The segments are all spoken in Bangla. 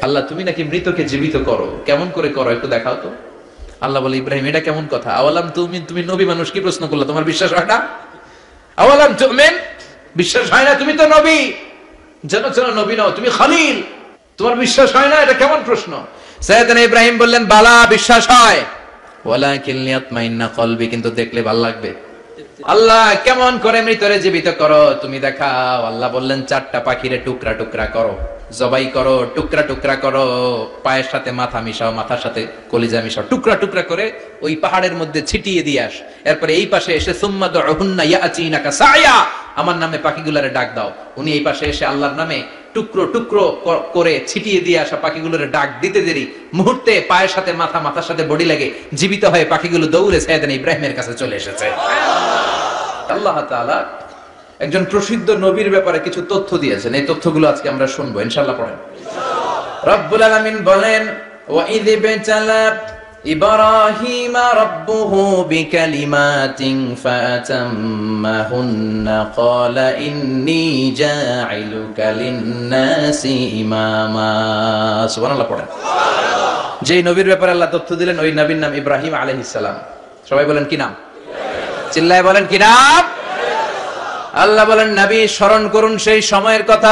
আল্লাহ তুমি নাকি মৃতকে জীবিত করো, কেমন করে করো একটু দেখাও তো। আল্লাহ বলে, ইব্রাহিম এটা কেমন কথা? আওয়ালাম তুমিন, তুমি নবী মানুষ কি প্রশ্ন করলা, তোমার বিশ্বাস হয় না? আওয়ালাম তুমিন, বিশ্বাস হয় না? তুমি তো নবী, যেন নবী নও, তুমি খলিল, তোমার বিশ্বাস হয় না? এটা কেমন প্রশ্ন? সাইয়েদনা ইব্রাহিম বললেন, বালা, বিশ্বাস হয়, ওয়ালাকিন লিয়াতমাইন্না কলবি, কিন্তু দেখলে ভালো লাগবে। আল্লাহ কেমন করে মৃতরে জীবিত করো তুমি দেখাও। আল্লাহ বললেন, 4টা পাখিরে টুকরা টুকরা করো, জবাই করো, টুকরা টুকরা করো, পায়ের সাথে মাথা মিশাও, মাথার সাথে কলিজা মিশাও, টুকরা টুকরা করে ওই পাহাড়ের মধ্যে ছিটিয়ে দিয়ে আস। এরপরে এই পাশে এসে সুম্মা দুহুন্না ইয়াতিনাকা সায়া, আমার নামে পাখিগুলোরে ডাক দাও। উনি এই পাশে এসে আল্লাহর নামে টুকরো টুকরো করে ছিটিয়ে দিয়ে আসা পাখিগুলোরে ডাক দিতে দেরি মুহূর্তে পায়ের সাথে মাথা, মাথার সাথে বডি লাগে জীবিত হয়ে পাখিগুলো দৌড়ে সাইয়েদনা ইব্রাহিমের কাছে চলে এসেছে। আল্লাহ তাআলা একজন প্রসিদ্ধ নবীর ব্যাপারে কিছু তথ্য দিয়েছেন, এই তথ্যগুলো আজকে আমরা শুনবো ইনশাআল্লাহ। পড়েন। রব্বুল আলামিন বলেন, ওয়া ইয বিতালা ইব্রাহিমা রাব্বুহু বিকালিমাতিন ফাতাম্মাহুন্না ক্বালা ইন্নী জাঈলুকা লিন-নাসি ইমামা। সুবহানাল্লাহ। পড়েন। যেই নবীর ব্যাপারে আল্লাহ তথ্য দিলেন ওই নবীর নাম ইব্রাহিম আলাইহিস সালাম। সবাই বলেন কি নাম? চিল্লায় বলেন কি নাম? আল্লাহ বলেন, নবী স্মরণ করুন সেই সময়ের কথা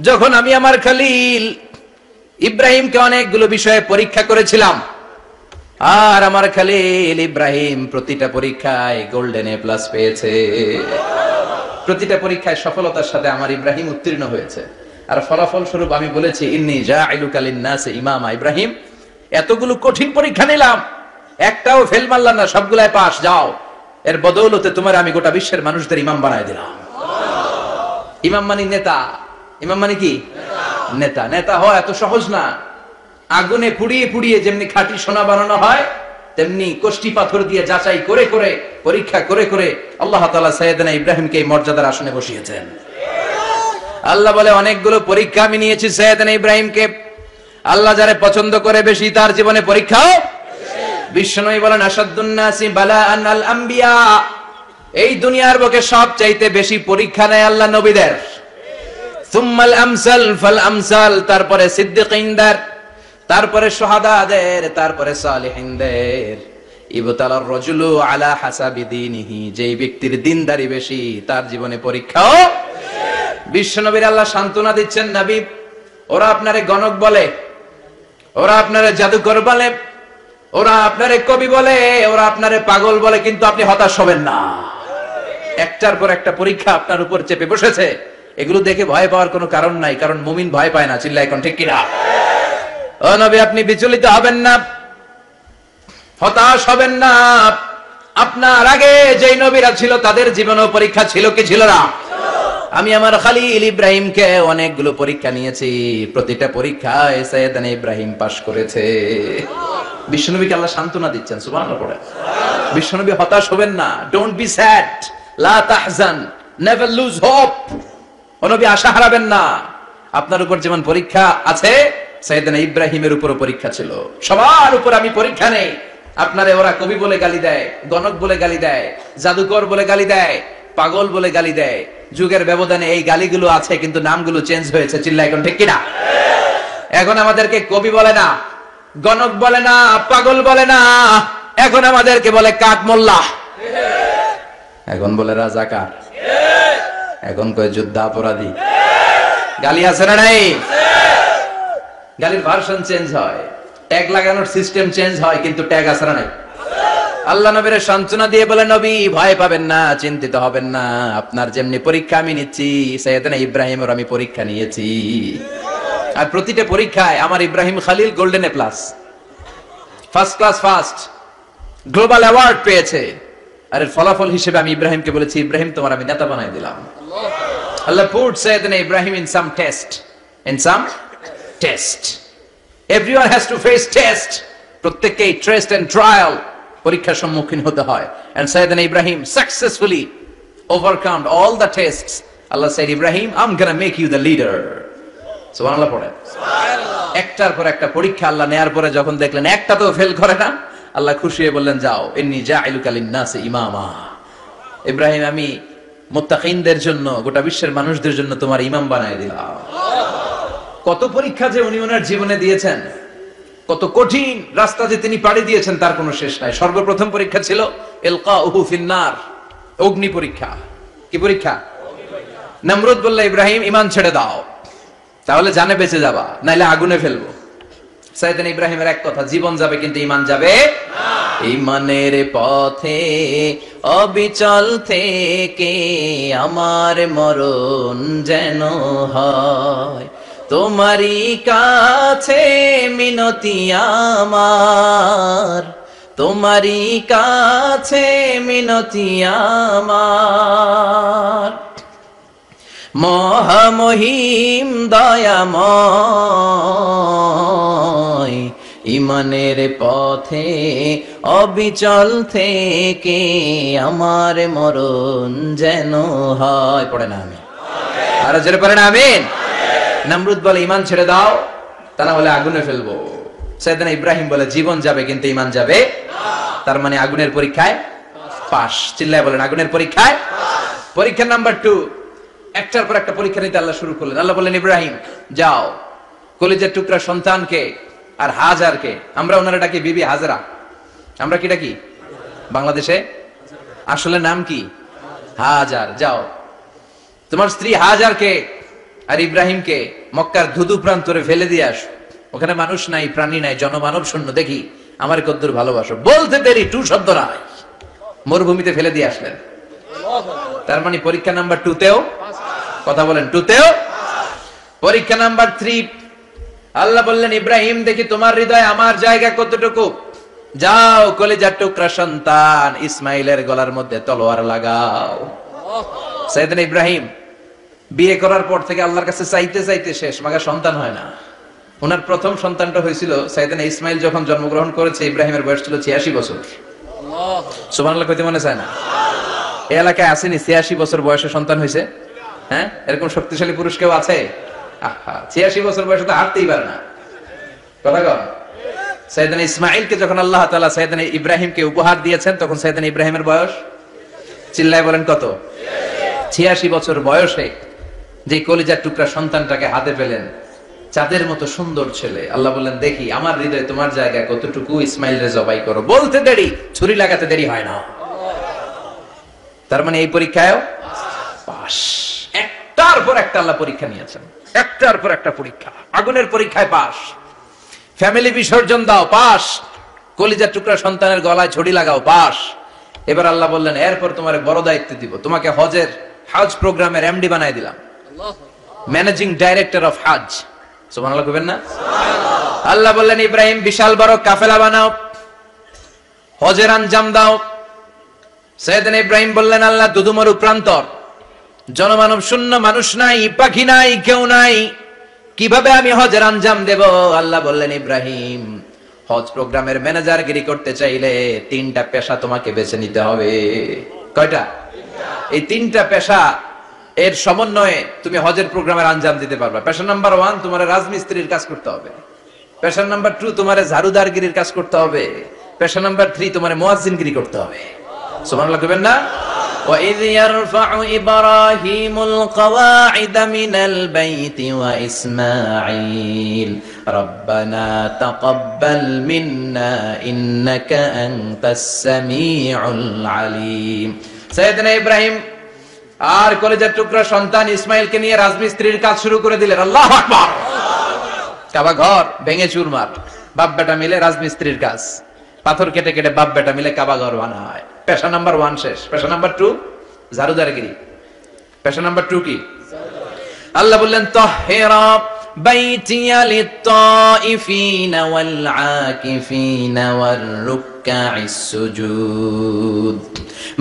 যখন আমি আমার খলিল ইব্রাহিমকে অনেকগুলো বিষয়ে পরীক্ষা করেছিলাম, আর আমার খলিল ইব্রাহিম প্রতিটা পরীক্ষায় গোল্ডেন এ প্লাস পেয়েছে। প্রতিটা পরীক্ষায় সফলতার সাথে আমার ইব্রাহিম উত্তীর্ণ হয়েছে। আর ফলাফল স্বরূপ আমি বলেছি, ইন্নী জাঈলুকা লিন-নাসি ইমামা। ইব্রাহিম, এতগুলো কঠিন পরীক্ষা নিলাম, একটাও ফেল মারলাম না, সবগুলাই পাস। যাও, এর বদৌলতে তোমার আমি গোটা বিশ্বের মানুষদের ইমাম বানায় দিলাম। ইমাম মানে নেতা। ইমাম মানে কি? নেতা। নেতা হওয়া এত সহজ না। আগুনে পুড়িয়ে পুড়িয়ে যেমনি খাঁটি সোনা বানানো হয়, তেমনি কষ্টি পাথর দিয়ে যাচাই করে করে, পরীক্ষা করে করে আল্লাহ তাআলা সাইয়েদনা ইব্রাহিমকে এই মর্যাদার আসনে বসিয়েছেন। আল্লাহ বলে, অনেকগুলো পরীক্ষা আমি নিয়েছি সাইয়েদনা ইব্রাহিমকে। আল্লাহ যারে পছন্দ করে বেশি, তার জীবনে পরীক্ষাও। বিশ্বনবী বলেন, আশাদ্দুন নাসি বালাআন আল আম্বিয়া। এই দুনিয়ার বুকে সবচাইতে বেশি পরীক্ষা নেয় আল্লাহ নবীদের। সুম্মাল আমসাল ফাল আমসাল, তারপরে সিদ্দিকিনদের, তারপরে শুহাদাদের, তারপরে সালিহিনদের। ইবতালার রাজুলু আলা হাসাবি দীনিহি, যেই ব্যক্তির দিনদারি বেশি তার জীবনে পরীক্ষাও। বিশ্বনবীর আল্লাহ সান্ত্বনা দিচ্ছেন, নবী ওরা আপনারে গণক বলে, ওরা আপনারে জাদুকর বলে, ওরা আপনারে কবি বলে, ওরা আপনারে পাগল বলে, কিন্তু আপনি হতাশ হবেন না। একটার পর একটা পরীক্ষা আপনার উপর চেপে বসেছে। এগুলো দেখে ভয় পাওয়ার কোনো কারণ নাই, কারণ মুমিন ভয় পায় না। চিল্লায় এখন ঠিক কিনা? ও নবী, আপনি বিচলিত হবেন না, হতাশ হবেন না। আপনার আগে যেই নবীরা ছিল তাদের জীবনেও পরীক্ষা ছিল কি ছিল না? আমি আমার খলিল ইব্রাহিমকে অনেকগুলো পরীক্ষা নিয়েছি, প্রতিটা পরীক্ষায় সাইয়েদনা ইব্রাহিম পাশ করেছে। বিশ্বনবীকে আল্লাহ সান্ত্বনা দিচ্ছেন। সুবহানাল্লাহ। পড়ে। বিশ্বনবী হতাশ হবেন না। ডোন্ট বি স্যাড, লা তাহজান, নেভার লুজ হোপ। ও নবী, আশা হারাবেন না। আপনার উপর যেমন পরীক্ষা আছে, সাইয়েদনা ইব্রাহিমের উপরও পরীক্ষা ছিল। সবার উপর আমি পরীক্ষা নেই। আপনারে ওরা কবি বলে গালি দেয়, গণক বলে গালি দেয়, জাদুকর বলে গালি দেয়, পাগল বলে গালি দেয়। যুগের ব্যবধানে এই গালিগুলো আছে, কিন্তু নামগুলো চেঞ্জ হয়েছে। চিল্লায় এখন ঠিক কিনা? এখন আমাদেরকে কবি বলে না, গণক বলে না, পাগল বলে না, এখন আমাদেরকে বলে কাঠ মোল্লা, এখন বলে রাজাকার, এখন কয় যুদ্ধাপরাধী। গালি আছে না নাই? গালির ভার্সন চেঞ্জ হয়, ট্যাগ লাগানোর সিস্টেম চেঞ্জ হয়, কিন্তু ট্যাগ আছে না নাই? আল্লাহ নবীর সান্ত্বনা দিয়ে বলে, নবী ভয় পাবেন না, চিন্তিত হবেন না। আপনার যেমনি পরীক্ষা আমি নিচ্ছি, সাইয়েদনা ইব্রাহিমের আমি পরীক্ষা নিয়েছি। আর প্রতিটা পরীক্ষায় আমার Ibrahim Khalil golden A plus, first class first, global award পেয়েছে। আর এর ফলাফল হিসেবে আমি ইব্রাহিমকে বলেছি, ইব্রাহিম তোমার আমি নেতা বানাই দিলাম। আল্লাহ put সাইয়েদনা Ibrahim in some test, in some test. Everyone has to face test. প্রত্যেককেই টেস্ট এন্ড ট্রায়াল, পরীক্ষার সম্মুখীন হতে হয়। And সাইয়েদনা Ibrahim successfully overcome all the tests. Allah said, Ibrahim, I'm gonna make you the leader. সুবহানাল্লাহ। পড়ে। একটার পর একটা পরীক্ষা আল্লাহ নেয়ার পরে যখন দেখলেন একটা তো ফেল করে না, আল্লাহ খুশি হয়ে বললেন, যাও, ইন্নী জাঈলুকা লিন-নাসি ইমামা। ইব্রাহিম, আমি মুত্তাকিনদের জন্য, গোটা বিশ্বের মানুষদের জন্য তোমার ইমাম বানায় দিলাম। কত পরীক্ষা যে উনি ওনার জীবনে দিয়েছেন, কত কঠিন রাস্তা যে তিনি পাড়ি দিয়েছেন তার কোনো শেষ নাই। সর্বপ্রথম পরীক্ষা ছিল ইলকাউহু ফিন্নার, অগ্নি পরীক্ষা। কি পরীক্ষা? নমরুদ বলল, ইব্রাহিম ঈমান ছেড়ে দাও, তাহলে জানে বেঁচে যাবা, নাইলে আগুনে ফেলবো। সাইয়েদনা ইব্রাহিমের এক কথা, জীবন যাবে কিন্তু ঈমান যাবে না। ঈমানের পথে অবিচল থেকে আমার মরণ যেন হয়, তোমারই কাছে মিনতি আমার, তোমারই কাছে মিনতি আমার। মহামহিম দয়াময়, ঈমানের পথে অবিচল থেকে আমার মরণ যেন হয়। পড়ে না আমি আর জোরে পড়ে না আমিন। নমরুদ বলে, ঈমান ছেড়ে দাও, তা না হলে আগুনে ফেলবো। সাইয়েদনা ইব্রাহিম বলে, জীবন যাবে কিন্তু ঈমান যাবে না। তার মানে আগুনের পরীক্ষায় পাস। চিল্লায় বলেন, আগুনের পরীক্ষায় পরীক্ষা নাম্বার 2। একটার পর একটা পরীক্ষা নিতে আল্লাহ শুরু করলেন। আল্লাহ বললেন, ইব্রাহিম যাও, কলিজার টুকরা সন্তানকে আর হাজারকে, আমরা ওনারা ডাকি বিবি হাজরা, আমরা কি ডাকি বাংলাদেশে? আসলে নাম কি? হাজার। যাও, তোমার স্ত্রী হাজারকে আর ইব্রাহিমকে মক্কার ধুধু প্রান্তরে ফেলে দিয়ে আসো। ওখানে মানুষ নাই, প্রাণী নাই, জনমানব শূন্য, দেখি আমার কদ্দুর ভালোবাসো। বলতে দেরি, টু শব্দ নাই, মরুভূমিতে ফেলে দিয়ে আসলেন। তার মানে পরীক্ষা নাম্বার 2 তেও, কথা বলেন, 2 তেও। পরীক্ষা নাম্বার 3, আল্লাহ বললেন, ইব্রাহিম দেখি তোমার হৃদয়ে আমার জায়গা কতটুকু, যাও কলিজার টুকরা সন্তান ইসমাইলের গলার মধ্যে তলোয়ার লাগাও। সাইয়েদনা ইব্রাহিম বিয়ে করার পর থেকে আল্লাহর কাছে চাইতে চাইতে শেষ, মাগা সন্তান হয় না। ওনার প্রথম সন্তানটা হয়েছিল সাইয়েদনা ইসমাইল যখন জন্মগ্রহণ করেছে, ইব্রাহিমের বয়স ছিল 86 বছর। সুবহানাল্লাহ কইতে মনে চায় না? এই এলাকায় আসেনি 86 বছর বয়সে সন্তান হয়েছে? হ্যাঁ, এরকম শক্তিশালী পুরুষ কেউ আছে? আহা, 86 বছর বয়সে তো হাঁটতেই পারে না। কথা কন। সাইয়েদনা ইসমাইলকে যখন আল্লাহ তাআলা সাইয়েদনা ইব্রাহিমকে উপহার দিয়েছেন, তখন সাইয়েদনা ইব্রাহিমের বয়স, চিল্লায় বলেন কত? 86 বছর বয়সে যে কলিজার টুকরা সন্তানটাকে হাতে পেলেন, চাঁদের মতো সুন্দর ছেলে। আল্লাহ বললেন, দেখি আমার হৃদয়ে তোমার জায়গায় কতটুকু, ইসমাইলরে জবাই করো। বলতে দেরি, ছুরি লাগাতে দেরি হয় না। তার মানে এই পরীক্ষায় পাস। একটার পর একটা আল্লাহ পরীক্ষা নিয়েছেন, একটার পর একটা পরীক্ষা। আগুনের পরীক্ষায় পাস, ফ্যামিলি বিসর্জন দাও, পাস। কলিজার টুকরা সন্তানের গলায় ছড়ি লাগাও, পাস। এবার আল্লাহ বললেন, এরপর তোমার বড় দায়িত্ব দিব, তোমাকে হজ প্রোগ্রামের এমডি বানাই দিলাম, ম্যানেজিং ডাইরেক্টর অফ হজ। সুবহানাল্লাহ কইবেন না? আল্লাহ বললেন, ইব্রাহিম বিশাল বড় কাফেলা বানাও, হজের আঞ্জাম দাও। সাইয়েদনা ইব্রাহিম বললেন, আল্লাহ দুদুমরু প্রান্তর, জনমানব শূন্য, মানুষ নাই, পাখি নাই, কেউ নাই, কিভাবে আমি হজের আঞ্জাম দেব? আল্লাহ বললেন, ইব্রাহিম হজ প্রোগ্রামের ম্যানেজারগিরি করতে চাইলে 3টা পেশা তোমাকে বেছে নিতে হবে। কয়টা? এই 3টা পেশা এর সমন্বয়ে তুমি হজের প্রোগ্রামের আঞ্জাম দিতে পারবে। পেশা নাম্বার 1, তোমার রাজমিস্ত্রির কাজ করতে হবে। পেশা নাম্বার 2, তোমার ঝাড়ুদারগিরির কাজ করতে হবে। পেশা নাম্বার 3, তোমার মুয়াজ্জিনগিরি করতে হবে। সুবহানাল্লাহ কইবেন না? وَإِذْ يَرْفَعُ إِبْرَاهِيمُ الْقَوَاعِدَ مِنَ الْبَيْتِ وَإِسْمَاعِيلُ رَبَّنَا تَقَبَّلْ مِنَّا إِنَّكَ أَنْتَ السَّمِيعُ الْعَلِيمُ। সাইয়েদনা ইব্রাহিম আর কলেজের টুকরা সন্তান ইসমাইলকে নিয়ে রাজমিস্ত্রির কাজ শুরু করে দিলেন। আল্লাহু আকবার। কাবা ঘর ভেঙে চুরমার, বাপ বেটা মিলে রাজমিস্ত্রির কাজ, পাথর কেটে কেটে বাপ বেটা মিলে কাবা ঘর বানায়। পেশা নাম্বার 1 শেষ। পেশা নাম্বার 2 ঝাড়ুদারগিরি। পেশা নাম্বার 2 কি? আল্লাহ বললেন, তাহহিরা বাইতিয়া লিত-তাইফিনা ওয়াল আকিফিনা ওয়ার রুকআইস সুজুদ।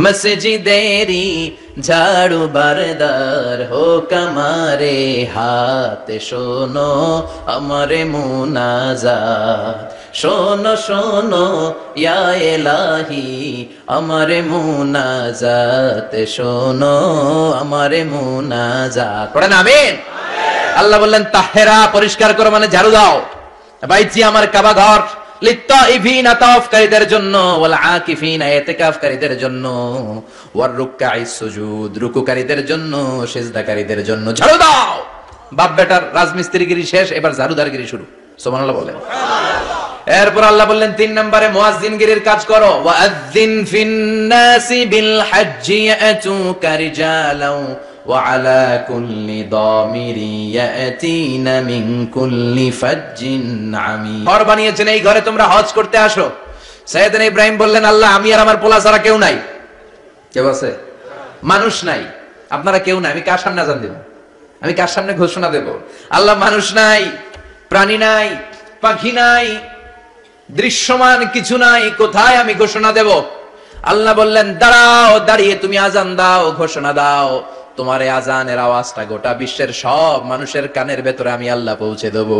মসজিদেরি ঝাড়ু বারদার হোক আমারে হাতে, শোনো আমারে মুনাজাত, শোনো শোনো ইয়া ইলাহি আমারে মুনাজাত, শোনো আমারে মুনাজাত। পড়েন আমিন। আল্লাহ বললেন, তাহেরা পরিষ্কার করো, মানে ঝাড়ু দাও। বাইতি আমার কাবা ঘর, লিত্তাইফিনা তাওয়াফকারীদের জন্য, ওয়াল আকিফিনা ইতিকাফকারীদের জন্য, ওয়ার রুকআইস সুজুদ রুকুকারীদের জন্য, সিজদাকারীদের জন্য। ঝাড়ু দাও, বাপ বেটার রাজমিস্ত্রিগিরি শেষ, এবার ঝাড়ুদারগিরি শুরু। সুবহানাল্লাহ বলেন। এরপর আল্লাহ বললেন 3 নম্বরে মুয়াজ্জিনগিরির কাজ করো। ওয়াআযযিন ফিন-নাসি বিল-হাজ্জি ইয়াতুকা রিজালাও ওয়া আলা কুল্লি দামিরি ইয়াতিনা মিন কুল্লি ফাজ্জিন আমিক। ঘর বানিয়েছেন, এই ঘরে তোমরা হজ করতে আসো। সাইয়েদনা ইব্রাহিম বললেন, আল্লাহ আমি আর আমার পোলা ছাড়া কেউ নাই। কেউ আছে? মানুষ নাই, আপনারা কেউ নাই, আমি কার সামনে আযান দেব? আমি কার সামনে ঘোষণা দেব? আল্লাহ মানুষ নাই, প্রাণী নাই, পাখি নাই, দৃশ্যমান কিছু নাই, কোথায় আমি ঘোষণা দেব? আল্লাহ বললেন, দাঁড়াও, দাঁড়িয়ে তুমি আযান দাও, ঘোষণা দাও। তোমার এই আযানের আওয়াজটা গোটা বিশ্বের সব মানুষের কানের ভেতরে আমি আল্লাহ পৌঁছে দেব।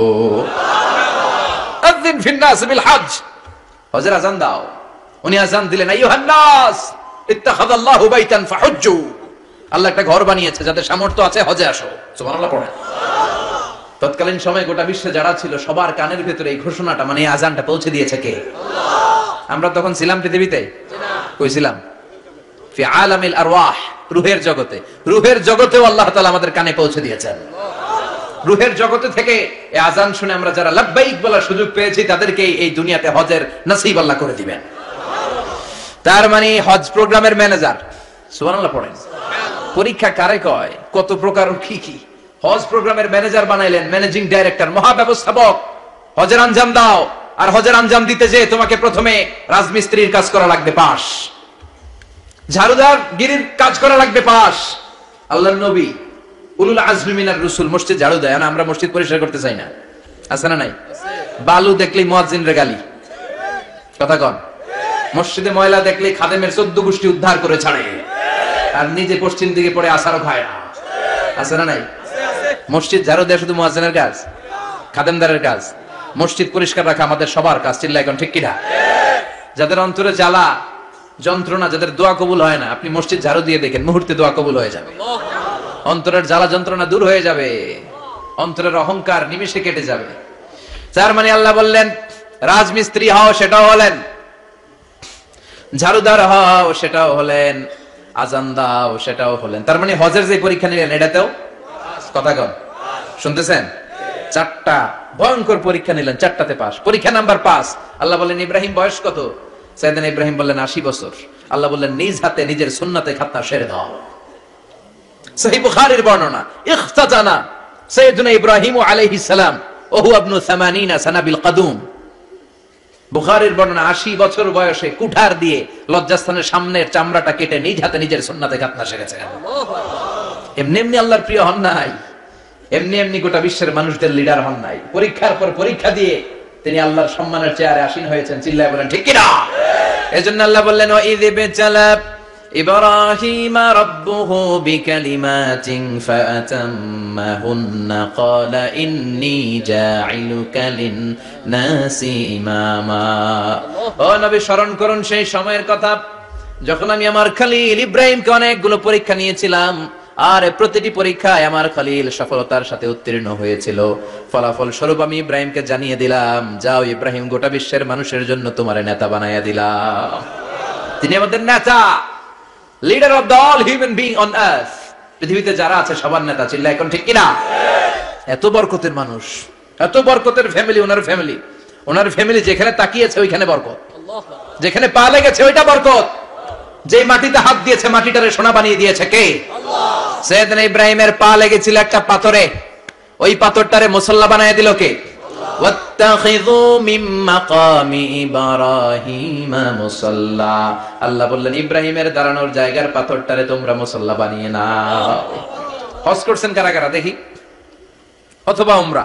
আযিন ফিন-নাস বিল-হজ্জ, হজের আযান দাও। উনি আযান দিলেন, আইয়ুহান নাস ইত্তাখাযাল্লাহু বাইতান ফাহুজ্জু। আল্লাহ একটা ঘর বানিয়েছে, যাদের সামর্থ্য আছে হজে আসো। সুবহানাল্লাহ পড়েন। তৎকালীন সময় গোটা বিশ্বে যারা ছিল সবার কানের ভেতরে এই ঘোষণাটা, মানে এই আযানটা পৌঁছে দিয়েছে কে? আমরা তখন ছিলাম পৃথিবীতে? কই ছিলাম? ফি আলামিল আরওয়াহ, রূহের জগতে। রূহের জগতেও আল্লাহ তাআলা আমাদের কানে পৌঁছে দিয়েছেন। রূহের জগতে থেকে এই আযান শুনে আমরা যারা লাব্বাইক বলার সুযোগ পেয়েছি, তাদেরকে এই দুনিয়াতে হজের নসিব আল্লাহ করে দিবেন। তার মানে হজ প্রোগ্রামের ম্যানেজার। সুবহানাল্লাহ পড়েন। পরীক্ষা কারে কয়? কত প্রকার কি কি। হজ প্রোগ্রামের ম্যানেজার বানাইলেন, ম্যানেজিং ডাইরেক্টর, মহাব্যবস্থাপক। হজের আঞ্জাম দাও, আর হজের আঞ্জাম দিতে যে তোমাকে প্রথমে রাজমিস্ত্রির কাজ করা লাগবে পাস, ঝাড়ুদার গিরির কাজ করা লাগবে পাস। আল্লাহর নবী উলুল আজমি মিনার রাসূল মসজিদ ঝাড়ু দেয় না, আমরা মসজিদ পরিষ্কার করতে চাই না, আছে না নাই? বালু দেখলেই মুয়াজ্জিনের গালি, কথা কন। মসজিদে ময়লা দেখলেই খাদেমের 14 গোষ্ঠী উদ্ধার করে ছাড়ে, আর নিজে পশ্চিম দিকে পড়ে আসারও খায় না, আছে না নাই? মসজিদ ঝাড়ু দেয়া শুধু মুয়াজ্জিনের কাজ? খাদেমদারের কাজ? মসজিদ পরিষ্কার রাখা আমাদের সবার কাজ। চিল্লায় এখন ঠিক কিনা? যাদের অন্তরে জ্বালা যন্ত্রণা, যাদের দোয়া কবুল হয় না, আপনি মসজিদ ঝাড়ু দিয়ে দেখেন, মুহূর্তে দোয়া কবুল হয়ে যাবে। অন্তরের জ্বালা যন্ত্রণা দূর হয়ে যাবে, অন্তরের অহংকার নিমেষে কেটে যাবে। তার মানে আল্লাহ বললেন, রাজমিস্ত্রি হও, সেটাও হলেন, ঝাড়ুদার হও, সেটাও হলেন, আযান দাও, সেটাও হলেন। তার মানে হজের যে পরীক্ষা নিলেন, এটাতেও কথা কন, শুনতেছেন? 4টা ভয়ঙ্কর পরীক্ষা নিলেন, 4টাতে পাস। পরীক্ষা নাম্বার 5। আল্লাহ বললেন, ইব্রাহিম বয়স কত? সাইয়েদনা ইব্রাহিম বললেন 80 বছর। আল্লাহ বললেন, নিজ হাতে নিজের সুন্নাতে খাতনা সেরে দাও। সহিহ বুখারীর বর্ণনা, ইখতাতানা সাইয়েদনা ইব্রাহিম আলাইহিস সালাম ওয়া হুয়া ইবনু 80 সানা বিল কদুম। বুখারীর বর্ণনা, 80 বছর বয়সে কুঠার দিয়ে লজ্জাস্থানের সামনের চামড়াটা কেটে নিজ হাতে নিজের সুন্নাতে খাতনা সেরেছেন। এমনি এমনি আল্লাহর প্রিয় হন নাই, এমনি এমনি গোটা বিশ্বের মানুষদের লিডার হন নাই। পরীক্ষার পর পরীক্ষা দিয়ে তিনি আল্লাহর সম্মানের চেয়ারে আসীন হয়েছেন। চিল্লায় বলেন ঠিক কিনা? এজন্য আল্লাহ বললেন, ওয়া ইয বিতালা ইব্রাহিমা রাব্বুহু বিকালিমাতিন ফাআতাম্মাহুন্না ক্বালা ইন্নী জাঈলুকা লিন-নাসি ইমামা। ও নবী, স্মরণ করুন সেই সময়ের কথা যখন আমি আমার খলিল ইব্রাহিমকে অনেকগুলো পরীক্ষা নিয়েছিলাম, আর প্রতিটি পরীক্ষায় আমার খলিল সফলতার সাথে উত্তীর্ণ হয়েছিল। ফলাফল স্বরূপ আমি ইব্রাহিমকে জানিয়ে দিলাম, যাও ইব্রাহিম, গোটা বিশ্বের মানুষের জন্য তোমার নেতা বানাইয়া দিলাম। তিনি আমাদের নেতা, leader of the all human being on earth. পৃথিবীতে যারা আছে সবার নেতা। চিল্লা এখন ঠিক কিনা? এত বরকতের মানুষ, এত বরকতের ফ্যামিলি, ওনার ফ্যামিলি যেখানে তাকিয়েছে ওইখানে বরকত, যেখানে পা লেগেছে ওইটা বরকত। যে মাটিতে হাত দিয়েছে মাটিটারে সোনা বানিয়ে দিয়েছে কে? সাইয়েদনা ইব্রাহিমের পা লেগেছিল একটা পাথরে, ওই পাথরটারে মুসাল্লা বানিয়ে দিল কে? ওয়াত্তাখিযু মিন মাকামি ইব্রাহিম মুসাল্লা। আল্লাহ বললেন, ইব্রাহিমের দাঁড়ানোর জায়গার পাথরটারে তোমরা মুসাল্লা বানিয়ে নাও। হজ করছেন কারা কারা দেখি? অথবা উমরা?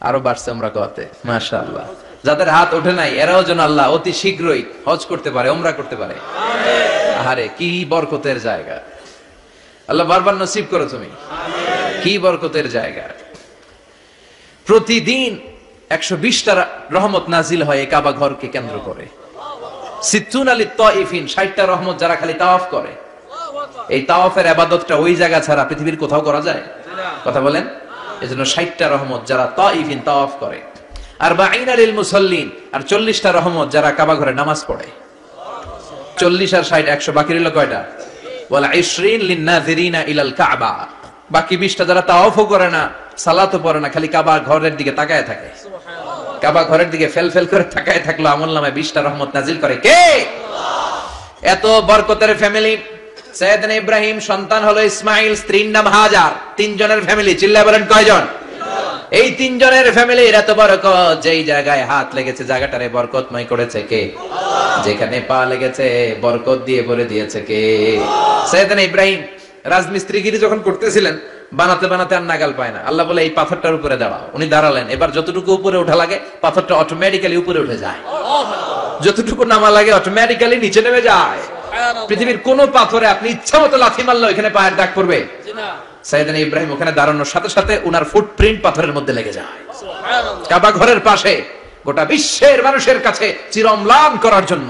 আরো বাড়ছে উমরা করতে, মাশাআল্লাহ। যাদের হাত ওঠে নাই এরাও যেন আল্লাহ অতি শীঘ্রই হজ করতে পারে, উমরা করতে পারে। আরে কি বরকতের জায়গা, আল্লাহ বারবার নসিব করো তুমি। কি বরকতের জায়গা। প্রতিদিন 120টা রহমত নাজিল হয় এই কাবা ঘরকে কেন্দ্র করে। 60 লিত তাইফিন, 60টা রহমত যারা খালি তাওয়াফ করে। এই তাওয়াফের ইবাদতটা ওই জায়গা ছাড়া পৃথিবীর কোথাও করা যায়? কথা বলেন। এজন্য 60টা রহমত যারা তাইফিন তাওয়াফ করে, আর 40 লিল মুসাল্লিন, আর 40টা রহমত যারা কাবা ঘরে নামাজ পড়ে। 40 আর 60 100, বাকি রইল কয়টা? ওয়াল 20 লিন নাযিরিনা ইলাল কাবা। বাকি 20টা যারা তাওয়াফও করে না, সালাতও পড়ে না, খালি কাবা ঘরের দিকে তাকায় থাকে, কাবা ঘরের দিকে ফেল ফেল করে তাকায় থাকলো, আমলনামায় 20টা রহমত নাজিল করে কে? এত বরকতের ফ্যামিলি। সাইয়েদনা ইব্রাহিম সন্তান হলো ইসমাইল, স্ত্রীর নাম হাজার। 3 জনের ফ্যামিলি, চিল্লায় বলেন কয়জন? এই 3 জনের ফ্যামিলির এত বরকত, যেই জায়গায় হাত লেগেছে জায়গাটারে বরকতময় করেছে কে? যেখানে পা লেগেছে বরকত দিয়ে ভরে দিয়েছে কে? সাইয়েদনা ইব্রাহিম রাজমিস্ত্রিগিরি যখন করতেছিলেন, বানাতে বানাতে আর নাগাল পায় না, আল্লাহ বলে এই পাথরটার উপরে দাঁড়াও। উনি দাঁড়ালেন, এবার যতটুকু উপরে ওঠা লাগে পাথরটা অটোমেটিক্যালি উপরে উঠে যায়, যতটুকু নামা লাগে অটোমেটিক্যালি নিচে নেমে যায়। পৃথিবীর কোন পাথরে আপনি ইচ্ছা মতো লাথি মারলে এখানে পায়ের দাগ পড়বে? সাইয়েদনা ইব্রাহিম ওখানে দাঁড়ানোর সাথে সাথে উনার ফুটপ্রিন্ট পাথরের মধ্যে লেগে যায়। কাবা ঘরের পাশে গোটা বিশ্বের মানুষের কাছে চিরম্লান করার জন্য,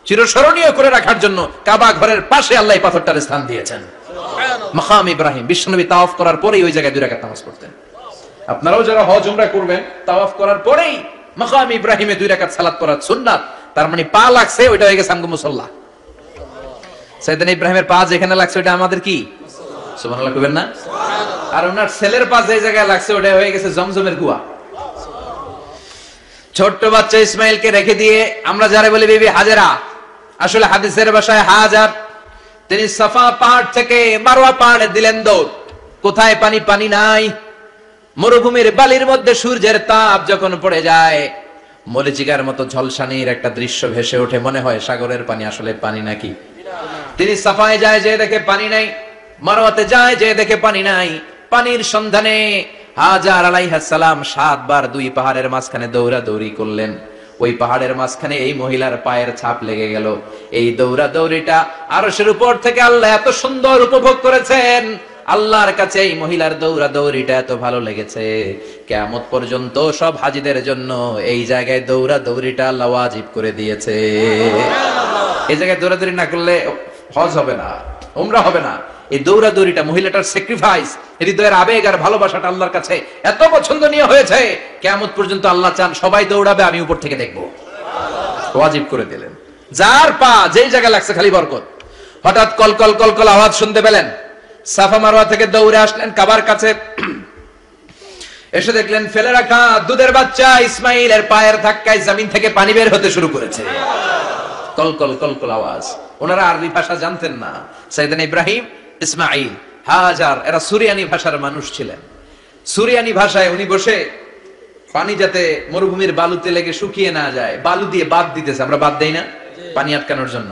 চিরস্মরণীয় করে রাখার জন্য কাবা ঘরের পাশে আল্লাহ এই পাথরটার স্থান দিয়েছেন। মাকাম ইব্রাহিম। বিশ্বনবী তাওয়াফ করার পরেই ওই জায়গায় 2 রাকাত নামাজ পড়তেন। আপনারাও যারা হজ উমরা করবেন, তাওয়াফ করার পরেই মাকাম ইব্রাহিমে 2 রাকাত সালাত পড়া সুন্নাত। তার মানে পা লাগছে, ওইটা হয়ে গেছে আমগো মুসাল্লা। সাইয়েদনা ইব্রাহিমের পা যেখানে লাগছে ওটা আমাদের কি? সুবহানাল্লাহ কইবেন না? আর ওনার ছেলের পা যে জায়গায় লাগছে ওটা হয়ে গেছে জমজমের কুয়া। ছোট্ট বাচ্চা ইসমাইলকে রেখে দিয়ে আমরা যারা বলি বিবি হাজেরা, আসলে হাদিসের ভাষায় হাজার, তিনি সাফা পাহাড় থেকে মারওয়া পাহাড়ে দিলেন দৌড়। কোথায় পানি? পানি নাই। মরুভূমির বালির মধ্যে সূর্যের তাপ যখন পড়ে যায়, মরিচিকার মতো ঝলসানির একটা দৃশ্য ভেসে ওঠে, মনে হয় সাগরের পানি, আসলে পানি নাকি? তিনি সাফায় যায়, যে দেখে পানি নাই, মারওয়াতে যায়, যে দেখে পানি নাই। পানির সন্ধানে হাজার আলাইহিস সালাম 7 বার 2 পাহাড়ের মাঝখানে দৌড়াদৌড়ি করলেন। ওই পাহাড়ের মাঝখানে এই মহিলার পায়ের ছাপ লেগে গেল। এই দৌড়াদৌড়িটা আরশের উপর থেকে আল্লাহ এত সুন্দর উপভোগ করেছেন। আল্লাহর কাছে এই মহিলার দৌড়াদৌড়িটা এত ভালো লেগেছে, কিয়ামত পর্যন্ত সব হাজীদের জন্য এই জায়গায় দৌড়াদৌড়িটা আল্লাহ ওয়াজিব করে দিয়েছে। এই জায়গায় দৌড়াদৌড়ি না করলে হজ হবে না, উমরা হবে না। এই দৌড়াদৌড়িটা, মহিলাটার স্যাক্রিফাইস, হৃদয়ের আবেগ আর ভালোবাসাটা আল্লাহর কাছে এত পছন্দনীয় হয়েছে, কিয়ামত পর্যন্ত আল্লাহ চান সবাই দৌড়াবে, আমি উপর থেকে দেখবো। ওয়াজিব করে দিলেন। যার পা যেই জায়গায় লাগছে খালি বরকত। হঠাৎ কলকল কলকল আওয়াজ শুনতে পেলেন, সাফা মারওয়া থেকে দৌড়ে আসলেন কাবার কাছে। এসে দেখলেন ফেলে রাখা দুধের বাচ্চা ইসমাইলের পায়ের ধাক্কায় জমিন থেকে পানি বের হতে শুরু করেছে। কলকল কলকল আওয়াজ। ওনারা আরবি ভাষা জানতেন না। সাইয়েদনা ইব্রাহিম, ইসমাইল, হাজার এরা সুরিয়ানি ভাষার মানুষ ছিলেন। সুরিয়ানি ভাষায় উনি বসে পানি যাতে মরুভূমির বালুতে লেগে শুকিয়ে না যায়, বালু দিয়ে বাদ দিতেছে। আমরা বাদ দেই না পানি আটকানোর জন্য?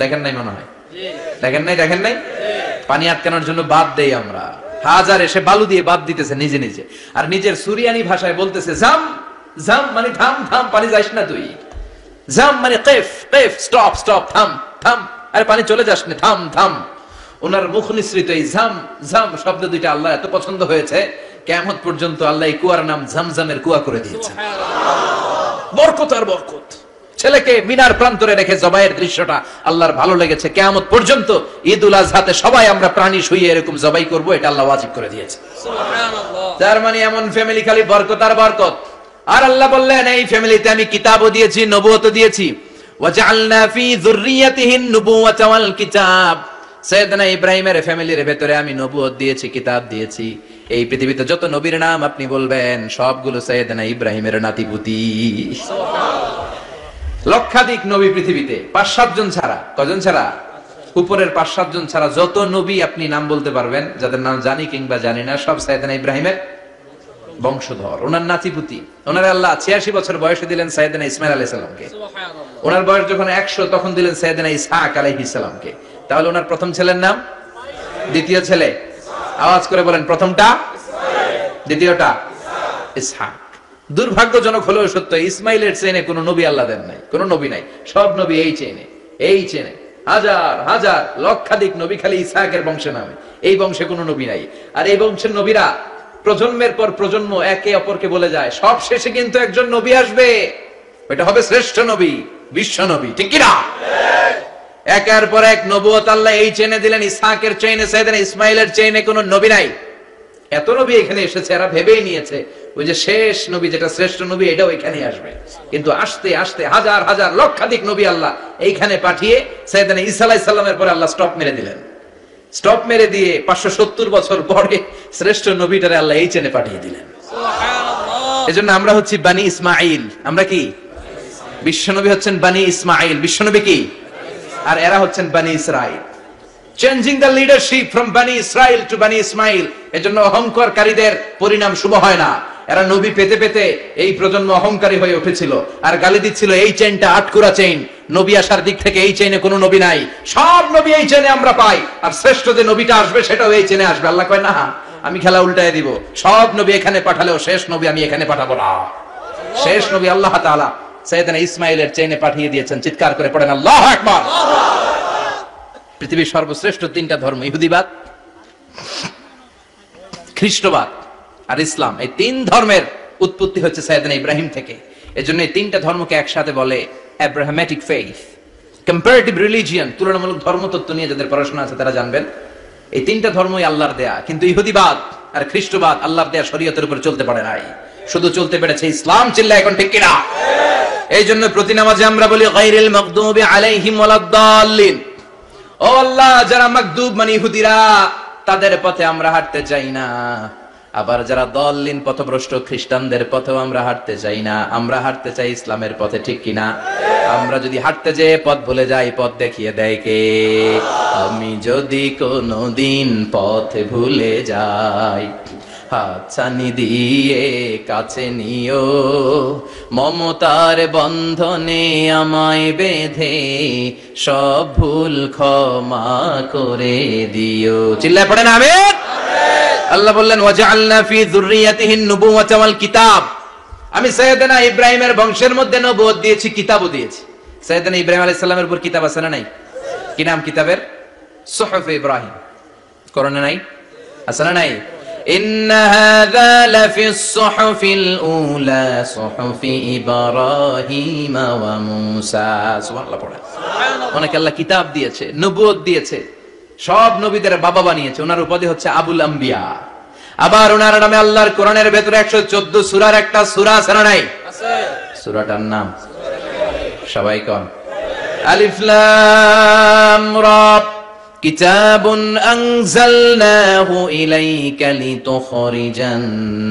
দেখেন নাই মনে হয়? দেখেন নাই? পানি আটকানোর জন্য বাদ দেই আমরা। হাজার এসে বালু দিয়ে বাদ দিতেছে নিজে নিজে, আর নিজের সুরিয়ানি ভাষায় বলতেছে জাম জাম, মানে থাম থাম, পানি যাইস না তুই। জাম মানে কেফ কেফ, স্টপ স্টপ, থাম থাম, আরে পানি চলে যাস না, থাম থাম। ওনার মুখ নিঃসৃত এই জাম জাম শব্দ দুইটা আল্লাহ এত পছন্দ হয়েছে, কিয়ামত পর্যন্ত আল্লাহ এই কুয়ার নাম জামজামের কুয়া করে দিয়েছে। বরকত আর বরকত। ছেলেকে মিনার প্রান্তরে রেখে জবাইয়ের দৃশ্যটা আল্লাহর ভালো লেগেছে। কিয়ামত পর্যন্ত ঈদুল আজহাতে সবাই আমরা প্রাণী শুইয়ে এরকম জবাই করব, এটা আল্লাহ ওয়াজিব করে দিয়েছে। সুবহানাল্লাহ। তার মানে এমন ফ্যামিলি খালি বরকত আর বরকত। আর আল্লাহ বললেন এই ফ্যামিলিতে আমি কিতাবও দিয়েছি, নবুয়তও দিয়েছি। ওয়াজআলনা ফি যুররিয়াতিহিন নুবুওয়াতা ওয়াল কিতাব। সাইয়েদনা ইব্রাহিমের ফ্যামিলির ভেতরে আমি নবুয়ত দিয়েছি, কিতাব দিয়েছি। এই পৃথিবীতে যত নবীর নাম আপনি বলবেন সবগুলো সাইয়েদনা ইব্রাহিমের নাতিপুতি। সুবহানাল্লাহ। লক্ষাধিক নবী পৃথিবীতে, 5-7 জন ছাড়া। কজন ছাড়া? উপরের 5-7 জন ছাড়া যত নবী আপনি নাম বলতে পারবেন, যাদের নাম জানি কিংবা জানি না, সব সাইয়েদনা ইব্রাহিমের বংশধর, ওনার নাতিপুতি। ওনার আল্লাহ 86 বছর বয়সে দিলেন সাইয়েদনা ইসমাইল আলাইহিস সালামকে। সুবহানাল্লাহ। ওনার বয়স যখন 100 তখন দিলেন সাইয়েদনা ইসহাক আলাইহিস সালামকে। তাহলে ওনার প্রথম ছেলের নাম? দ্বিতীয় ছেলে? আওয়াজ করে বলেন, প্রথমটা ইসমাইল, দ্বিতীয়টা ইসহাক। দুর্ভাগ্যজনক হলেও সত্য, ইসমাইলের চেনে কোন নবী আল্লাহ দেন নাই, কোন নবী নাই। সব নবী এই চেনে হাজার হাজার লক্ষাধিক নবী খালি ইসহাকের বংশে নামে। এই বংশে কোন নবী নাই। আর এই বংশের নবীরা প্রজন্মের পর প্রজন্ম একে অপরকে বলে যায়, সব শেষে কিন্তু একজন নবী আসবে, এটা হবে শ্রেষ্ঠ নবী, বিশ্ব নবী। ঠিক কি না? একের পর এক নবুয়ত আল্লাহ এই চেনে দিলেন। ইসহাকের চেইনে, সাইয়েদনা ইসমাইলের চেইনে কোন নবী নাই। এত নবী এখানে এসেছে, এরা ভেবেই নিয়েছে ওই যে শেষ নবী, যেটা শ্রেষ্ঠ নবী, এটাও এখানে আসবে। কিন্তু আস্তে আস্তে হাজার হাজার লক্ষাধিক নবী আল্লাহ এইখানে পাঠিয়ে সাইয়েদনা ঈসা আলাইহিস সালামের পরে আল্লাহ স্টপ মেরে দিলেন। স্টপ মেরে দিয়ে 570 বছর পরে শ্রেষ্ঠ নবীটারে আল্লাহ এই চেনে পাঠিয়ে দিলেন। এজন্য আমরা হচ্ছি বানি ইসমাইল। আমরা কি? বিশ্বনবী হচ্ছেন বানি ইসমাইল, বিশ্বনবী কি? আর এরা হচ্ছেন বানি Israil. Changing the leadership from বানি ইসরাইল টু বানি ইসমাইল। এজন্য অহংকারীদের পরিণাম শুভ হয় না। এরা নবী পেতে পেতে এই প্রজন্ম অহংকারী হয়ে উঠেছিল আর গালি দিচ্ছিল এই চেইনটা আটকুরা চেইন, নবী আসার দিক থেকে এই চেইনে কোনো নবী নাই, সব নবী এই চেইনে আমরা পাই, আর শ্রেষ্ঠ যে নবীটা আসবে সেটাও এই চেইনে আসবে। আল্লাহ কয় না, আমি খেলা উল্টায় দিব, সব নবী এখানে পাঠালেও শেষ নবী আমি এখানে পাঠাবো না। শেষ নবী আল্লাহ তাআলা সাইয়েদনা ইসমাইলের চেইনে পাঠিয়ে দিয়েছেন। চিৎকার করে পড়েন আল্লাহু আকবার। পৃথিবীর সর্বশ্রেষ্ঠ তিনটা ধর্ম, ইহুদিবাদ, খ্রিস্টবাদ আর ইসলাম, এই তিন ধর্মের উৎপত্তি হচ্ছে সাইয়েদনা ইব্রাহিম থেকে। এজন্য এই তিনটা ধর্মকে একসাথে বলে আব্রাহামেটিক ফেইথ, কম্পারেটিভ রিলিজিয়ন। তুলনামূলক ধর্মতত্ত্ব নিয়ে যাদের পড়াশোনা আছে তারা জানবেন এই তিনটা ধর্মই আল্লাহর দেয়া, কিন্তু ইহুদিবাদ আর খ্রিস্টবাদ আল্লাহর দেয়া শরীয়তের উপর চলতে পারে নাই, শুধু চলতে পেরেছে ইসলাম। চিল্লা এখন ঠিক কিনা? এই জন্য প্রতি নামাজে আমরা বলি গায়রিল মাগদুবি আলাইহিম ওয়ালাদ-দাল্লিন। ও আল্লাহ, যারা মাগদুব মানে ইহুদিরা, তাদের পথে আমরা হাঁটতে চাই না। আবার যারা দল্লিন পথভ্রষ্ট খ্রিস্টানদের পথেও আমরা হাঁটতে চাই না, আমরা হাঁটতে চাই ইসলামের পথে। ঠিক কিনা? আমরা যদি হাঁটতে যেয়ে পথ ভুলে যাই, পথ দেখিয়ে দেয় কে? আমি যদি কোনোদিন পথ ভুলে যাই, হাতছানি দিয়ে কাছে নিও, মমতার বন্ধনে আমায় বেঁধে সব ভুল ক্ষমা করে দিও। চিল্লায় পড়েন আমিন। আল্লাহ বললেন ওয়াজআলনা ফি যুররিয়াতিহিন নুবুওয়াতা ওয়াল কিতাব। আমি সাইয়েদনা ইব্রাহিমের বংশের মধ্যে নবুয়ত দিয়েছি, কিতাবও দিয়েছি। সাইয়েদনা ইব্রাহিম আলাইহিস সালামের উপর কিতাব আছে না নাই? কি নাম কিতাবের? সুহুফ ইব্রাহিম। কোরআনে নাই? আছে না নাই? ইন্না হাযা লাফিস সুহুফিল উলা সুহুফি ইব্রাহিম ওয়া মূসা। সুবহানাল্লাহ পড়েন। অনেক আল্লাহ কিতাব দিয়েছে, নবুয়ত দিয়েছে, সব নবীদের বাবা বানিয়েছে। ওনার উপাধি হচ্ছে আবুল আম্বিয়া। আবার ওনার নামে আল্লাহর কোরআনের ভেতরে 114 সূরার একটা সূরা আছে না নাই? আছে। সূরাটার নাম সবাই কোন? আলিফ লাম রা। কিতাবুন আনজালনাহু ইলাইকা লিতুখরিজান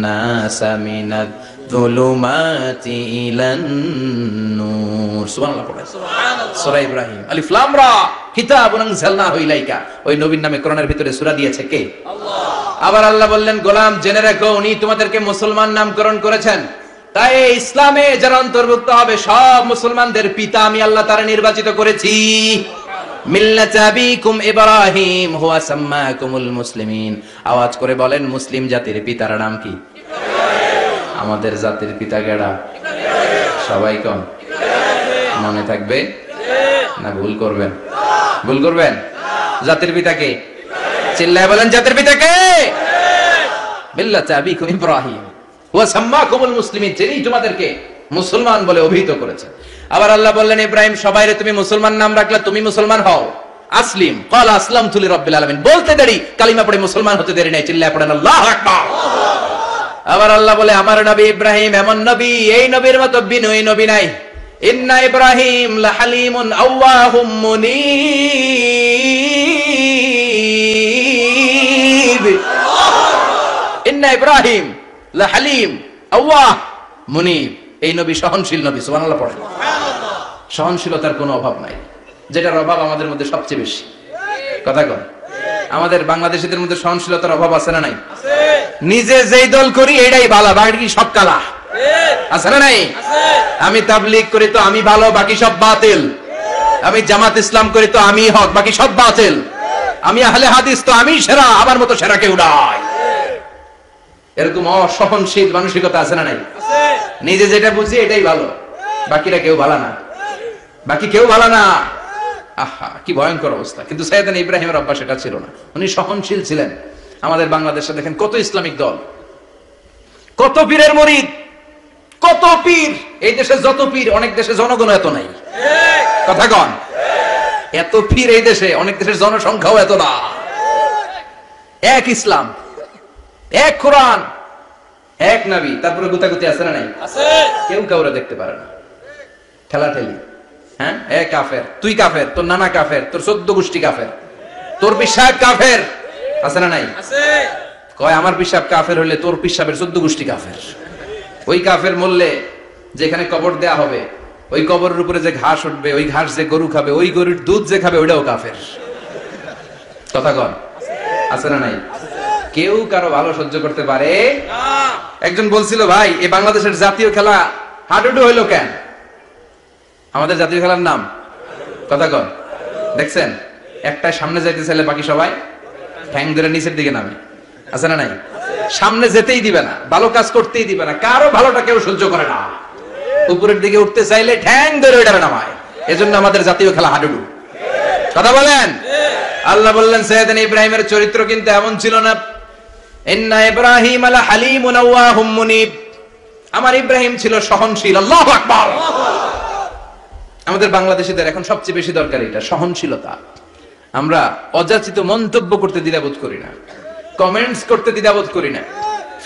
নাসা মিনাদ যুলুমাতি ইলান নূর। সুবহানাল্লাহ পড়েন। সুবহানাল্লাহ। সূরা ইব্রাহিম আলিফ লাম রা কিতাবুন আনজালনাহু ইলাইকা। ওই নবীর নামে কোরআনের ভিতরে সূরা দিয়েছে কে? আল্লাহ। আবার আল্লাহ বললেন গোলাম জেনে রাখো উনি তোমাদেরকে মুসলমান নামকরণ করেছেন, তাই ইসলামে যারা অন্তর্ভুক্ত হবে সব মুসলমানদের পিতা আমি আল্লাহ তারা নির্বাচিত করেছি। মিল্লাত আবিকুম ইব্রাহিম হুয়া সাম্মাকুমুল মুসলিমিন। আওয়াজ করে বলেন মুসলিম জাতির পিতার নাম কি? আমাদের জাতির পিতা গেড়া সবাই কোন? মনে থাকবে না ভুল করবেন? ভুল করবেন? জাতির পিতা কে? চিল্লায় বলেন জাতির পিতা কে? মিল্লাত আবিকুম ইব্রাহিম ওয়া সাম্মাকুমুল মুসলিমিন, যিনি তোমাদেরকে মুসলমান বলে অভিহিত করেছেন। আবার আল্লাহ বললেন ইব্রাহিম সবাইরে তুমি মুসলমান নাম রাখলে, তুমি মুসলমান হও। আসলিম ক্বালা আসলামতু লিরাব্বিল আলামিন। বলতে দেরি, কালিমা পড়ে মুসলমান হতে দেরি নাই। চিল্লায় পড়েন আল্লাহু আকবার। আবার আল্লাহ বলে আমার নবী ইব্রাহিম এমন নবী, এই নবীর মতো বিনয়ী নবী নাই। ইন্না ইব্রাহিম লাহালিমুন আওয়াহুম মুনীব। ইন্না ইব্রাহিম লাহালিম আওয়াহ মুনীব। এই নবী সহনশীল নবী। সুবহানাল্লাহ পড়েন। সুবহানাল্লাহ। সহনশীলতার কোনো অভাব নাই, যেটার অভাব আমাদের মধ্যে সবচেয়ে বেশি। কথা কন, আমাদের বাংলাদেশীদের মধ্যে সহনশীলতার অভাব আছে না নাই? আছে। নিজে যেই দল করি এটাই ভালো, বাকি সব কালা। আছে না নাই? আছে। আমি তাবলীগ করি তো আমি ভালো, বাকি সব বাতিল। আমি জামাত ইসলাম করি তো আমি হক, বাকি সব বাতিল। আমি আহলে হাদিস তো আমি সেরা, আমার মতো সেরা কেউ নাই। এরকম অসহনশীল মানসিকতা আছে না নাই? আছে। নিজে যেটা বুঝি এটাই ভালো, বাকিরা কেউ ভালো না, বাকি কেউ ভালো না। আহা কি ভয়ঙ্কর অবস্থা। কিন্তু সাইয়েদনা ইব্রাহিমের অভ্যাস এটা ছিল না, উনি সহনশীল ছিলেন। আমাদের বাংলাদেশে দেখেন কত ইসলামিক দল, কত পীরের মুরিদ, কত পীর। এই দেশে যত পীর, অনেক দেশে জনগণ এত নাই। কথা কন, এত পীর এই দেশে, অনেক দেশের জনসংখ্যাও এত না। এক ইসলাম, এক কোরআন, এক নবী, তারপরে গুতাগুতি আছে না নাই? আছে। কেউ কাউরে দেখতে পারে না, ঠেলাঠেলি। হ্যাঁ, এ কাফের, তুই কাফের, তোর নানা কাফের, তোর 14 গোষ্ঠী কাফের। তোর পিসাব কাফের, আছে না নাই? কয় আমার পিসাব কাফের হলে তোর পিসাবের 14 গোষ্ঠী কাফের। ওই কাফের মরলে যেখানে কবর দেয়া হবে, ওই কবরের উপরে যে ঘাস উঠবে, ওই ঘাস যে গরু খাবে, ওই গরুর দুধ যে খাবে, ওইটাও কাফের। কথা কন, আছে না নাই? কেউ কারো ভালো সহ্য করতে পারে না। একজন বলছিল, ভাই এই বাংলাদেশের জাতীয় খেলা হাডুডু হইলো কেন? আমাদের জাতীয় খেলার নাম, কথা কন, দেখছেন একটা সামনে যাইতে চাইলে বাকি সবাই ঠ্যাং ধরে নিচের দিকে নামে, আছে না নাই? সামনে যেতেই দিবে না, ভালো কাজ করতেই দিবে না, কারো ভালোটা কেউ সহ্য করে না। উপরের দিকে উঠতে চাইলে ঠ্যাং ধরে ওইটা নামায়। এজন্য আমাদের জাতীয় খেলা হাডুডু। কথা বলেন। আল্লাহ বললেন সাইয়েদনা ইব্রাহিমের চরিত্র কিন্তু এমন ছিল না। ইন্না ইব্রাহিম আলা হালিমুন আওয়াহুম মুনিব। আমার ইব্রাহিম ছিল সহনশীল। আল্লাহু আকবার। আমাদের বাংলাদেশীদের এখন সবচেয়ে বেশি দরকার এটা, সহনশীলতা। আমরা অযাচিত মন্তব্য করতে দ্বিধাবোধ করি না, কমেন্টস করতে দ্বিধাবোধ করি না।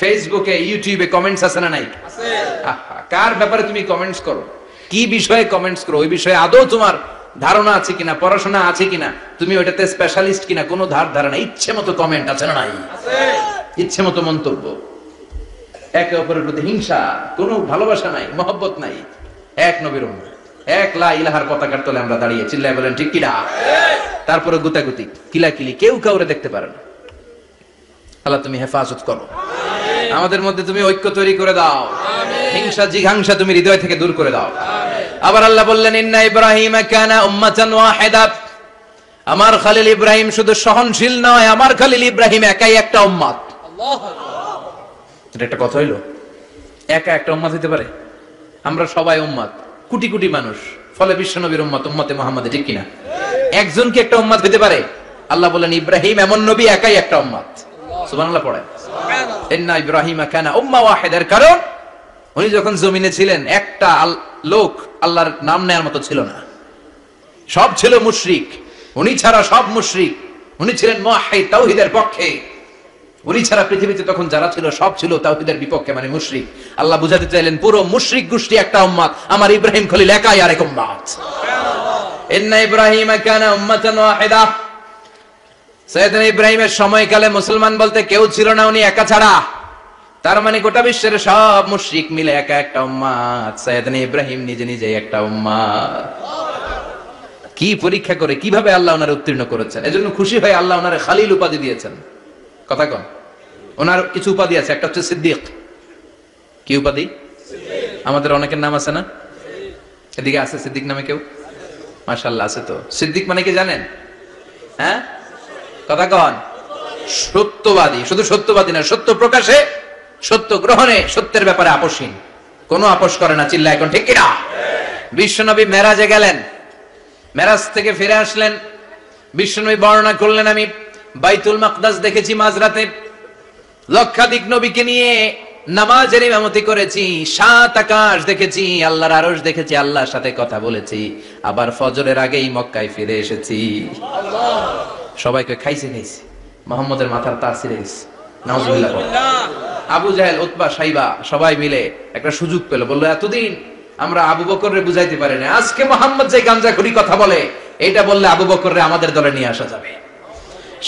ফেসবুকে, ইউটিউবে কমেন্টস আছে না নাই? আছে। কার ব্যাপারে তুমি কমেন্টস করো, কি বিষয়ে কমেন্টস করো, ওই বিষয়ে আদৌ তোমার ধারণা আছে কিনা, পড়াশোনা আছে কিনা, তুমি ওইটাতে স্পেশালিস্ট কিনা, কোনো ধারণা, ইচ্ছে মতো কমেন্ট আছে না নাই? আছে। ইচ্ছে মতো মন্তব্য, একে অপরের প্রতি হিংসা, কোনো ভালোবাসা নাই, মহব্বত নাই। এক নবীর উম্মত, এক লা ইলাহার পতাকার তলে আমরা দাঁড়িয়ে, চিল্লায় বলেন ঠিক কিনা? তারপরে গুতাগুতি, কিলাকিলি, কেউ কাউরে দেখতে পারে না। আল্লাহ তুমি হেফাজত করো, আমাদের মধ্যে তুমি ঐক্য তৈরি করে দাও, হিংসা জিঘাংসা তুমি হৃদয় থেকে দূর করে দাও। আবার আল্লাহ বললেন ইন্না ইব্রাহিম কানা উম্মাতান ওয়াহিদা। আমার খলিল ইব্রাহিম শুধু সহনশীল নয়, আমার খলিল ইব্রাহিম একাই একটা উম্মত। আল্লাহু আকবার। এটা একটা কথা হইলো, একা একটা উম্মত হতে পারে? আমরা সবাই উম্মত, কোটি কোটি মানুষ, ফলে বিশ্ব নবীর উম্মত, উম্মতে মুহাম্মদ, ঠিক কিনা? একজন কি একটা উম্মত হতে পারে? আল্লাহ বলেন ইব্রাহিম এমন নবী, একাই একটা উম্মত। সুবহানাল্লাহ পড়েন। ইন্না ইব্রাহিম কানা উম্মা ওয়াহিদার, কারণ উনি যখন জমিনে ছিলেন একটা লোক আল্লাহর নাম নেয়ার মতো ছিল না, সব ছিল মুশরিক। উনি ছাড়া সব মুশরিক। উনি ছিলেন মুওয়াহহিদ, তাওহীদের পক্ষে। উনি ছাড়া পৃথিবীতে তখন যারা ছিল সব ছিল তাওহীদের বিপক্ষে, মানে মুশরিক। আল্লাহ বুঝাতে চাইলেন পুরো মুশরিক গোষ্ঠী একটা উম্মত, আমার ইব্রাহিম খলিল একাই আরেক উম্মত। সুবহানাল্লাহ। ইন্না ইব্রাহিম কানা উম্মাতান ওয়াহিদা। সাইয়েদনা ইব্রাহিমের সময়কালে মুসলমান বলতে কেউ ছিল না, উনি একা ছাড়া। তার মানে গোটা বিশ্বের সব মুশরিক মিলে একা একটা উম্মত, সাইয়েদনা ইব্রাহিম নিজে নিজে একটা উম্মত। কি পরীক্ষা করে কিভাবে আল্লাহ ওনারে উত্তীর্ণ করেছেন, এজন্য খুশি হয়ে আল্লাহ ওনারে খালিল উপাধি দিয়েছেন। কথা কন, ওনার কিছু উপাধি আছে, একটা হচ্ছে সিদ্দিক। কি উপাধি? আমাদের অনেকের নাম আছে না? এদিকে আছে সিদ্দিক নামে কেউ? মাশাআল্লাহ আছে তো। সিদ্দিক মানে কি জানেন? হ্যাঁ, কথা কন। সত্যবাদী। শুধু সত্যবাদী না, সত্য প্রকাশে, সত্য গ্রহণে, সত্যের ব্যাপারে আপোষহীন, কোনো আপোষ করে না। চিল্লা এখন ঠিক কিনা? বিশ্বনবী মেরাজে গেলেন, মেরাজ থেকে ফিরে আসলেন, বিশ্বনবী বর্ণনা করলেন আমি বাইতুল মাকদাস দেখেছি মাঝরাতে, লক্ষাধিক নবীকে নিয়ে নামাজের ইমামতি করেছি, 7 আকাশ দেখেছি, আল্লাহর আরশ দেখেছি, আল্লাহর সাথে কথা বলেছি, আবার ফজরের আগেই মক্কায় ফিরে এসেছি। আল্লাহ। সবাইকে খাইছে মুহাম্মদের মাথার তার ছিঁড়ে গেছে, নাউজুবিল্লাহ। আবু জাহেল, উতবা, সাইবা সবাই মিলে একটা সুযোগ পেল, বললো এতদিন আমরা আবু বকররে বুঝাইতে পারি না, আজকে মুহাম্মদ যে গাঞ্জাখুরি কথা বলে, এটা বললে আবু বকররে আমাদের দলে নিয়ে আসা যাবে।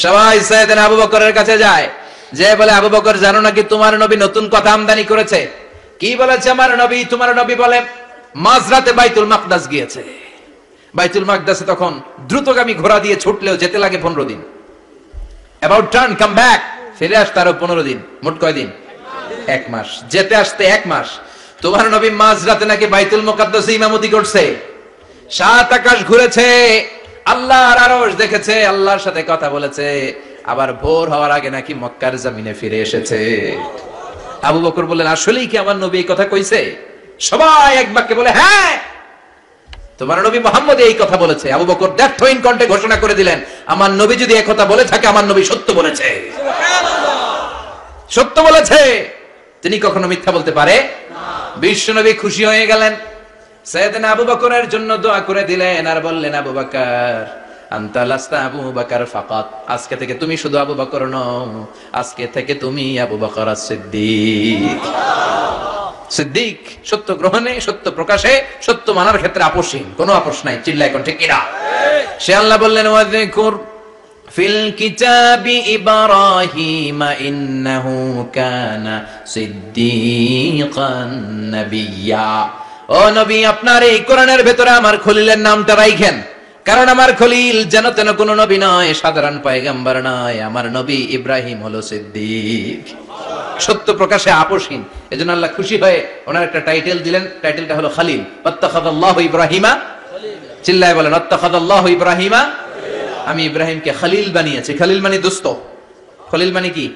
সবাই সাইয়েদনা আবু বকরের কাছে যায়, যে বলে আবু বকর জানো নাকি তোমার নবী নতুন কথা আমদানি করেছে? কি বলেছে আমার নবী? তোমার নবী বলে মাঝরাতে বাইতুল মাকদাস গিয়েছে। বাইতুল মাকদাসে তখন দ্রুতগামী ঘোড়া দিয়ে ছুটলেও যেতে লাগে 15 দিন। অ্যাবাউট টার্ন কাম ব্যাক, ফিরে আসতে আরো 15 দিন, মোট কয় দিন? 1 মাস। যেতে আসতে 1 মাস। তোমার নবী মাঝরাতে নাকি বাইতুল মুকাদ্দাসে ইমামতি করছে, 7 আকাশ ঘুরেছে, আল্লাহর আরশ দেখেছে, আল্লাহর সাথে কথা বলেছে, আবার ভোর হওয়ার আগে নাকি মক্কার জমিনে ফিরে এসেছে। আবু বকর বললেন আসলেই কি আমার নবী এই কথা কইছে? সবাই এক বাক্যে বলে হ্যাঁ, তোমার নবী মুহাম্মদ এই কথা বলেছে। আবু বকর দ্ব্যর্থহীন কণ্ঠে ঘোষণা করে দিলেন, আমার নবী যদি এই কথা বলে থাকে, আমার নবী সত্য বলেছে। সুবহানাল্লাহ। সত্য বলেছে, তিনি কখনো মিথ্যা বলতে পারে না। বিশ্ব নবী খুশি হয়ে গেলেন, সাইয়েদনা আবু বকরের জন্য দোয়া করে দিলেন, আর বললেন আবু বকর আনতা লাস্তা আবু বকর ফাকাত, আজকে থেকে তুমি শুধু আবু বকর নও, আজকে থেকে তুমি আবু বকর as-সিদ্দিক। সিদ্দিক, সত্য গ্রহণে, সত্য প্রকাশে, সত্য মানার ক্ষেত্রে আপোষহীন, কোনো আপোষ নাই। চিল্লা এখন ঠিক কিনা? সে আল্লাহ বললেন ওয়াযকুর ফিল কিতাবি ইব্রাহিম ইন্নাহু কানা সিদ্দীকান নাবিয়্যা। ও নবী, আপনার এই কোরআনের ভেতরে আমার খলিলের নামটা রাখেন, কারণ আমার খলিল যেন তেন কোন নবী নয়, সাধারণ পয়গম্বর নয়, আমার নবী ইব্রাহিম হলো সিদ্দিক, সত্য প্রকাশে আপোষহীন। এজন্য আল্লাহ খুশি হয়ে ওনার একটা টাইটেল দিলেন, টাইটেলটা হলো খলিল। ওয়াত্তাখাযাল্লাহু ইব্রাহিমা, চিল্লায় বলেন ওয়াত্তাখাযাল্লাহু ইব্রাহিমা, আমি ইব্রাহিমকে খলিল বানিয়েছি। খলিল মানে দোস্ত। খলিল মানে কি?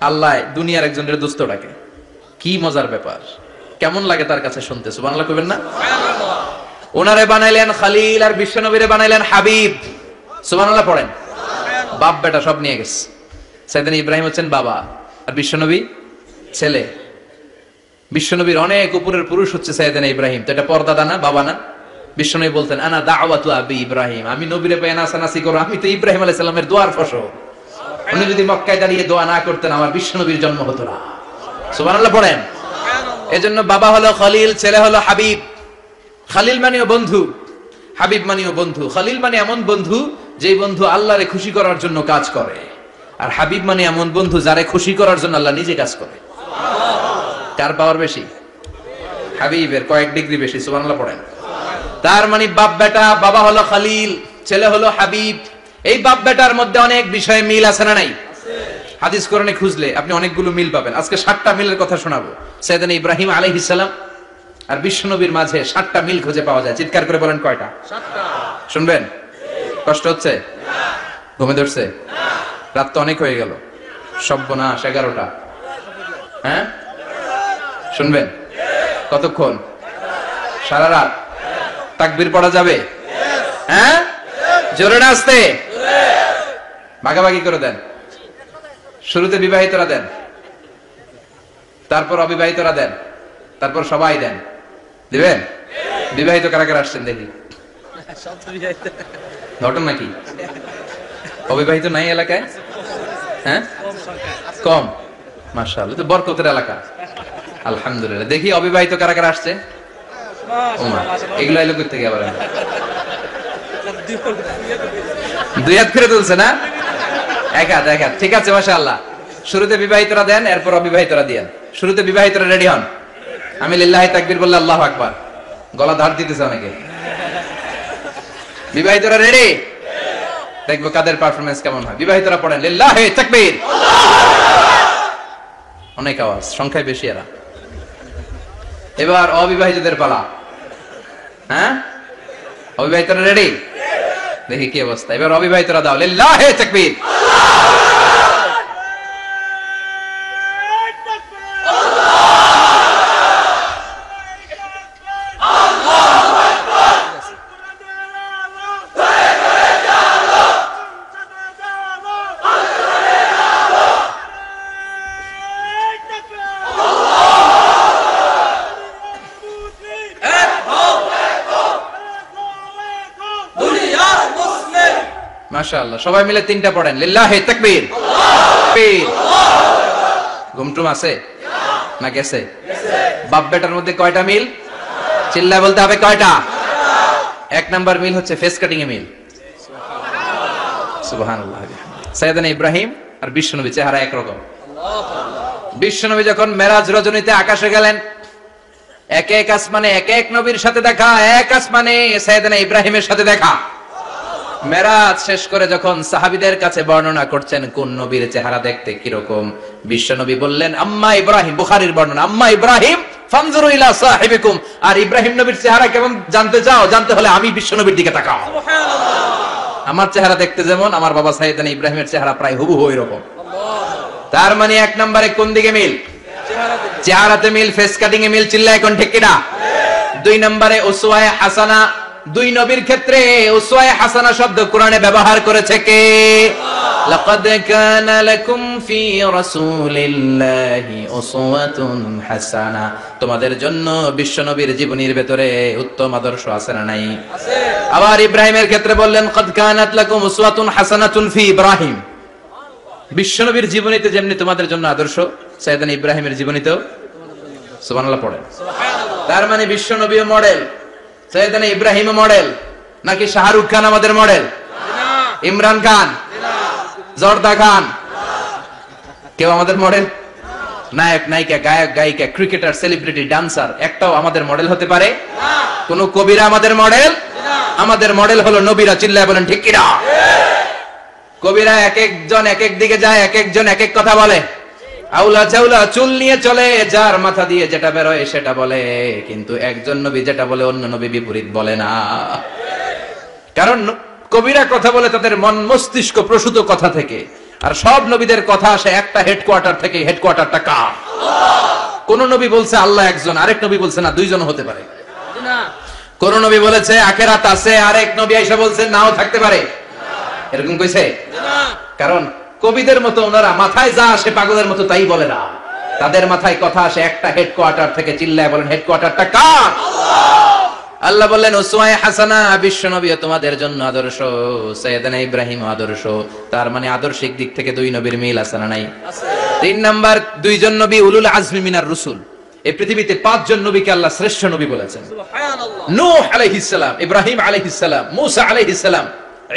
আল্লাহ দুনিয়ার একজনের দোস্ত ডাকে। কি মজার ব্যাপার, কেমন লাগে তার কাছে শুনতে, সুবহানাল্লাহ কইবেন না? ওনারে বানাইলেন খলিল আর বিশ্বনবীরে বানাইলেন হাবিব, সুবহানাল্লাহ পড়েন। বাপ বেটা সব নিয়ে গেছে। সাইয়েদনা ইব্রাহিম হচ্ছেন বাবা আর বিশ্বনবী ছেলে। বিশ্বনবীর অনেক উপরের পুরুষ হচ্ছে সাইয়েদনা ইব্রাহিম, তো এটা পর্দাদা না, বাবা না? বিশ্বনবী বলতেন আনা দাওয়াতু আবি ইব্রাহিম, আমি নবীরে পেয়ে নাসানাসি করো, আমি তো ইব্রাহিম আলাইহিস সালামের দোয়ার ফসল। উনি যদি মক্কায় দাঁড়িয়ে দোয়া না করতেন আমার বিশ্বনবীর জন্ম হতো না, সুবহানাল্লাহ পড়েন। এজন্য বাবা হলো খলিল, ছেলে হলো হাবিব। খলিল মানেও বন্ধু, হাবিব মানেও বন্ধু। খলিল মানে এমন বন্ধু যে বন্ধু আল্লাহরে খুশি করার জন্য কাজ করে, আর হাবিব মানে এমন বন্ধু যারে খুশি করার জন্য আল্লাহ নিজে কাজ করে। কার পাওয়ার বেশি? হাবিবের কয়েক ডিগ্রি বেশি, সুবহানাল্লাহ পড়েন। তার মানে বাপ বেটা, বাবা হলো খলিল, ছেলে হলো হাবিব। এই বাপ বেটার মধ্যে অনেক বিষয়ে মিল আছে না নাই? হাদিস কোরআনে খুঁজলে আপনি অনেকগুলো মিল পাবেন। আজকে 7টা মিলের কথা শোনাবো। সাইয়েদনা ইব্রাহিম আলাইহিস সালাম আর বিশ্বনবীর মাঝে 7টা মিল খুঁজে পাওয়া যায়। চিৎকার করে বলেন কয়টা? 7টা। শুনবেন? কষ্ট হচ্ছে? ঘুমে ধরছে? রাত তো অনেক হয়ে গেল, সর্বনাশ 11টা। হ্যাঁ শুনবেন? কতক্ষণ? সারা রাত। তাকবীর পড়া যাবে? হ্যাঁ জোরে না আস্তে? ভাগাভাগি করে দেন। শুরুতে বিবাহিতরা দেন, তারপর অবিবাহিতরা দেন, তারপর সবাই দেন। দিবেন? বিবাহিত কারা কারা আসছেন দেখি? ঘটনা কি? অবিবাহিত নাই এলাকায়? হ্যাঁ কম, মাশাআল্লাহ, তো বরকতের এলাকা, আলহামদুলিল্লাহ। দেখি অবিবাহিত কারা কারা আসছে? এগুলো এলো কই থেকে আবার? দুই হাত করে তুলছে না? এক হাত, এক হাত, ঠিক আছে মাশাআল্লাহ। শুরুতে বিবাহিতরা দেন, এরপর অবিবাহিতরা দিয়েন। শুরুতে বিবাহিতরা রেডি হন। আমি লিল্লাহি তাকবীর বললে আল্লাহু আকবার, গলা ধার দিতেছে অনেকে। বিবাহিতরা রেডি? দেখবো কাদের পারফরম্যান্স কেমন হয়। বিবাহিতরা পড়েন লিল্লাহি তাকবীর। অনেক আওয়াজ, সংখ্যায় বেশি এরা। এবার অবিবাহিতদের পালা। হ্যাঁ অবিবাহিতরা রেডি? দেখি কি অবস্থা। এবার অবিবাহিতরা দাও লিল্লাহি তাকবীর। মাশাআল্লাহ, সবাই মিলে 3টা পড়েন লিল্লাহি তাকবীর। ঘুমটুম আছে না গেছে? বাপ বেটার মধ্যে কয়টা মিল? চিল্লায় বলতে হবে কয়টা? 1 নাম্বার মিল হচ্ছে ফেস কাটিং এ মিল। সুবহানাল্লাহ। সাইয়েদনা ইব্রাহিম আর বিশ্বনবী চেহারা একরকম। বিশ্বনবী যখন মেরাজ রজনীতে আকাশে গেলেন, এক এক আসমানে এক এক নবীর সাথে দেখা, এক আসমানে সাইয়েদনা ইব্রাহিমের সাথে দেখা। মেরাজ শেষ করে যখন সাহাবীদের কাছে বর্ণনা করছেন কোন নবীর চেহারা দেখতে কিরকম, বিশ্বনবী বললেন আম্মা ইব্রাহিম, বুখারীর বর্ণনা, আম্মা ইব্রাহিম ফানজুরু ইলা সাহিবিকুম, আর ইব্রাহিম নবীর চেহারা কেমন জানতে চাও? জানতে হলে আমি বিশ্বনবীর দিকে তাকাও। সুবহানাল্লাহ। আমার চেহারা দেখতে যেমন, আমার বাবা সাইয়েদনা ইব্রাহিমের চেহারা প্রায় হুবহু এরকম। তার মানে 1 নম্বরে কোন দিকে মিল? চেহারাতে মিল, ফেস কাটিং এ মিল। চিল্লায় কোন ঠিক কিনা? 2 নম্বরে উসওয়ায়ে হাসানা। 2 নবীর ক্ষেত্রে উসওয়ায়ে হাসানা শব্দ কোরআনে ব্যবহার করেছে কে? লাকাদ কানা লাকুম ফি রাসূলিল্লাহি উসওয়াতুন হাসানা। তোমাদের জন্য বিশ্বনবীর জীবনীর ভিতরে উত্তম আদর্শ আছে না নাই? আছে। আবার ইব্রাহিমের ক্ষেত্রে বললেন কাদ কানাত লাকুম উসওয়াতুন হাসানাতুন ফি ইব্রাহিম। বিশ্বনবীর জীবনীতে যেমনি তোমাদের জন্য আদর্শ, সাইয়েদনা ইব্রাহিমের জীবনীতেও সুবহানাল্লাহ পড়েন। সুবহানাল্লাহ। তার মানে বিশ্বনবীও মডেল, সাইয়েদনা ইব্রাহিমও মডেল। নাকি শাহরুখ খান আমাদের মডেল? না। ইমরান খান? না। জর্দা খান। কেউ আমাদের মডেল? নায়ক নায়িকা, গায়ক গায়িকা, ক্রিকেটার, সেলিব্রিটি, ডান্সার একটাও আমাদের মডেল হতে পারে না। কোন কবিরা আমাদের মডেল? আমাদের মডেল হলো নবীরা। চিল্লায় বলেন ঠিক কিনা? কবিরা এক একজন এক এক দিকে যায়, এক একজন এক এক কথা বলে। আউলা চাউলা চুল নিয়ে চলে, যার মাথা দিয়ে যেটা বেরোয় সেটা বলে, কিন্তু একজন নবী যেটা বলে অন্য নবী বিপরীত বলে না। কারণ কবিরা কথা বলে তাদের মন মস্তিষ্ক প্রসূত কথা থেকে, আর সব নবীদের কথা আসে একটা হেডকোয়ার্টার থেকে। হেডকোয়ার্টারটা কার? কোন নবী বলছে আল্লাহ একজন, আরেক নবী বলছে না দুইজন হতে পারে। কোন নবী বলেছে আখিরাত আছে, আরেক নবী আয়েশা বলছে নাও থাকতে পারে। এরকম কইছে? কারণ কবিদের মতো ওনারা মাথায় যা আসে পাগলের মতো তাই বলে না। তাদের মাথায় কথা আসে একটা হেডকোয়ার্টার থেকে। চিল্লায় বলেন হেডকোয়ার্টারটা কার? আল্লাহ বললেন উসওয়ায়ে হাসানা, বিশ্ব নবী তোমাদের জন্য আদর্শ, সাইয়েদনা ইব্রাহিম আদর্শ। তার মানে আদর্শিক দিক থেকে দুই নবীর মিল আছে না নাই? আছে। 3 নাম্বার, দুইজন নবী উলুল আজমি মিনার রাসূল। এই পৃথিবীতে 5 জন নবীকে আল্লাহ শ্রেষ্ঠ নবী বলেছেন। সুবহানাল্লাহ। নূহ আলাইহিস সালাম, ইব্রাহিম আলাইহিস সালাম, মূসা আলাইহিস সালাম,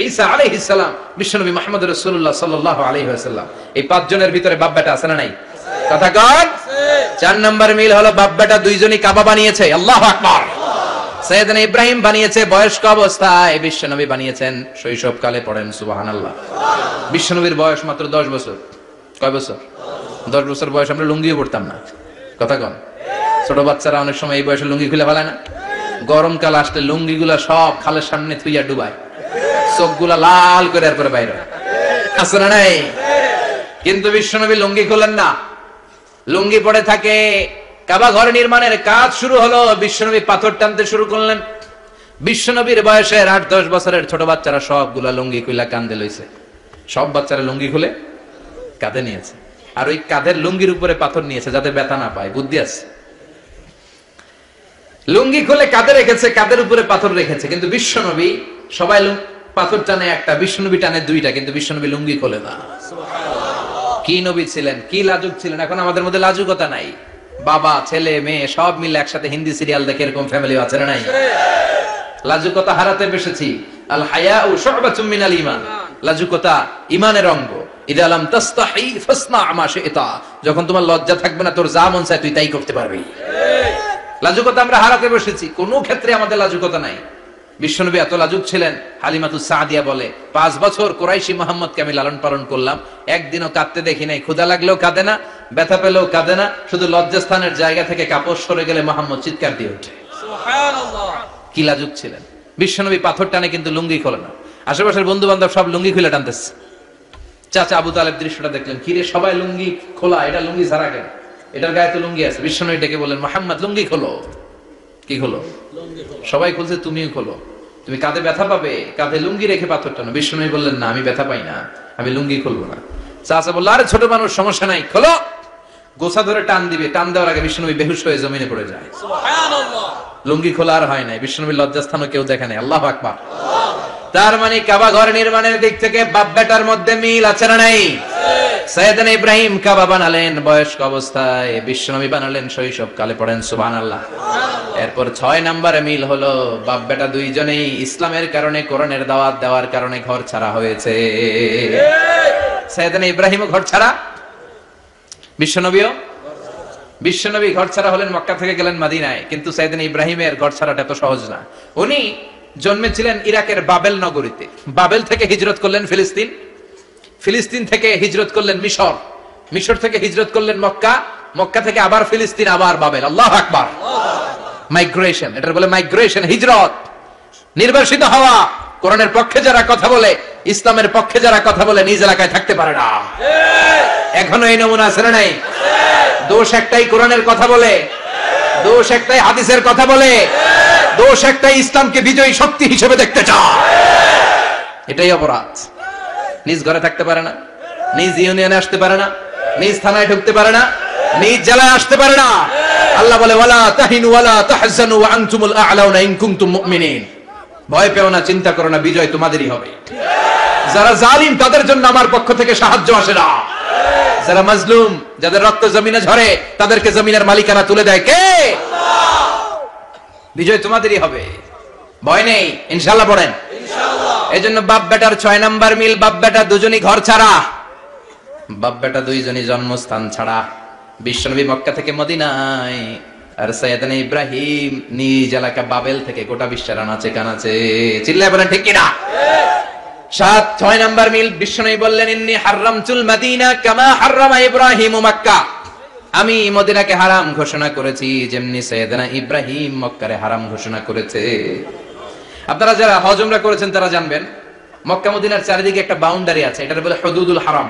ঈসা আলাইহিস সালাম, বিশ্বনবী মুহাম্মদ রাসূলুল্লাহ সাল্লাল্লাহু আলাইহি ওয়াসাল্লাম। এই 5 জনের ভিতরে বাপ বেটা আছে না নাই? কথা কন। 4 নাম্বার মিল হলো বাপ বেটা দুইজনই কাবা বানিয়েছে। আল্লাহু আকবার। সাইয়েদনা ইব্রাহিম বানিয়েছে বয়স্ক অবস্থায়, বিশ্বনবী বানিয়েছেন শৈশবকালে। পড়েন সুবহানাল্লাহ। বিশ্বনবীর বয়স মাত্র 10 বছর। কয় বছর? 10 বছর বয়স আমরা লুঙ্গিও পরতাম না। কথা কন। ছোট বাচ্চারা অনেক সময় এই বয়সে লুঙ্গি খুলে ফেলায় না? গরমকাল আসলে লুঙ্গিগুলা সব খালের সামনে থুইয়া ডুবায়, চোখগুলা লাল করে এরপরে বাইরে আছে না নাই? কিন্তু বিশ্বনবী লুঙ্গি খোলেন না, লুঙ্গি পড়ে থাকে। কাবা ঘর নির্মাণের কাজ শুরু হলো, বিশ্বনবী পাথর টানতে শুরু করলেন। বিশ্বনবীর বয়সের 8-10 বছরের ছোট বাচ্চারা সবগুলা লুঙ্গি খুলে কাঁধে লইছে। সব বাচ্চারা লুঙ্গি খুলে কাঁধে নিয়েছে, আর ওই কাঁধের লুঙ্গির উপরে পাথর নিয়েছে যাতে ব্যথা না পায়। বুদ্ধি আছে। লুঙ্গি খুলে কাঁধে রেখেছে, কাঁধের উপরে পাথর রেখেছে। কিন্তু বিশ্বনবী, সবাই পাথর টানে একটা, বিশ্বনবী টানে দুইটা, কিন্তু বিশ্বনবী লুঙ্গি খোলে না। কি নবী ছিলেন, কি লাজুক ছিলেন। এখন আমাদের মধ্যে লাজুকতা নাই। বাবা ছেলে মেয়ে সব মিলে একসাথে হিন্দি সিরিয়াল দেখে, এরকম ফ্যামিলি আছে না নাই? লাজুকতা হারাতে বসেছি। আল হায়াউ শু'বাতুম মিনাল ঈমান। লাজুকতা ঈমানের অঙ্গ। ইযা লাম তাস্তাহি ফাসনা মা শি'তা। যখন তোমার লজ্জা থাকবে না, তোর যা মন চায় তুই তাই করতে পারবি। লাজুকতা আমরা হারাতে বসেছি, কোনো ক্ষেত্রে আমাদের লাজুকতা নাই। বিশ্বনবী এত লাজুক ছিলেন, হালিমাতুস সাদিয়া বলে 5 বছর কুরাইশি মুহাম্মদকে আমি লালন পালন করলাম, একদিনও কাঁদতে দেখি নাই। ক্ষুধা লাগলেও কাঁদে না, ব্যথা পেলেও কাঁদে না, শুধু লজ্জাস্থানের জায়গা থেকে কাপড় সরে গেলে মুহাম্মদ চিৎকার দিয়ে ওঠে। সুবহানাল্লাহ। কি লাজুক ছিলেন। বিশ্বনবী পাথর টানে কিন্তু লুঙ্গি খোলে না। আশেপাশের বন্ধু বান্ধব সব লুঙ্গি খুলে টানতেছে। চাচা আবু তালেব দৃশ্যটা দেখলেন, কিরে সবাই লুঙ্গি খোলা, এটা লুঙ্গি ছাড়া কেন? এটার গায়ে তো লুঙ্গি আছে। বিশ্বনবী ডেকে বললেন, মুহাম্মদ লুঙ্গি খোলো। কি খোলো? সবাই খুলছে, তুমিও খোলো। তুমি কাঁধে ব্যথা পাবে, কাঁধে লুঙ্গি রেখে পাথর টানো। বিশ্বনবী বললেন, না আমি ব্যথা পাই না, আমি লুঙ্গি খুলবো না। চাচা বলল, আরে ছোট মানুষ, সমস্যা নাই, খোলো। গোছা ধরে টান দিবে, টান দেওয়ার আগে বিশ্বনবী বেহুশ হয়ে জমিনে পড়ে যায়। সুবহানাল্লাহ। লুঙ্গি খোলা আর হয় নাই। বিশ্বনবীর লজ্জাস্থানও কেউ দেখে নাই। আল্লাহু আকবার। তার মানে কাবা ঘর নির্মাণের দিক থেকে বাপ বেটার মধ্যে মিল আছে না নাই? সাইয়েদনা ইব্রাহিম কাবা বানালেন বয়স্ক অবস্থায়, বিশ্বনবী বানালেন শৈশবকালে। পড়েন সুবহানাল্লাহ। এরপর 6 নম্বরে মিল হলো, বাপ বেটা দুইজনেই ইসলামের কারণে, কোরআনের দাওয়াত দেওয়ার কারণে ঘর ছাড়া হয়েছে। সাইয়েদনা ইব্রাহিমও ঘর ছাড়া, বিশ্বনবীও। বিশ্বনবী ঘর ছাড়া হলেন, মক্কা থেকে গেলেন মদিনায়। কিন্তু সাইয়েদনা ইব্রাহিমের ঘর ছাড়াটা এত সহজ না। উনি জন্মেছিলেন ইরাকের বাবেল নগরীতে। বাবেল থেকে হিজরত করলেন ফিলিস্তিন, ফিলিস্তিন থেকে হিজরত করলেন মিশর, মিশর থেকে হিজরত করলেন মক্কা, মক্কা থেকে আবার ফিলিস্তিন, আবার বাবেল। আল্লাহু আকবার। মাইগ্রেশন, এটার বলে মাইগ্রেশন, হিজরত। নির্বাসিত হওয়া। কোরআনের পক্ষে যারা কথা বলে, ইসলামের পক্ষে যারা কথা বলে, নিজ এলাকায় থাকতে পারে না। এখনো এই নমুনা আছে না নাই? দোষ একটাই, কোরআনের কথা বলে। দোষ একটাই, হাদিসের কথা বলে। দোষ একটাই, ইসলামকে বিজয়ী শক্তি হিসেবে দেখতে চায়। এটাই অপরাধ। নিজ ঘরে থাকতে পারে না, নিজ ইউনিয়নে আসতে পারে না, নিজ থানায় ঢুকতে পারে না, নিজ জেলায় আসতে পারে না। আল্লাহ বলে, ওয়ালা তাহিনু ওয়ালা তাহজানু ওয়া আনতুমুল আ'লাউনা ইন কুনতুম মুমিনিন। ভয় পেও না, চিন্তা করো না, বিজয় তোমাদেরই হবে। যারা জালিম তাদের জন্য আমার পক্ষ থেকে সাহায্য আসে না। যারা মাজলুম, যাদের রক্ত জমিনে ঝরে, তাদেরকে জমিনের মালিকানা তুলে দেয় কে? আল্লাহ। বিজয় তোমাদেরই হবে, ভয় নেই ইনশাআল্লাহ। পড়েন ইনশাআল্লাহ। এজন্য বাপ বেটার 6 নাম্বার মিল, বাপ বেটা দুজনই ঘর ছাড়া, বাপ বেটা দুইজনই জন্মস্থান ছাড়া। বিশ্বনবী মক্কা থেকে মদিনায়, আর সাইয়েদনা ইব্রাহিম নিজ এলাকা বাবেল থেকে গোটা বিশ্বের আনাচে কানাচে। চিল্লায় বলেন ঠিক কিনা? 6 নাম্বার মিল, বিশ্বনবী বললেন ইন্নী হারামতুল মদিনা কামা হারামা ইব্রাহিম মক্কা। আমি মদিনাকে হারাম ঘোষণা করেছি যেমনি সাইয়েদনা ইব্রাহিম মক্কারে হারাম ঘোষণা করেছে। আপনারা যারা হজ উমরা করেছেন তারা জানবেন, মক্কা মদিনার চারিদিকে একটা বাউন্ডারি আছে, এটার বলে হুদুদুল হারাম।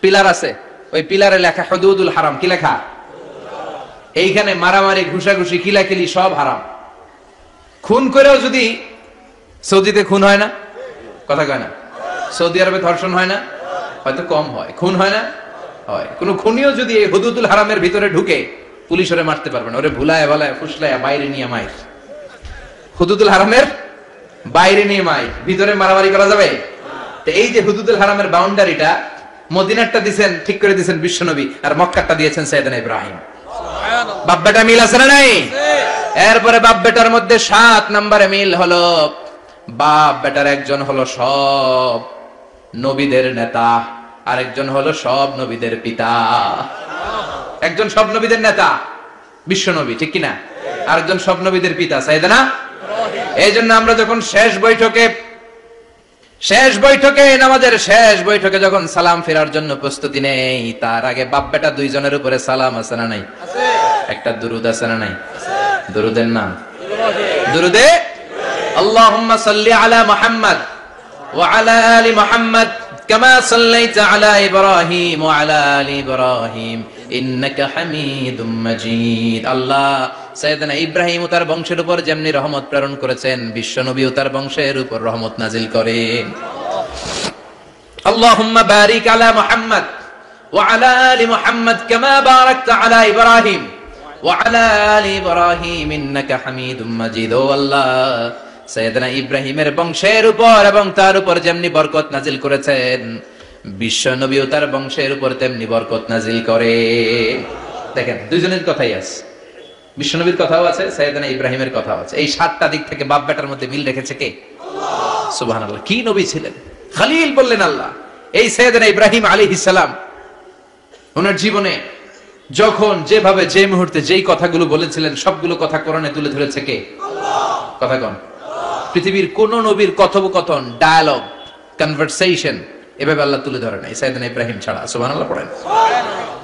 পিলার আছে, ওই পিলারে লেখা হুদুদুল হারাম। কি লেখা? এইখানে মারামারি, ঘুষাঘুষি, কিলাকিলি সব হারাম। খুন করেও যদি, সৌদিতে খুন হয় না? কথা কয় না? সৌদি আরবে ধর্ষণ হয় না? হয়তো কম হয়। খুন হয় না? হয়। কোন খুনিও যদি এই হুদুদুল হারামের ভিতরে ঢুকে, পুলিশ ওরে মারতে পারবে না। ওরে ভুলায় ভালায় ফুসলায় বাইরে নিয়ে মাইর। হুদুদুল হারামের বাইরে নিয়ে মাইর, ভিতরে মারামারি করা যাবে? তো এই যে হুদুদুল হারামের বাউন্ডারিটা, মদিনারটা দিয়েছেন, ঠিক করে দিয়েছেন বিশ্বনবী, আর মক্কারটা দিয়েছেন সাইয়েদনা ইব্রাহিম। বাপ বেটা মিল আছে না নাই? এরপরে বাপ বেটার মধ্যে 7 নম্বরে মিল হলো, বাপ বেটার একজন হলো সব নবীদের নেতা, আরেকজন হলো সব নবীদের পিতা। একজন সব নবীদের নেতা বিশ্বনবী, ঠিক কিনা? আরেকজন সব নবীদের পিতা সাইয়েদনা। এই জন্য আমরা যখন শেষ বৈঠকে নামাজের শেষ বৈঠকে যখন সালাম ফেরার জন্য প্রস্তুতি নেই, তার আগে বাপ বেটা দুইজনের উপরে সালাম আছে না নাই? একটা দুরুদ আছে না নাই? দুরুদের নাম দুরুদে আল্লাহুম্মা সাল্লি আলা মুহাম্মদ ওয়া আলা আলি মুহাম্মদ কামা সাল্লাইতা আলা ইব্রাহিম ওয়া আলা আলি ইব্রাহিম ইন্নাকা হামিদুম মাজিদ। আল্লাহ সাইয়েদনা ইব্রাহিম ও তার বংশের উপর যেমনি রহমত প্রেরণ করেছেন, বিশ্বনবী ও তার বংশের উপর রহমত নাজিল করেন। আল্লাহুম্মা বারিক আলা মুহাম্মদ ওয়া আলা আলি মুহাম্মদ কামা বারাকতা আলা ইব্রাহিম ওয়া আলা আলি ইব্রাহিম ইন্নাকা হামিদুম মাজিদ। ও আল্লাহ, সাইয়েদনা ইব্রাহিমের বংশের উপর এবং তার উপর যেমনি বরকত নাজিল করেছেন, বিশ্বনবী ও তার বংশের উপর তেমনি বরকত নাজিল করে। দেখেন, দুইজনের কথাই আছে, বিশ্বনবীর কথাও আছে, সাইয়েদনা ইব্রাহিমের কথাও আছে। এই 7টা দিক থেকে বাপ বেটার মধ্যে মিল রেখেছে কে? আল্লাহ। সুবহানাল্লাহ। কি নবী ছিলেন! খলিল বললেন আল্লাহ। এই সাইয়েদনা ইব্রাহিম আলাইহিস সালাম ওনার জীবনে যখন যেভাবে যে মুহূর্তে যেই কথাগুলো বলেছিলেন, সবগুলো কথা কোরআনে তুলে ধরেছে কে? আল্লাহ। কথা কোন? পৃথিবীর কোন নবীর কথোপকথন, ডায়ালগ, কনভারসেশন এভাবে আল্লাহ তুলে ধরে নাই সাইয়েদনা ইব্রাহিম ছাড়া। সুবহানাল্লাহ পড়েন।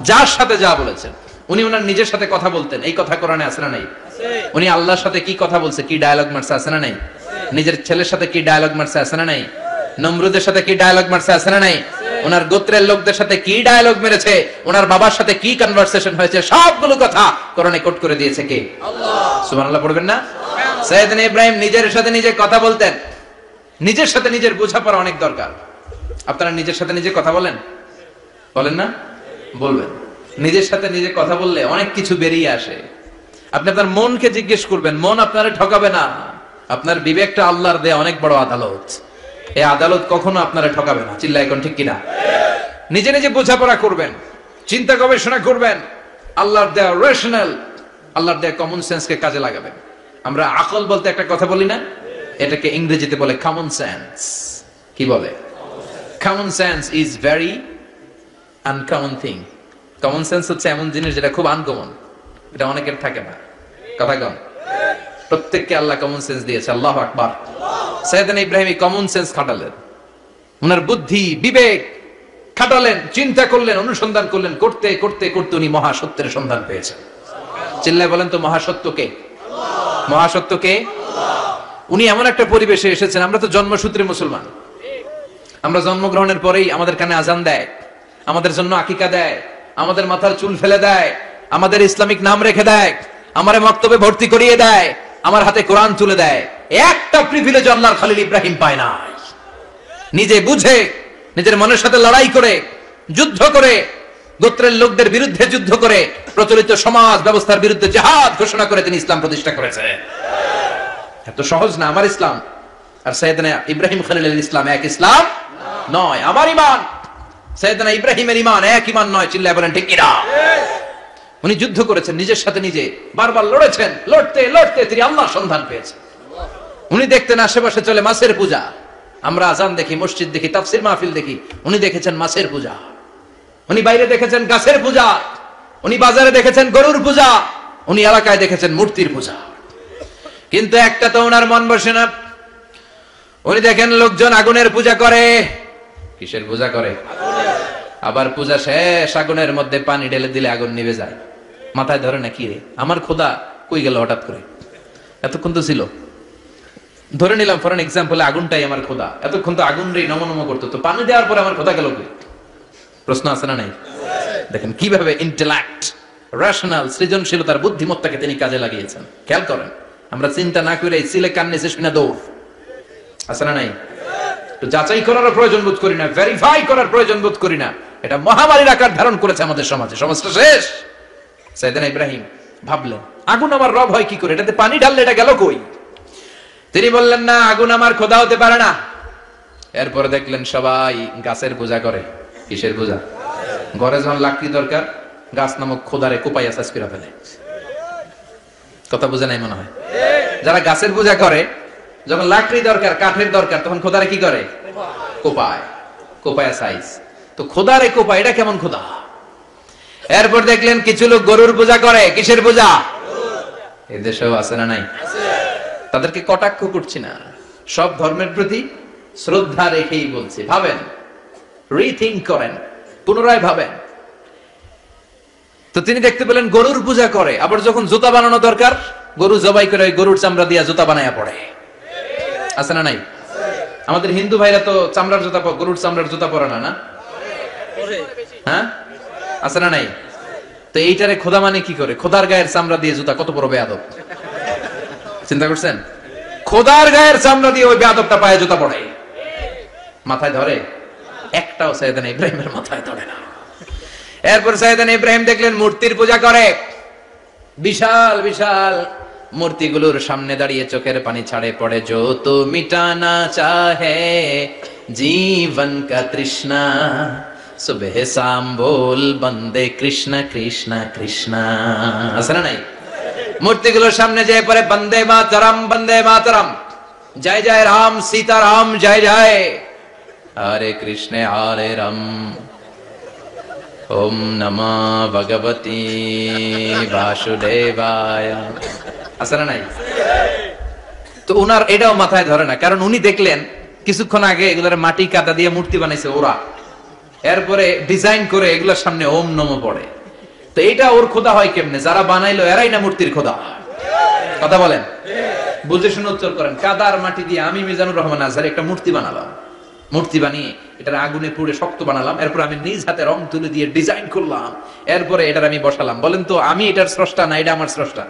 যার সাথে যা বলেছেন, উনি ওনার নিজের সাথে কথা বলতেন, এই কথা কোরআনে আছে না নাই? উনি আল্লাহর সাথে কি কথা বলছে, কি ডায়ালগ মারছে, আছে না নাই? নিজের ছেলের সাথে কি ডায়ালগ মারছে, আছে না নাই? নমরুদের সাথে কি ডায়ালগ মারছে, আছে না নাই? ওনার গোত্রের লোকদের সাথে কি ডায়ালগ মেরেছে, ওনার বাবার সাথে কি কনভারসেশন হয়েছে, সবগুলো কথা কোরআনে কোট করে দিয়েছে কে? আল্লাহ। সুবহানাল্লাহ পড়বেন না? সাইয়েদনা ইব্রাহিম নিজের সাথে নিজে কথা বলতেন। নিজের সাথে নিজের বোঝাপড়া অনেক দরকার। আপনারা নিজের সাথে নিজে কথা বলেন? বলেন না? বলবেন। নিজের সাথে নিজে কথা বললে অনেক কিছু বেরিয়ে আসে। আপনি আপনার মনকে জিজ্ঞেস করবেন, মন আপনারে ঠকাবে না। আপনার বিবেকটা আল্লাহর দেয়া অনেক বড় আদালত, এই আদালত কখনো আপনারে ঠকাবে না। চিল্লায় এখন ঠিক কিনা? নিজে নিজে বোঝাপড়া করবেন, চিন্তা গবেষণা করবেন, আল্লাহর দেয়া রেশনাল, আল্লাহর দেয়া কমন সেন্সকে কাজে লাগাবেন। আমরা আকল বলতে একটা কথা বলি না, এটাকে ইংরেজিতে বলে কমন সেন্স। কি বলে? Common sense is very uncommon thing. Common sense হচ্ছে এমন জিনিস যেটা খুব আনকমন, এটা অনেকের থাকে না। কথা কম। প্রত্যেককে আল্লাহ কমন সেন্স দিয়েছে। আল্লাহু আকবার। সাইয়েদনা ইব্রাহিম কমন সেন্স খাটালেন, ওনার বুদ্ধি বিবেক খাটালেন, চিন্তা করলেন, অনুসন্ধান করলেন, করতে করতে করতে উনি মহাসত্যের সন্ধান পেয়েছেন। চিল্লায় বলেন তো মহাসত্য কে? মহাসত্য কে? উনি এমন একটা পরিবেশে এসেছেন, আমরা তো জন্মসূত্রে মুসলমান, আমরা জন্মগ্রহণের পরেই আমাদের কানে আজান দেয়, আমাদের জন্য আকিকা দেয়, আমাদের মাথার চুল ফেলে দেয়, আমাদের ইসলামিক নাম রেখে দেয়, আমারে মক্তবে ভর্তি করিয়ে দেয়, আমার হাতে কোরআন তুলে দেয়। একটা প্রিভিলেজ আল্লাহর খলিল ইব্রাহিম পায় না। নিজে বুঝে, নিজের মনের সাথে লড়াই করে, যুদ্ধ করে, গোত্রের লোকদের বিরুদ্ধে যুদ্ধ করে, প্রচলিত সমাজ ব্যবস্থার বিরুদ্ধে জিহাদ ঘোষণা করে তিনি ইসলাম প্রতিষ্ঠা করেছেন। এত সহজ না আমার ইসলাম আর সাইয়েদনা ইব্রাহিম খলিলের ইসলাম এক ইসলাম নয়। আমার ঈমান সাইয়েদনা ইব্রাহিমের ঈমান এক ঈমান নয়। চিল্লায় বলেন ঠিক কিনা? উনি যুদ্ধ করেছেন, নিজের সাথে নিজে বারবার লড়েছেন, লড়তে লড়তে তিনি আল্লাহর সন্ধান পেয়েছেন। উনি দেখতেন আশেপাশে চলে মাছের পূজা, আমরা আজান দেখি, মসজিদ দেখি, তাফসির মাহফিল দেখি, উনি দেখেছেন মাছের পূজা, উনি বাইরে দেখেছেন গাছের পূজা, উনি বাজারে দেখেছেন গরুর পূজা, উনি এলাকায় দেখেছেন মূর্তির পূজা। কিন্তু একটা তো ওনার মন বসে না। উনি দেখেন লোকজন আগুনের পূজা করে। কিসের পূজা করে? আবার পূজা শেষ আগুনের মধ্যে পানি ঢেলে দিলে আগুন নিভে যায়। মাথায় ধরে না, কি রে আমার খোদা কই গেল হঠাৎ করে? এতক্ষণ তো ছিল। ধরে নিলাম ফর এন এক্সাম্পল আগুনটাই আমার খোদা, এতক্ষণ তো আগুন রে নমনম করতো, তো পানি দেওয়ার পরে আমার খোদা গেল কই? প্রশ্ন আছে না নাই? দেখেন কিভাবে ইন্টেলেক্ট, রেশনাল, সৃজনশীলতার বুদ্ধিমত্তাকে তিনি কাজে লাগিয়েছেন। খেয়াল করেন, আমরা চিন্তা না করে সিলে কান্নে শেষ না দৌড়, আছে না নাই? তো যাচাই করার প্রয়োজন বোধ করি না, ভেরিফাই করার প্রয়োজন বোধ করি না। এটা মহামারীর আকার ধারণ করেছে আমাদের সমাজে, সমাজটা শেষ। সাইয়েদনা ইব্রাহিম ভাবলেন আগুন আমার রব হয় কি করে, এটাতে পানি ঢাললে এটা গেল কই? তিনি বললেন না, আগুন আমার খোদা হতে পারে না। এরপরে দেখলেন সবাই গাছের পূজা করে। কিসের পূজা? ঘরে যখন লাকড়ি দরকার, গাছ নামক খোদারে কোপাইয়া সাজ করে ফেলে। কথা বুঝে নাই মনে হয়? যারা গাছের পূজা করে, যখন লাকড়ি দরকার, কাঠের দরকার, তখন খোদারে কি করে? কোপায়, কোপায়া সাইজ। তো খোদারে কোপায়, এটা কেমন খোদা? এরপর দেখলেন কিছু লোক গরুর পূজা করে। কিসের পূজা? এদেশেও আছে না নাই? তাদেরকে কটাক্ষ করছি না, সব ধর্মের প্রতি শ্রদ্ধা রেখেই বলছি। ভাবেন, রিথিঙ্ক করেন, পুনরায় ভাবেন। তো তিনি দেখতে পেলেন গরুর পূজা করে, আবার যখন জুতা বানানো দরকার, গরু জবাই করে গরুর চামড়া দিয়া জুতা বানায়া পড়ে। আছে না নাই? আমাদের হিন্দু ভাইরা তো চামড়ার জুতা, গরুর চামড়ার জুতা পরে না, না? হ্যাঁ, আছে না নাই? তো এইটারে খোদা মানে কি করে? খোদার গায়ের চামড়া দিয়ে জুতা, কত বড় বেয়াদব! চিন্তা করছেন? খোদার গায়ের চামড়া দিয়ে ওই বেয়াদবটা পায়ে জুতা পড়ে। মাথায় ধরে? একটাও সাইয়েদনা ইব্রাহিমের মাথায় ধরে না। এরপর সাইয়েদনা ইব্রাহিম দেখলেন মূর্তির পূজা করে। বিশাল বিশাল মূর্তিগুলোর সামনে দাঁড়িয়ে চোখের পানি ছাড়ে পড়ে। जो तो मिटाना चाहे जीवन का तृष्णा सुबह शाम बोल बंदे कृष्ण कृष्ण कृष्ण। আছে না নাই? মূর্তিগুলোর সামনে যায় পরে বন্দে মাতরম, বন্দে মাতরম, জয় জয় রাম সীতা রাম, জয় জয় হরে কৃষ্ণ হরে রাম, ওম নমঃ ভগবতে বাসুদেবায়। আছে না নাই? তো উনার এটাও মাথায় ধরে না, কারণ উনি দেখলেন কিছুক্ষণ আগে এগুলোর মাটি কাদা দিয়ে মূর্তি বানাইছে ওরা, এরপরে ডিজাইন করে এগুলোর সামনে ওম নমঃ পড়ে। তো এটা ওর খোদা হয় কেমনে? যারা বানাইলো এরাই না মূর্তির খোদা। কথা বলেন, বুঝে শুনে উত্তর করেন। কাদার মাটি দিয়ে আমি মিজানুর রহমান আজহারি একটা মূর্তি বানালাম, মূর্তি বানিয়ে এটার আগুনে পুড়ে শক্ত বানালাম, এরপর আমি নিজ হাতে রং তুলে দিয়ে ডিজাইন করলাম, এরপরে এটার আমি বসালাম। বলেন তো আমি এটার স্রষ্টা না এটা আমার স্রষ্টা?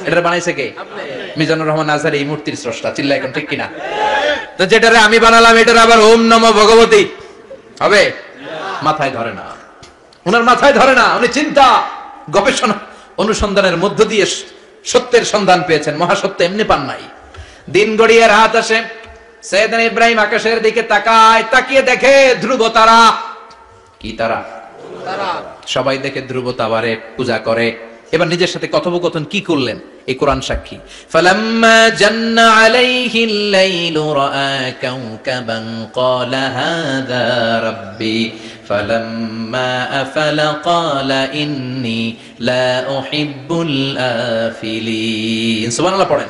এটা বানাইছে কে? মিজানুর রহমান আজহারি এই মূর্তির স্রষ্টা। চিল্লা এখন ঠিক কিনা? তো যেটারে আমি বানালাম এটার আবার ওম নমঃ ভগবতী হবে? মাথায় ধরে না, উনার মাথায় ধরে না। উনি চিন্তা, গবেষণা, অনুসন্ধানের মধ্য দিয়ে সত্যের সন্ধান পেয়েছেন। মহাসত্য এমনি পান নাই। দিন গড়িয়ে রাত আসে, সাইয়েদনা ইব্রাহিম আকাশের দিকে তাকায়, তাকিয়ে দেখে ধ্রুব তারা। কি তারা? সবাই দেখে ধ্রুব তারারে পূজা করে। এবার নিজের সাথে কথোপকথন কি করলেন এই কোরআন সাক্ষী। ফালাম্মা জান্না আলাইহিল লাইলু রাআ কাওকাবান ক্বালা হাযা রাব্বি ফালাম্মা আফালা ক্বালা ইন্নী লা উহিব্বুল আফিলিন। সুবহানাল্লাহ পড়েন।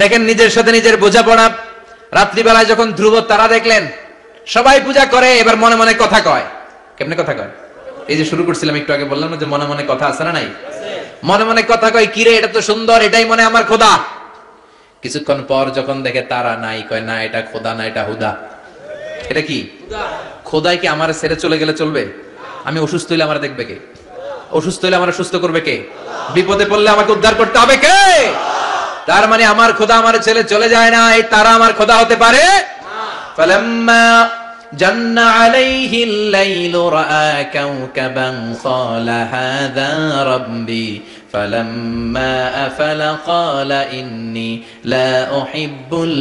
দেখেন নিজের সাথে নিজের বোঝাপড়া। রাত্রিবেলায় যখন ধ্রুব তারা দেখলেন, সবাই পূজা করে, এবার মনে মনে কথা কয়। কেমনে কথা কয়? এই যে শুরু করছিলাম একটু আগে, বললাম না যে মনে মনে কথা আছে না নাই? মনে মনে কথা কয়, কিরে এটা তো সুন্দর, এটাই মনে আমার খোদা। কিছুক্ষণ পর যখন দেখে তারা নাই, কয় না এটা খোদা না, এটা হুদা। এটা কি? খোদাই কি আমার ছেড়ে চলে গেলে চলবে? আমি অসুস্থ হইলে আমার দেখবে কে? অসুস্থ হইলে আমার সুস্থ করবে কে? বিপদে পড়লে আমাকে উদ্ধার করতে হবে কে? তার মানে আমার খোদা আমার ছেলে চলে যায় না, এই তারা আমার খোদা হতে পারে? ফালাম্মা জান্না আলাইহিল লাইলু রাআ কাওকাবান ক্বালা হাযা রাব্বি ফালাম্মা আফালা ক্বালা ইন্নী লা উহিব্বুল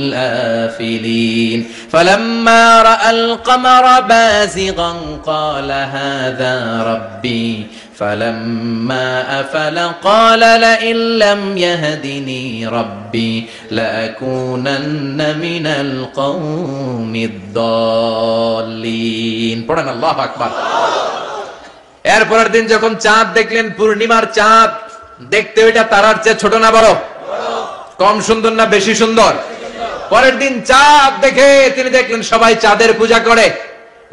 আফিলিন ফালাম্মা রাআল কমারা বাযিগান ক্বালা হাযা রাব্বি فلما أفل قال لئن لم يهدني ربي لأكونن من القوم الضالين পড়েন আল্লাহু আকবার। এরপরের দিন যখন চাঁদ দেখলেন, পূর্ণিমার চাঁদ, দেখতে ওইটা তারার চেয়ে ছোট না বড়? কম সুন্দর না বেশি সুন্দর? পরের দিন চাঁদ দেখে তিনি দেখলেন সবাই চাঁদের পূজা করে।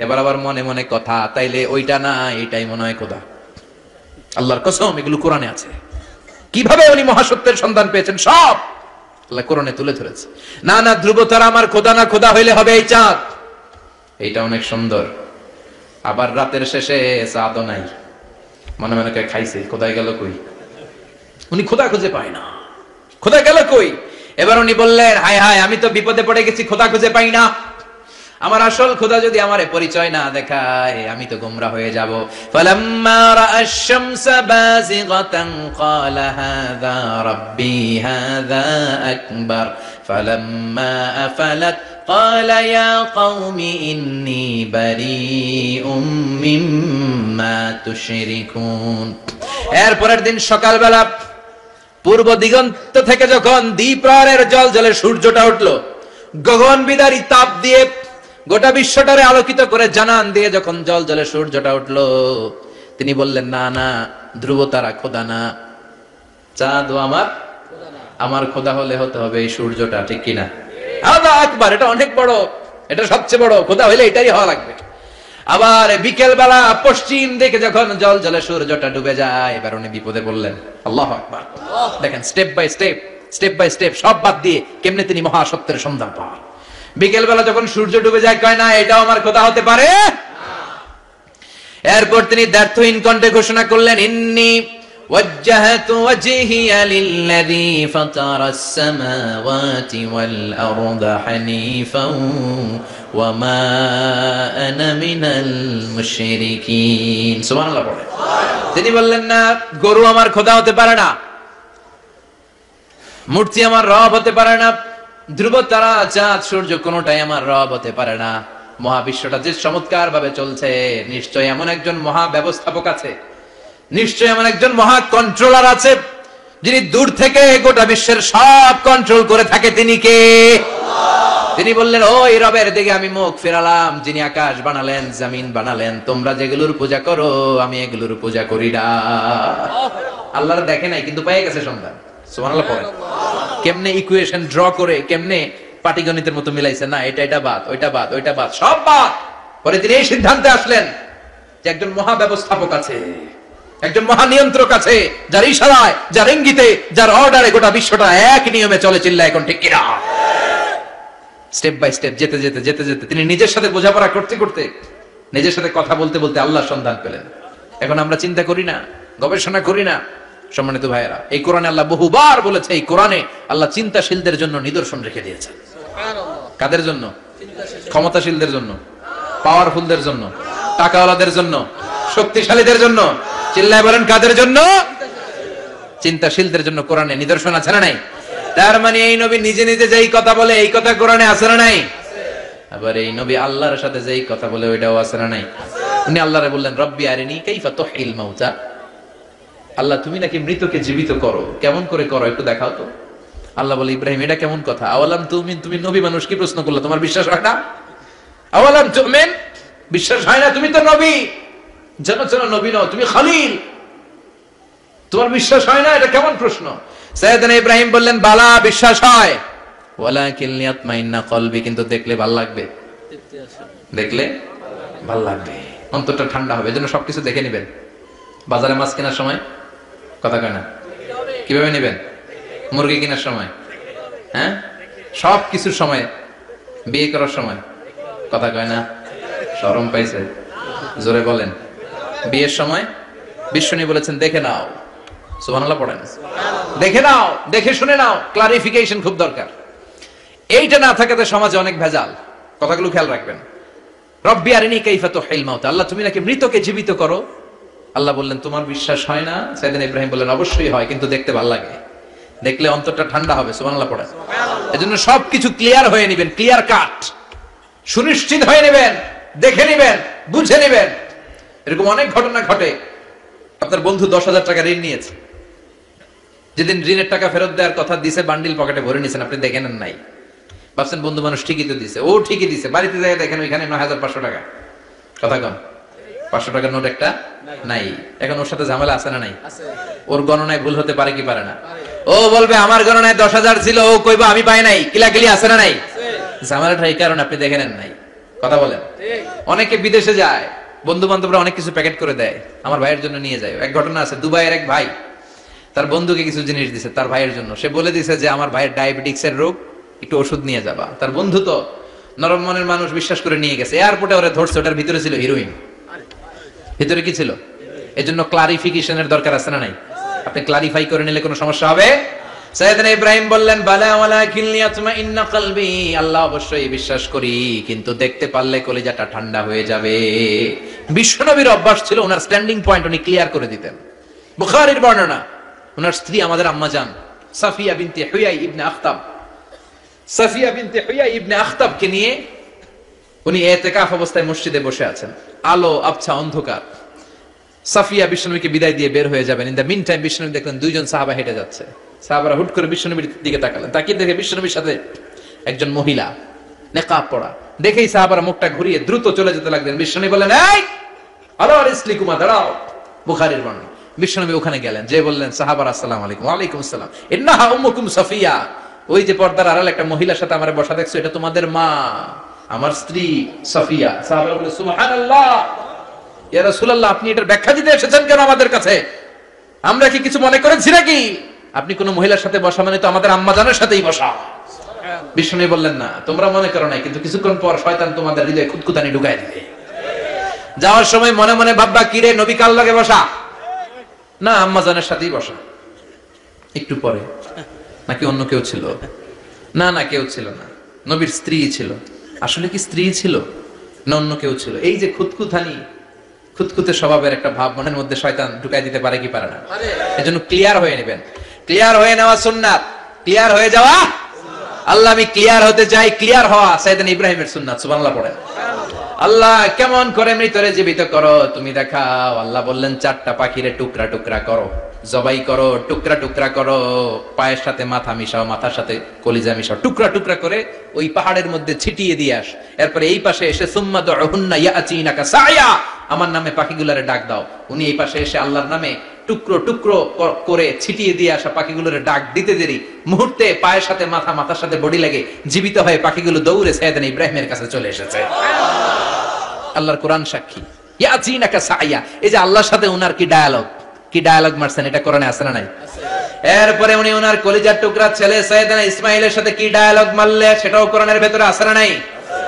এবার আবার মনে মনে কথা, তাইলে ওইটা না এটাই মনে হয় খোদা। আল্লাহর কসম, এগুলো কোরআনে আছে। কিভাবে উনি মহাসত্যের সন্ধান পেয়েছেন সব আল্লাহ কোরআনে তুলে ধরেছে। না না, ধ্রুব তারা আমার খোদা না, খোদা হইলে হবে এই চাঁদ। এইটা অনেক সুন্দর। আবার রাতের শেষে চাঁদও নাই, মনে মনে খাইছে, খোদাই গেল কই? উনি খোদা খুঁজে পায় না, খোদা গেল কই? এবার উনি বললেন, হায় হায়, আমি তো বিপদে পড়ে গেছি, খোদা খুঁজে পাই না। আমার আসল খোদা যদি আমারে পরিচয় না দেখায়, আমি তো গোমরা হয়ে যাব। ফালাম্মা রাআশ শামসা বাযিগাতান ক্বালা হাযা রাব্বি হাযা আকবার ফালাম্মা আফালাত ক্বালা ইয়া কওমি ইন্নী বারীউম মিম্মা তুশরিকুন। এরপরের দিন সকালবেলা পূর্ব দিগন্ত থেকে যখন দ্বিপ্রহরের জলে সূর্যটা উঠলো, গগন বিদারী তাপ দিয়ে গোটা বিশ্বটারে আলোকিত করে জানান দিয়ে যখন জলে সূর্যটা উঠলো, তিনি বললেন, না না, ধ্রুব তারা খোদা না, চাঁদ আমার খোদা হলে হতে হবে এই সূর্যটা, ঠিক কিনা? আল্লাহু আকবার, এটা অনেক বড়, এটা সবচেয়ে বড় খোদা হইলে এটাই হওয়া লাগবে। আবার বিকেল বেলা পশ্চিম দিকে যখন জলে সূর্যটা ডুবে যায়, এবার উনি বিপদে বললেন। আল্লাহু আকবার। দেখেন, স্টেপ বাই স্টেপ সব বাদ দিয়ে কেমনে তিনি মহাসত্যের সন্ধান পান। বিকেল বেলা যখন সূর্য ডুবে যায়, কয় না এটাও আমার খোদা হতে পারে। এরপর তিনি দ্ব্যর্থহীন কণ্ঠে ঘোষণা করলেন, ইন্নী ওয়াজ্জাহতু ওয়াজহিয়া লিল্লাযী ফাতারাস সামাওয়াতি ওয়াল আরদা হানিফান ওয়া মা আনা মিনাল মুশরিকিন। সুবহানাল্লাহ পড়ে। তিনি বললেন, না, গরু আমার খোদা হতে পারে না, মূর্তি আমার রব হতে পারে না, ধ্রুব তারা, চাঁদ, সূর্য কোনটাই আমার রব হতে পারে না। মহাবিশ্বটা যে চমৎকার ভাবে চলছে, নিশ্চয় এমন একজন মহা ব্যবস্থাপক আছে, নিশ্চয় এমন একজন মহা কন্ট্রোলার আছে, যিনি দূর থেকে গোটা বিশ্বের সব কন্ট্রোল করে থাকে। তিনি কে? তিনি বললেন, ওই রবের দিকে আমি মুখ ফেরালাম, যিনি আকাশ বানালেন, জমিন বানালেন। তোমরা যেগুলোর পূজা করো, আমি এগুলোর পূজা করি না। আল্লাহর দেখে নাই, কিন্তু পেয়ে গেছে সন্ধান। সুবহানাল্লাহ পড়েন। কেমনে ইকুয়েশন ড্র করে, কেমনে পাটিগণিতের মতো মিলাইছে, না এটা বাদ, ওইটা বাদ, ওইটা বাদ, সব বাদ। পরে তিনি এই সিদ্ধান্তে আসলেন যে একজন মহা ব্যবস্থাপক আছে, একজন মহা নিয়ন্ত্রক আছে, যার ইশারায়, যার ইঙ্গিতে, যার অর্ডারে গোটা বিশ্বটা এক নিয়মে চলে। চিল্লা এখন ঠিক কিনা? স্টেপ বাই স্টেপ যেতে যেতে তিনি নিজের সাথে বোঝাপড়া করতে করতে, নিজের সাথে কথা বলতে বলতে আল্লাহর সন্ধান পেলেন। এখন আমরা চিন্তা করি না, গবেষণা করি না। সম্মানিত ভাইয়েরা, এই কোরআনে আল্লাহ বহুবার বলেছে, এই কোরআনে আল্লাহ চিন্তাশীলদের জন্য নিদর্শন রেখে দিয়েছেন। কাদের জন্য? ক্ষমতাশীলদের জন্য, পাওয়ারফুলদের জন্য, টাকাওয়ালাদের জন্য, শক্তিশালীদের জন্য। চিল্লায় বলেন, কাদের জন্য? চিন্তাশীলদের জন্য কোরআনে নিদর্শন আছে না নাই? তার মানে এই নবী নিজে নিজে যেই কথা বলে, এই কথা কোরআনে আছে না নাই? আবার এই নবী আল্লাহর সাথে যেই কথা বলে, ওইটাও আছে না নাই? উনি আল্লাহরে বললেন, রব্বি আরিনী কাইফা তুহিল মাউতা। আল্লাহ, তুমি নাকি মৃতকে জীবিত করো, কেমন করে করো একটু দেখাও তো। আল্লাহ বলে, ইব্রাহিম, এটা কেমন কথা? আওয়ালাম তুমিন, তুমি নবী মানুষ, কি প্রশ্ন করলে? তোমার বিশ্বাস হয় না? আওয়ালাম তুমিন, বিশ্বাস হয় না? তুমি তো নবী, জানো নবী নও, তুমি খলিল, তোমার বিশ্বাস হয় না? এটা কেমন প্রশ্ন? সাইয়েদনা ইব্রাহিম বললেন, বালা, বিশ্বাস হয়, ওয়ালাকিন লিয়াতমাইন্না কলবি, কিন্তু দেখলে ভাল লাগবে, দেখলে ভাল লাগবে, অন্তরটা ঠান্ডা হবে। এজন্য সবকিছু দেখে নেবেন। বাজারে মাছ কেনার সময় কথা কয় না, কিভাবে নেবেন? মুরগি কেনার সময়, হ্যাঁ, সব কিছুর সময়, বিয়ে করার সময় কথা কয় না, শরম পাইছে, জোরে বলেন। বিয়ের সময় বিশ্বনী বলেছেন, দেখে নাও। সুবহানাল্লাহ পড়েন। দেখে নাও, দেখে শুনে নাও, ক্লারিফিকেশন খুব দরকার। এইটা না থাকাতে সমাজে অনেক ভেজাল। কথাগুলো খেয়াল রাখবেন। রব্বি আরিনী কাইফা তুহিল মাউতা, আল্লাহ, তুমি নাকি মৃতকে জীবিত করো। আল্লাহ বললেন, তোমার বিশ্বাস হয় না? সাইয়েদনা ইব্রাহিম বললেন, অবশ্যই হয়, কিন্তু দেখতে ভালো লাগে, দেখলে অন্তরটা ঠান্ডা হবে। সুবহানাল্লাহ পড়েন। এজন্য সবকিছু ক্লিয়ার হয়ে নেবেন, ক্লিয়ার কাট, সুনিশ্চিত হয়ে নেবেন, দেখে নেবেন, বুঝে নেবেন। এরকম অনেক ঘটনা ঘটে। আপনার বন্ধু 10,000 টাকা ঋণ নিয়েছে, যেদিন ঋণের টাকা ফেরত দেওয়ার কথা দিছে বান্ডিল পকেটে ভরে নিয়েছেন, আপনি দেখেন নাই, ভাবছেন বন্ধু মানুষ ঠিকই তো দিছে, ও ঠিকই দিছে, বাড়িতে যাই দেখেন ওইখানে 9,500 টাকা। কথা কন, 500 টাকার নোট একটা নাই। এখন ওর সাথে ঝামেলা আছে না নাই? ওর গণনায় ভুল হতে পারে কি পারে না? ও বলবে আমার গণনায় 10,000 ছিল, ও কইবা আমি পাই নাই, কিলাকিলি আছে না নাই? ঝামেলাটা এই কারণে আপনি দেখে নেন নাই। কথা বলেন। অনেকে বিদেশে যায়, বন্ধু বান্ধবরা অনেক কিছু প্যাকেট করে দেয়, আমার ভাইয়ের জন্য নিয়ে যায়। এক ঘটনা আছে, দুবাইয়ের এক ভাই তার বন্ধুকে কিছু জিনিস দিছে তার ভাইয়ের জন্য। সে বলে দিছে যে আমার ভাইয়ের ডায়াবেটিক্সের রোগ, একটু ওষুধ নিয়ে যাবা। তার বন্ধু তো নরম মনের মানুষ, বিশ্বাস করে নিয়ে গেছে। এয়ারপোর্টে ওরা ধরছে, ওটার ভিতরে ছিল হিরোইন। ভিতরে কি ছিল? এজন্য ক্লারিফিকেশনের দরকার আছে না নাই? আপনি ক্লারিফাই করে নিলে কোনো সমস্যা হবে? সাইয়েদনা ইব্রাহিম বললেন বালা ওয়ালাকিন লিয়াতমাইন্না কলবি, আল্লাহ অবশ্যই বিশ্বাস করি, কিন্তু দেখতে পারলে কলিজাটা ঠান্ডা হয়ে যাবে। বিশ্বনবীর অভ্যাস ছিল ওনার স্ট্যান্ডিং পয়েন্ট উনি ক্লিয়ার করে দিতেন। বুখারীর বর্ণনা, ওনার স্ত্রী আমাদের আম্মা জান সাফিয়া বিনতে হুয়াই ইবনে আখতাব, সাফিয়া বিনতে হুয়াই ইবনে আখতাবকে নিয়ে উনি ইতিকাফ অবস্থায় মসজিদে বসে আছেন, আলো আবছা অন্ধকার। সাফিয়া বিশ্বনবীকে বিদায় দিয়ে বের হয়ে যাবেন। ইন দ্য মিন টাইম বিশ্বনবী দেখলেন দুইজন সাহাবা হেঁটে যাচ্ছে। সাহাবারা হুট করে বিশ্বনবীর দিকে তাকালেন, তাকিয়ে দেখে বিশ্বনবীর সাথে একজন মহিলা নেকাব পরা। দেখেই সাহাবারা মুখটা ঘুরিয়ে দ্রুত চলে যেতে লাগলেন। বিশ্বনবী বললেন এই আলো রিসলিকুমা, দাঁড়াও। বুখারীর বর্ণনা। বিশ্বনবী ওখানে গেলেন, যে বললেন সাহাবারা আসসালামু আলাইকুম। ওয়া আলাইকুম আসসালাম। ইন্নাহা উম্মুকুম সাফিয়া, ওই যে পর্দার আড়ালে একটা মহিলার সাথে আমারে বসা দেখছো, এটা তোমাদের মা, আমার স্ত্রী সাফিয়া। সাহাবারা বলে সুবহানাল্লাহ, ইয়া রাসূলুল্লাহ, আপনি এটার ব্যাখ্যা দিতে এসেছেন কেন আমাদের কাছে? আমরা কি কিছু মনে করেছি নাকি? আপনি কোন মহিলার সাথে বসা মানে তো আমাদের আম্মা জানের সাথেই বসা। বিষ্ণু বললেন না, তোমরা মনে করো নাই, কিন্তু কিছুক্ষণ পর শয়তান তোমাদের হৃদয়ে খুঁতখুঁতানি ঢুকায় দিবে। যাওয়ার সময় মনে মনে ভাববা, কিরে নবী কার লগে বসা? না, আম্মা জানের সাথেই বসা। একটু পরে নাকি অন্য কেউ ছিল? না না, কেউ ছিল না, নবীর স্ত্রী ছিল। আসলে কি স্ত্রী ছিল না অন্য কেউ ছিল? এই যে খুঁতখুঁতানি, খুঁতখুঁতে স্বভাবের একটা ভাব মনের মধ্যে শয়তান ঢুকাই দিতে পারে কি পারে না? এজন্য ক্লিয়ার হয়ে নেবেন। ক্লিয়ার হয়ে নেওয়া সুন্নাত, ক্লিয়ার হয়ে যাওয়া। আল্লাহ আমি ক্লিয়ার হতে চাই, ক্লিয়ার হওয়া সাইয়েদনা ইব্রাহিমের সুন্নাত। সুবহানাল্লাহ পড়েন। আল্লাহ কেমন করে মৃতরে জীবিত করো তুমি দেখাও। আল্লাহ বললেন 4টা পাখিরে টুকরা টুকরা করো, জবাই করো, টুকরা টুকরা করো, পায়ের সাথে মাথা মিশাও, মাথার সাথে কলিজা মিশাও, টুকরা টুকরা করে ওই পাহাড়ের মধ্যে ছিটিয়ে দিয়ে আস। এরপরে এই পাশে এসে সুম্মা দুহুন্না ইয়াতিনাকা সায়া, আমার নামে পাখিগুলোরে ডাক দাও। উনি এই পাশে এসে আল্লাহর নামে টুকরো টুকরো করে ছিটিয়ে দিয়ে আসা পাখিগুলোরে ডাক দিতে দেরি মুহূর্তে পায়ের সাথে মাথা, মাথার সাথে বডি লাগে জীবিত হয়ে পাখিগুলো দৌড়ে সাইয়েদনা ইব্রাহিমের কাছে চলে এসেছে। আল্লাহর কোরআন সাক্ষী। ইয়াতিনাকা সায়া, এই যে আল্লাহর সাথে উনার কি ডায়ালগ, কি ডায়ালগ মারছেন, এটা কোরআনে আছে না নাই? এরপরে উনি ওনার কলিজার টুকরা ছেলে সাইয়েদনা ইসমাঈলের সাথে কি ডায়ালগ মারলে, সেটাও কোরআনের ভেতরে আছে না নাই?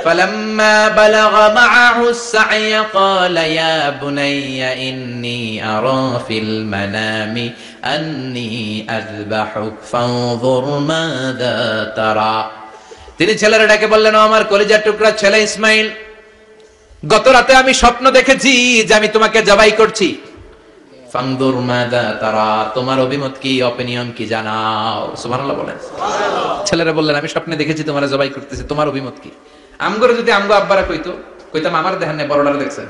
فلما بلغ معه السعي قال يا بني إني أرى في المنام أني أذبحك فانظر ماذا ترى। তিনি ছেলেরা ডেকে বললেন, আমার কলিজার টুকরা ছেলে ইসমাঈল, গত রাতে আমি স্বপ্ন দেখেছি যে আমি তোমাকে জবাই করছি। ফানদুর মাযা তারা, তোমার অভিমত কি, অপিনিয়ন কি জানাও। সুবহানাল্লাহ বলেন। ছেলেরা বললেন, আমি স্বপ্নে দেখেছি তোমারে জবাই করতেছি, তোমার অভিমত কি? আমগরে যদি আমগো আব্বারা কইতো, কইতাম আমার দেখেন না, বড়ডারে দেখছেন।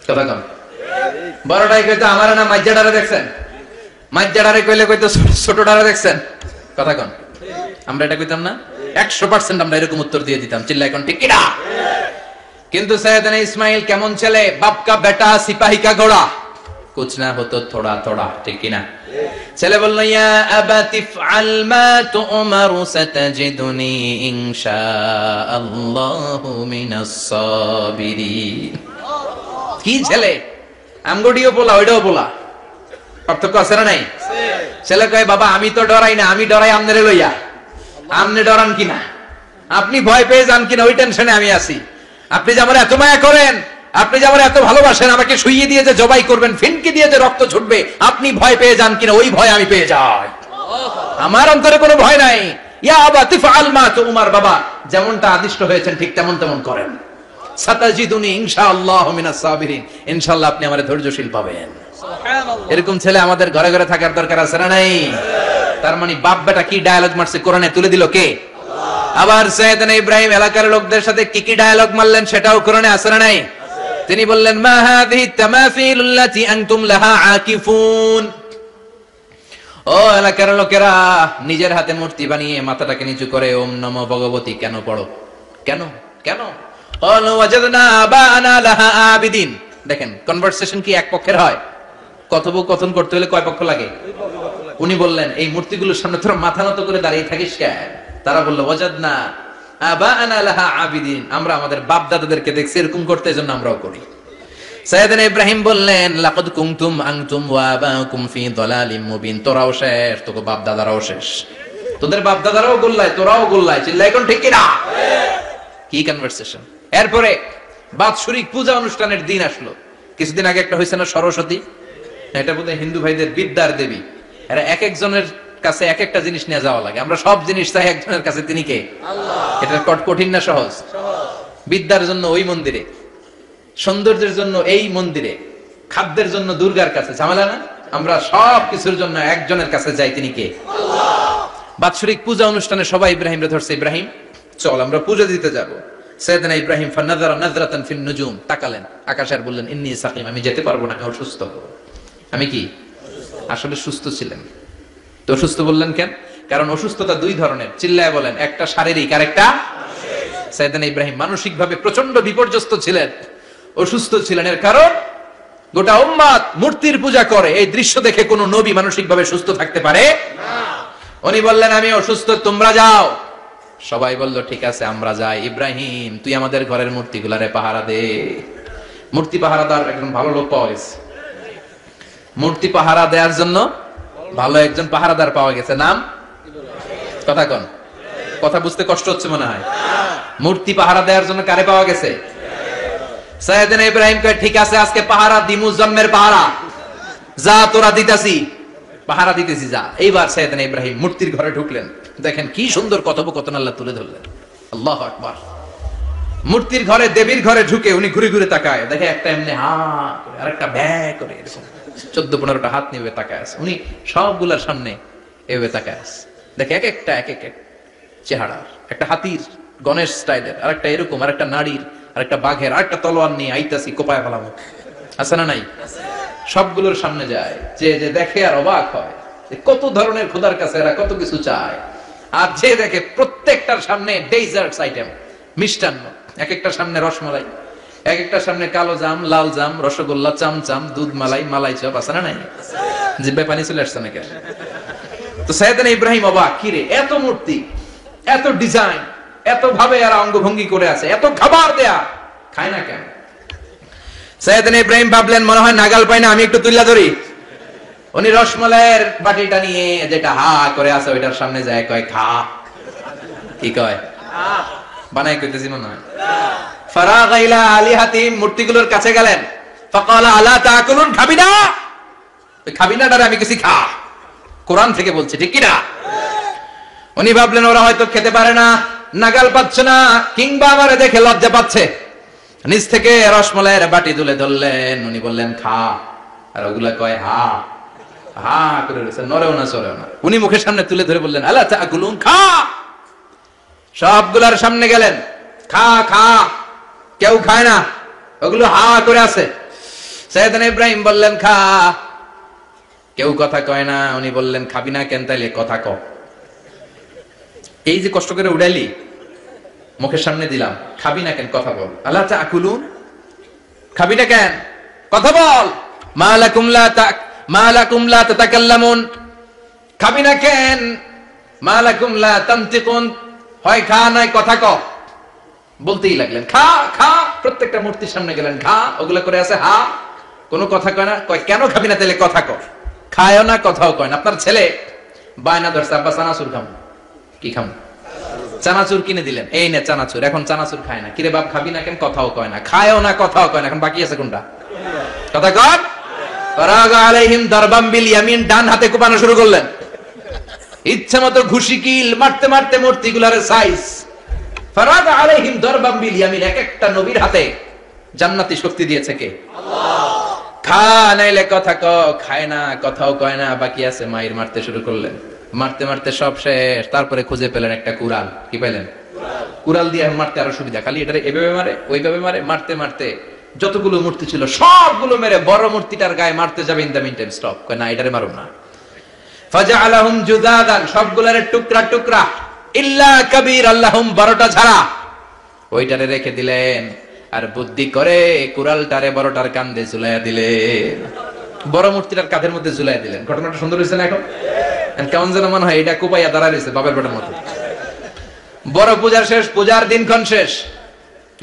কথা কম। বড়ডাই কইতো আমার না মাইজাডারে দেখছেন, মাইজাডারে কইলে কইতো ছোটডারে দেখছেন। কথা কম। আমরা এটা কইতাম না? 100% আমরা এরকম উত্তর দিয়ে দিতাম। চিল্লায় কোন ঠিক কিনা? কিন্তু সাইয়েদনা ইসমাঈল কেমন ছেলে, বাপ কা বেটা সিপাহী কা ঘোড়া, কুছ না হতো থোড়া থোড়া, ঠিক কিনা? ছেলে বলল, ইয়া আবাতি ফআল মা তুমারু সাতাজিদুনি ইনশাআল্লাহু মিনাস সাবিরিন। কি ছেলে, আমগডিও বলা ওইটাও বলা, পার্থক্য আছে না নাই? ছেলে কয়, বাবা আমি তো ডরাই না, আমি ডরাই আমনেরে লইয়া। আমনে ডরান কিনা, আপনি ভয় পেয়ে যান কিনা, ওই টেনশনে আমি আছি। আপনি যে আমার এত মায়া করেন, আপনি যে আমার এত ভালোবাসেন, আমাকে শুইয়ে দিয়ে যে জবাই করবেন, ফিনকি দিয়ে যে রক্ত ছুটবে, আপনি ভয় পেয়ে যান কিনা, ওই ভয় আমি পেয়ে যাই। আমার অন্তরে কোনো ভয় নাই। ইয়া আবাতি ফাআল মা তুমার, বাবা যেমনটা আদিষ্ট হয়েছেন ঠিক তেমন তেমন করেন। সাতাজিদুনি ইনশাআল্লাহু মিনাস সাবিরিন, ইনশাআল্লাহ আপনি আমারে ধৈর্যশীল পাবেন। সুবহানাল্লাহ। এরকম ছেলে আমাদের ঘরে ঘরে থাকার দরকার আছে না নাই? তার মানে বাপ বেটা কি ডায়ালগ মারছে কোরআনে তুলে দিল কে? আবার সাইয়েদনা ইব্রাহিম এলাকার লোকদের সাথে কি কি ডায়ালগ মারলেন, সেটাও কোরআনে আছে না নাই? তিনি বললেন মা হাযিহি তামাসিল আল্লাতী আনতুম লাহা আকিফুন। ও এলাকার লোকেরা, নিজের হাতে মূর্তি বানিয়ে মাথাটাকে নিচু করে ওম নমো ভগবতী কেন পড়ো? কেন কেন? ক্বালু ওয়াজাদনা আবানা লাহা আবিদিন। দেখেন কনভারসেশন কি এক পক্ষের হয়? কথোপকথন করতে হলে কয় পক্ষ লাগে? উনি বললেন এই মূর্তিগুলোর সামনে তোরা মাথা নত করে দাঁড়িয়ে থাকিস কেন? তারা বলল ওয়াজাদনা আবানা লাহা আবিদিন, আমরা আমাদের বাপ দাদাদেরকে দেখছি এরকম করতে, এজন্য আমরাও করি। সাইয়েদনা ইব্রাহিম বললেন লাকাদ কুনতুম আনতুম ওয়া আবাকুম ফি দালালিম মুবিন। তোরাও শেষ, তোকে বাপ দাদারাও শেষ, তোদের বাপ দাদারাও গোল্লায়, তোরাও গোল্লায়। চিল্লাই কোন ঠিক কিনা? কি কনভারসেশন। এরপরে বাৎসরিক পূজা অনুষ্ঠানের দিন আসলো। কিছুদিন আগে একটা হয়েছে না সরস্বতী, এটা বোধহয় হিন্দু ভাইদের বিদ্যার দেবী। এরা এক একজনের কাছে এক একটা জিনিস নিয়ে যাওয়া লাগে। আমরা সব জিনিস চাই একজনের কাছে, তিনি কে? আল্লাহ। এটা কঠিন না সহজ? বিদ্যার জন্য ওই মন্দিরে, সৌন্দর্যের জন্য এই মন্দিরে, খাদ্যের জন্য দুর্গার কাছে, ঝামেলা না? আমরা সব কিছুর জন্য একজনের কাছে যাই, তিনি কে? আল্লাহ। বাৎসরিক পূজা অনুষ্ঠানে সবাই ইব্রাহিমরে ধরছে, ইব্রাহিম চল আমরা পূজা দিতে যাব। সাইয়েদনা ইব্রাহিম ফানাযারা নাযরাতান ফিন নুজুম, তাকালেন আকাশে আর বললেন ইন্নী সাকিম, আমি যেতে পারবো না, আমি অসুস্থ। আমি কি আসলে সুস্থ ছিলেন? তো অসুস্থ বললেন কেন? কারণ অসুস্থতা দুই ধরনের, চিল্লায় বলেন। একটা শারীরিক আর একটা মানসিক। সাইয়েদনা ইব্রাহিম মানসিক ভাবে প্রচন্ড বিপর্যস্ত ছিলেন, অসুস্থ ছিলেন। এর কারণ গোটা উম্মত মূর্তির পূজা করে, এই দৃশ্য দেখে কোন নবী মানসিক ভাবে সুস্থ থাকতে পারে না। উনি বললেন আমি অসুস্থ, তোমরা যাও। সবাই বলল ঠিক আছে আমরা যাই। ইব্রাহিম তুই আমাদের ঘরের মূর্তিগুলারে পাহারা দে। মূর্তি পাহারাদার একজন ভালো লোক পাওয়া গেছে, মূর্তি পাহারা দেওয়ার জন্য ভালো একজন পাহারাদার পাওয়া গেছে। নাম কথা কন, কথা বুঝতে কষ্ট হচ্ছে মনে হয়। মূর্তি পাহারা দেওয়ার জন্য কারে পাওয়া গেছে? সাইয়েদনা ইব্রাহিম কয় ঠিক আছে আজকে পাহারা দিমু, জন্মের পাহারা, যা তোরা দিতাছি, পাহারা দিতেছি যা। এইবার সাইয়েদনা ইব্রাহিম মূর্তির ঘরে ঢুকলেন। দেখেন কি সুন্দর কথোপকথন আল্লাহ তুলে ধরলেন। আল্লাহু আকবার। মূর্তির ঘরে, দেবীর ঘরে ঢুকে উনি ঘুরে ঘুরে তাকায়, দেখে একটা এমনি হা করে আর একটা ব্যা করে, এরকম 14-15টা হাত নিয়ে তাকায় আছে। উনি সবগুলার সামনে এভাবে তাকায় আছে, দেখে এক একটা এক এক চেহারা, একটা হাতির গণেশ স্টাইলের, আর একটা এরকম, আর একটা নারীর, আর একটা বাঘের, আর একটা তলোয়ার নিয়ে আইতাছি কোপায় ফেলামো, আছে না নাই? সবগুলোর সামনে যায়, যে যে দেখে আর অবাক হয় কত ধরনের খোদার কাছে এরা কত কিছু চায়। আর যে দেখে প্রত্যেকটার সামনে ডেজার্টস আইটেম, মিষ্টান্ন, এক একটার সামনে রসমালাই, এক একটার সামনে কালো জাম, লাল জাম, রসগোল্লা, চামচাম, দুধ মালাই, মালাই চপ, আছে না নাই? জিব্বায় পানি চলে আসছে নাকি? তো সাইয়েদনা ইব্রাহিম অবাক, কি রে এত মূর্তি, এত ডিজাইন, এত ভাবে এরা অঙ্গভঙ্গি করে আছে, এত খাবার দেয়া, খায় না কেন? সাইয়েদনা ইব্রাহিম ভাবলেন মনে হয় নাগাল পাই না, আমি একটু তুইলা ধরি। উনি রসমালাইয়ের বাটিটা নিয়ে যেটা হা করে আছে ওইটার সামনে যায়, কয় খা। কি কয়? বানাই কইতেছি মনে হয়। ফারাগা ইলা আলিহাতিম, মূর্তিগুলোর কাছে গেলেন। ফাকালা আলা তাকুলুন, খাবি না? খাবি না ডারে আমি কিছু খা, কোরআন থেকে বলছে, ঠিক কি না? উনি ভাবলেন ওরা হয়তো খেতে পারে না, নাগাল পাচ্ছে না, কিংবা আমারে দেখে লজ্জা পাচ্ছে। নিজ থেকে রসমালাইয়ের বাটি তুলে ধরলেন। উনি বললেন খা, আর ওগুলা কয় হা হা করে রয়েছে, নরেও না চড়েও না। উনি মুখের সামনে তুলে ধরে বললেন আলা তাকুলুন, খা। সবগুলার সামনে গেলেন, খা খা। কেউ খায় না, ওগুলো হা করে আছে। সাইয়েদনা ইব্রাহিম বললেন খা, কেউ কথা কয় না। উনি বললেন খাবি না কেন? তাইলে কথা ক। এই যে কষ্ট করে উড়াইলি, মুখের সামনে দিলাম, খাবি না কেন? কথা বল। আলা তাকুলুন, খাবি না কেন? কথা বল। মা লাকুম লা তাতাকাল্লামুন, খাবি না কেন? মা লাকুম লা তানতিকুন, হয় খা নাই কথা ক। বলতেই লাগলেন খা খা। প্রত্যেকটা মূর্তির সামনে গেলেন, খা। ওগুলা করে আছে হা, কোনো কথা কয় না। কয় কেন খাবি না? তাহলে কথা কর। খায়ও না, কথাও কয় না। আপনার ছেলে বায়না ধরছে আব্বা চানাচুর খাম। কি খাম? চানাচুর কিনে দিলেন, এই নে চানাচুর। এখন চানাচুর খায় না। কিরে বাপ খাবি না কেন? কথাও কয় না। খায়ও না, কথাও কয় না। এখন বাকি আছে কোনটা? কথা কর। ফারাগা আলাইহিম দারবাম বিল ইয়ামিন, ডান হাতে কোপানো শুরু করলেন। ইচ্ছা মতো ঘুষি কিল মারতে মারতে মূর্তিগুলার সাইজ। ফারাগা আলাইহিম দারবাম বিল ইয়ামিন, এক একটা নবীর হাতে জান্নাতি শক্তি দিয়েছে কে? আল্লাহ। খা নাইলে কথা ক, খায় না, কথাও কয় না, বাকি আছে। মাইর মারতে শুরু করলেন, মারতে মারতে সব শেষ। তারপরে খুঁজে পেলেন একটা কুড়াল। কি পেলেন? কুড়াল দিয়ে মারতে আরো সুবিধা, খালি এটারে এভাবে মারে, ওইভাবে মারে, মারতে মারতে যতগুলো মূর্তি ছিল সবগুলো মেরে বড় মূর্তিটার গায়ে মারতে যাবে, in the meantime stop, কয় না এটারে মারুম না। ফাজআলাহুম জুদাদান, সবগুলোরে টুকরা টুকরা, ইল্লা কাবীর আল্লাহুম, বড়টা ছাড়া ওইটারে রেখে দিলেন। আর বুদ্ধি করে কুড়ালটারে বড়টার কাঁধে ঝুলাইয়া দিলেন, বড় মূর্তিটার কাঁধের মধ্যে ঝুলাইয়া দিলেন। ঘটনাটা সুন্দর হয়েছে না? এখন কেমন যেন মনে হয় এটা কোপাইয়া দাঁড়া রয়েছে বাবার বেটার মতো। বড় পূজার শেষ, পূজার দিনক্ষণ শেষ,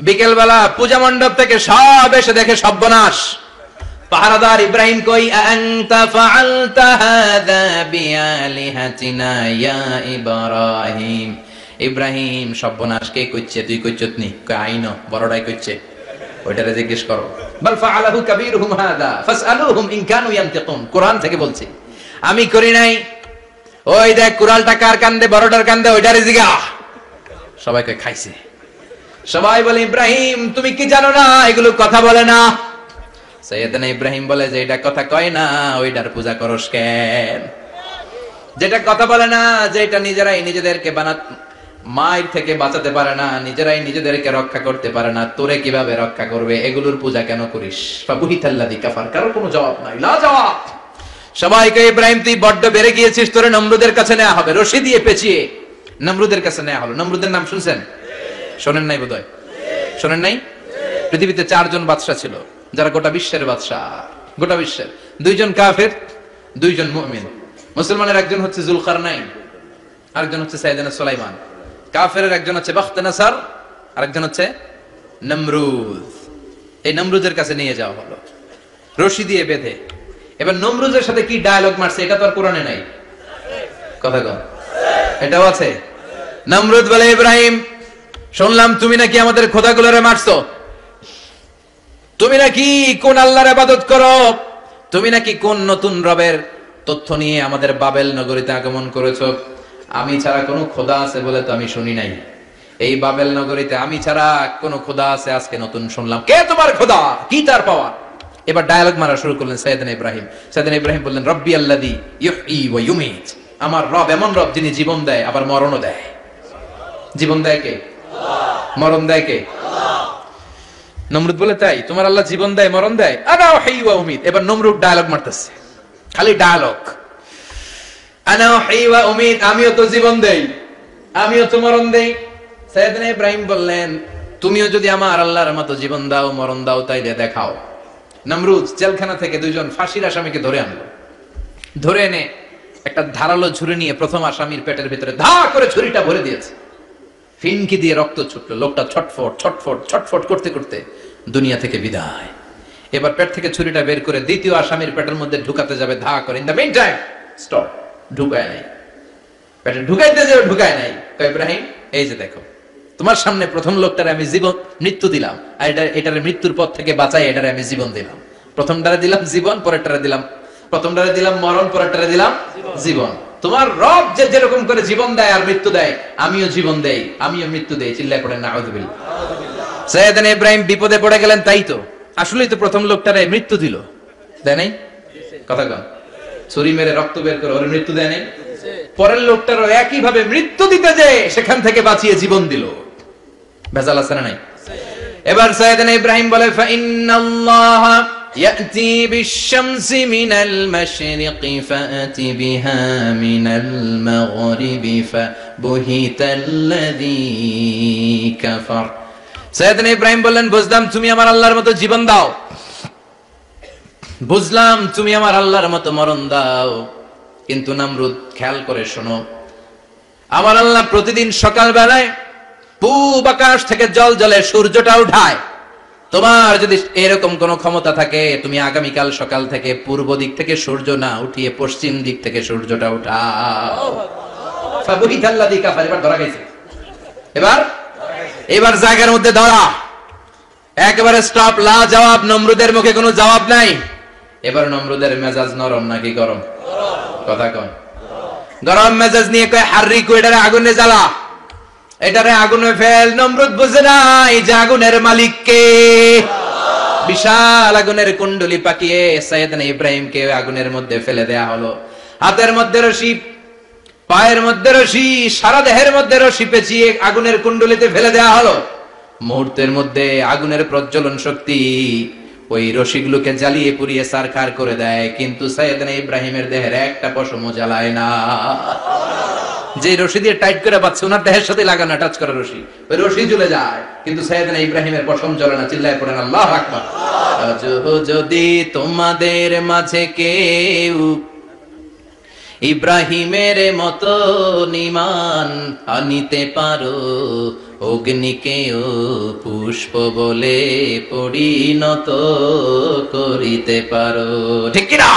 বিকেল বেলা পূজা মণ্ডপ থেকে সব এসে দেখে সর্বনাশ। পাহারাদার ইব্রাহিম কই, আনতা ফাআলতা হাযা বিআলিহাতিনা ইয়া ইব্রাহিম। ইব্রাহিম সর্বনাশ কে কইছে? তুই কইছত নি? কই আইনো, বড়টাই কইছে, ওইটারে জিজ্ঞেস করো। বাল ফাআলাহু কাবীরুহুম হাযা ফাসআলুহুম ইন কানু ইয়ানতিকুন। কোরআন থেকে বলছি, আমি করি নাই। ওই দেখ কুড়ালটা কার কান্দে, বড়টার কান্দে, ওইটারে জিগা। সবাই কই খাইছে। সবাই বলে, ইব্রাহিম তুমি কি জানো না এগুলো কথা বলে না? সাইয়েদনা ইব্রাহিম বলে যে এটা কথা কয় না, ওইটার পূজা করস কেন? যেটা কথা বলে না, যেটা নিজেরাই নিজেদেরকে মায়ের থেকে বাঁচাতে পারে না, নিজেরাই নিজেদেরকে রক্ষা করতে পারে না, তোরে কিভাবে রক্ষা করবে? এগুলোর পূজা কেন করিস? ফাবুহিতাল্লাযী কাফার, কারো কোনো জবাব নাই, লা জবাব। সবাইকে, ইব্রাহিম তুই বড্ড বেড়ে গিয়েছিস, তোরে নমরুদের কাছে নেওয়া হবে, রশি দিয়ে পেঁচিয়ে নমরুদের কাছে নেওয়া হলো। নমরুদের নাম শুনছেন? শোনেন নাই বোধহয়, শোনেন নাই? পৃথিবীতে 4 জন বাদশা ছিল, যারা গোটা বিশ্বের বাদশা, গোটা বিশ্বের। 2 জন কাফের, 2 জন মুমিন। মুসলমানের একজন হচ্ছে জুলকারনাইন, আরেকজন হচ্ছে সাইয়েদনা সুলাইমান। কাফেরের একজন হচ্ছে বাখতানাসার, আরেকজন হচ্ছে নমরুদ। এই নমরুদের কাছে নিয়ে যাওয়া হলো রশি দিয়ে বেঁধে। এবার নমরুদের সাথে কি ডায়ালগ মারছে এটা তো আর কোরআনে নাই, কথা কম, এটাও আছে। নমরুদ বলে, ইব্রাহিম শুনলাম তুমি নাকি আমাদের খোদাগুলোরে মারছো, তুমি নাকি কোন আল্লাহর ইবাদত করো, তুমি নাকি কোন নতুন রবের তথ্য নিয়ে আমাদের বাবেল নগরীতে আগমন করেছো। আমি ছাড়া কোনো খোদা আছে বলে তো আমি শুনি নাই, এই বাবেল নগরীতে আমি ছাড়া কোনো খোদা আছে আজকে নতুন শুনলাম। কে তোমার খোদা, কি তার পাওয়া? এবার ডায়ালগ মারা শুরু করলেন সাইয়েদনা ইব্রাহিম। সাইয়েদনা ইব্রাহিম বললেন, রব্বি আল্লাযী ইউহয়ী ওয়া ইউমীত, আমার রব এমন রব যিনি জীবন দেয় আবার মরণও দেয়। জীবন দেয় কে? আল্লাহ। মরণ দেয় কে? আল্লাহ। নমরুদ বলে, তাই তোমার আল্লাহ জীবন দেয় মরণ দেয়? আনা উহয়ী ওয়া উমীত। এবার নমরুদ ডায়ালগ মারতেছে, খালি ডায়ালগ, আনা উহয়ী ওয়া উমীত, আমিও তো জীবন দেই, আমিও তো মরণ দেই। সাইয়েদনা ইব্রাহিম বললেন, তুমিও যদি আমার আল্লাহর মতো জীবন দাও মরণ দাও তাইলে দেখাও। নমরুদ জেলখানা থেকে 2 জন ফাঁসির আসামিকে ধরে আনলো। ধরে এনে একটা ধারালো ছুরি নিয়ে প্রথম আসামির পেটের ভিতরে ধা করে ছুরিটা ভরে দিয়েছে। ফিনকি দিয়ে রক্ত ছুটলো, লোকটা ছটফট ছটফট ছটফট করতে করতে দুনিয়া থেকে বিদায়। এবার পেট থেকে ছুরিটা বের করে দ্বিতীয় আসামির পেটের মধ্যে ঢুকাতে যাবে, ধা করে। In the meantime stop, ঢুকায় নাই, পেটে ঢুকাইতে যাবে, ঢুকায় নাই। ইব্রাহিম এই যে দেখো, তোমার সামনে প্রথম লোকটারে আমি জীবন মৃত্যু দিলাম, আর এটারে মৃত্যুর পথ থেকে বাঁচাই, এটারে আমি জীবন দিলাম। প্রথমটারে দিলাম জীবন, পরেরটারে দিলাম, প্রথমটারে দিলাম মরণ, পরেরটারে দিলাম জীবন। তোমার রব যে যেরকম করে জীবন দেয় আর মৃত্যু দেয়, আমিও জীবন দেই, আমিও মৃত্যু দেই। চিল্লায় পড়েন নাউযুবিল্লাহ। সাইয়েদনা ইব্রাহিম বিপদে পড়ে গেলেন। তাই তো, আসলেই তো প্রথম লোকটারে মৃত্যু দিল, দেয় নাই? কথা কম, ছুরি মেরে রক্ত বের করে ওর মৃত্যু দেয় নাই? পরের লোকটারও একই ভাবে মৃত্যু দিতে যে সেখান থেকে বাঁচিয়ে জীবন দিল। ভেজাল আছে না নাই? এবার সাইয়েদনা ইব্রাহিম বলে, ফাইন্নাল্লাহা ইয়াতি বিশ-শামসি মিনাল মাশরিকি ফাআতি বিহা মিনাল মাগরিবি ফাবুহিতাল্লাযী কাফার। সাইয়েদনা ইব্রাহিম বললেন, বুঝলাম তুমি আমার আল্লাহর মতো জীবন দাও, বুঝলাম তুমি আমার আল্লাহর মতো মরণ দাও, কিন্তু নমরুদ খেয়াল করে শোনো, আমার আল্লাহ প্রতিদিন সকাল বেলায় পূব আকাশ থেকে জল জলে সূর্যটা উঠায়। তোমার যদি এরকম কোন ক্ষমতা থাকে, তুমি আগামীকাল সকাল থেকে পূর্ব দিক থেকে সূর্য না উঠিয়ে পশ্চিম দিক থেকে সূর্যটা উঠাও। ফাবুহিতাল্লাযী কাফার। এবার ধরা গেছে, এবার জায়গার মধ্যে ধরা, একেবারে স্টপ, লা জবাব। নমরুদের মুখে কোনো জবাব নাই। এবার নমরুদের মেজাজ নরম নাকি গরম? কথা কন। গরম মেজাজ নিয়ে কয়, হাররিকু, এটারে আগুনে জ্বালা, এটারে আগুনে ফেল। নমরুদ বুঝে না এই যে আগুনের মালিক কে। বিশাল আগুনের কুণ্ডলি পাকিয়ে সাইয়েদনা ইব্রাহিমকে আগুনের মধ্যে ফেলে দেয়া হলো। হাতের মধ্যে রশি, পায়ের মধ্যে রশি, সারা দেহের মধ্যে রশি পেঁচিয়ে আগুনের কুণ্ডলিতে ফেলে দেয়া হলো। মুহূর্তের মধ্যে আগুনের প্রজ্বলন শক্তি ওই রশিগুলোকে জ্বালিয়ে পুড়িয়ে সারখার করে দেয়, কিন্তু সাইয়েদনা ইব্রাহিমের দেহের একটা পশমও জ্বালায় না। যে রশি দিয়ে টাইট করে বাঁধছে ওনার দেহের সাথে লাগানো টাচ করা রশি, ওই রশি জ্বলে যায়, কিন্তু সাইয়েদনা ইব্রাহিমের পশম জ্বলে না। চিল্লায় পড়েন আল্লাহু আকবার। যদি তোমাদের মাঝে কেউ ইব্রাহিমের মতো ঈমান আনিতে পারো, অগ্নিকেও পুষ্প বলে পরিণত করিতে পারো, ঠিক কিনা?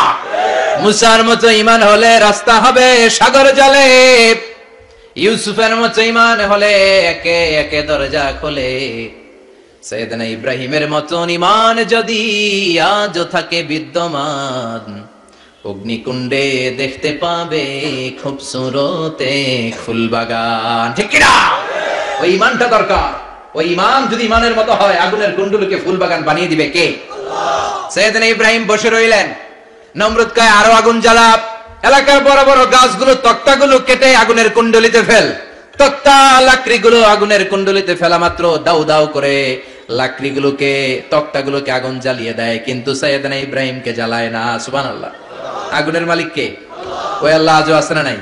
মুসার মতো ঈমান হলে রাস্তা হবে সাগর জলে, ইউসুফের মতো ঈমান হলে একে একে দরজা খোলে। সাইয়েদনা ইব্রাহিমের মতো ঈমান যদি আজও থাকে বিদ্যমান, অগ্নিকুণ্ডে দেখতে পাবে খুবসুরতে ফুলবাগান, ঠিক কিনা? ওই ঈমানটা দরকার। ওই ঈমান যদি ঈমানের মতো হয়, আগুনের কুণ্ডুলকে ফুলবাগান বানিয়ে দিবে কে? আল্লাহ। সাইয়েদনা ইব্রাহিম বসে রইলেন, নমরুদ কয় আরো আগুন জ্বালা, এলাকার বড় বড় গাছগুলো তক্তাগুলো কেটে আগুনের কুণ্ডলিতে ফেল। তক্তা লাকড়িগুলো আগুনের কুণ্ডলিতে ফেলা মাত্র দাউ দাউ করে লাকড়িগুলোকে তক্তাগুলোকে আগুন জ্বালিয়ে দেয়, কিন্তু সাইয়েদনা ইব্রাহিমকে জ্বালায় না। সুবহানাল্লাহ। আগুনের মালিক কে? ওই আল্লাহ আজও আছে না নাই?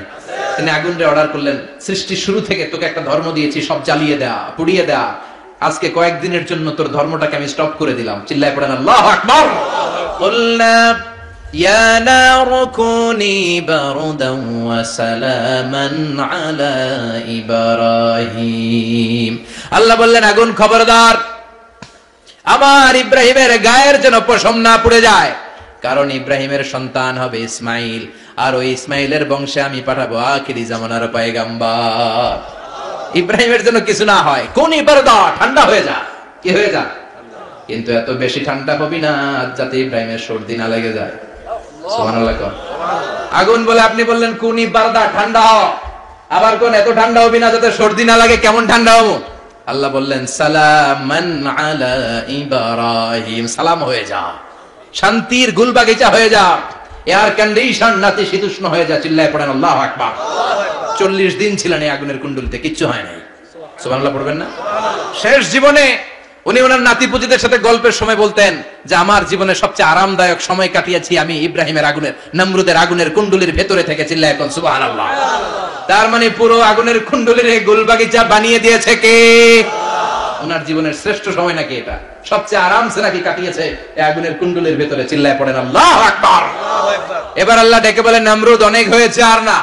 তিনি আগুনরে অর্ডার করলেন, সৃষ্টির শুরু থেকে তোকে একটা ধর্ম দিয়েছি, সব জ্বালিয়ে দেয়া, পুড়িয়ে দেয়া, আজকে কয়েকদিনের জন্য তোর ধর্মটাকে আমি স্টপ করে দিলাম। চিল্লায় পড়েন আল্লাহু আকবার। কুলনা ইয়া নারু কুনি বারদান ওয়া সালামান আলা ইব্রাহিম। আল্লাহ বললেন আগুন খবরদার, আমার ইব্রাহিমের গায়ের যেন পশম না পুড়ে যায়, কারণ ইব্রাহিমের সন্তান হবে ইসমাইল, আর ওই ইসমাইলের বংশে আমি পাঠাবো আখিরি জামানার পয়গাম্বর। ইব্রাহিমের জন্য কিছু না হয়, কোন ইবারদা ঠান্ডা হয়ে যা, কি হয়ে যা, কিন্তু এত বেশি ঠান্ডা হবি না যাতে ইব্রাহিমের সর্দি না লেগে যায়। সুবহানাল্লাহ। আগুন বলে আপনি বললেন কোন ইবারদা ঠান্ডা হ, আবার কোন এত ঠান্ডা হবি না যাতে সর্দি না লাগে, কেমন ঠান্ডা হবো? আল্লাহ বললেন সালামান আলা ইব্রাহিম, সালাম হয়ে যা, শান্তির গুলবাগিচা হয়ে যা, এয়ার কন্ডিশন নাতি শীতুষ্ণ হয়ে যা। চিল্লায় পড়েন আল্লাহু আকবার। 40 দিন ছিলেন এই আগুনের কুণ্ডলিতে, কিচ্ছু হয় নাই। সুবহানাল্লাহ পড়বেন না? শেষ জীবনে উনি ওনার নাতিপুতিদের সাথে গল্পের সময় বলতেন যে আমার জীবনে সবচেয়ে আরামদায়ক সময় কাটিয়েছি আমি ইব্রাহিমের আগুনের, নমরুদের আগুনের কুণ্ডলির ভেতরে থেকে। চিল্লায় এখন সুবহানাল্লাহ। তার মানে পুরো আগুনের কুণ্ডলির গুলবাগিচা বানিয়ে দিয়েছে কে? ওনার জীবনের শ্রেষ্ঠ সময় নাকি এটা, সবচেয়ে আরামসে নাকি কাটিয়েছে এই আগুনের কুণ্ডলের ভেতরে। চিল্লায় পড়েন আল্লাহু আকবার। এবার আল্লাহ ডেকে বলেন নমরুদ অনেক হয়েছে, আর না,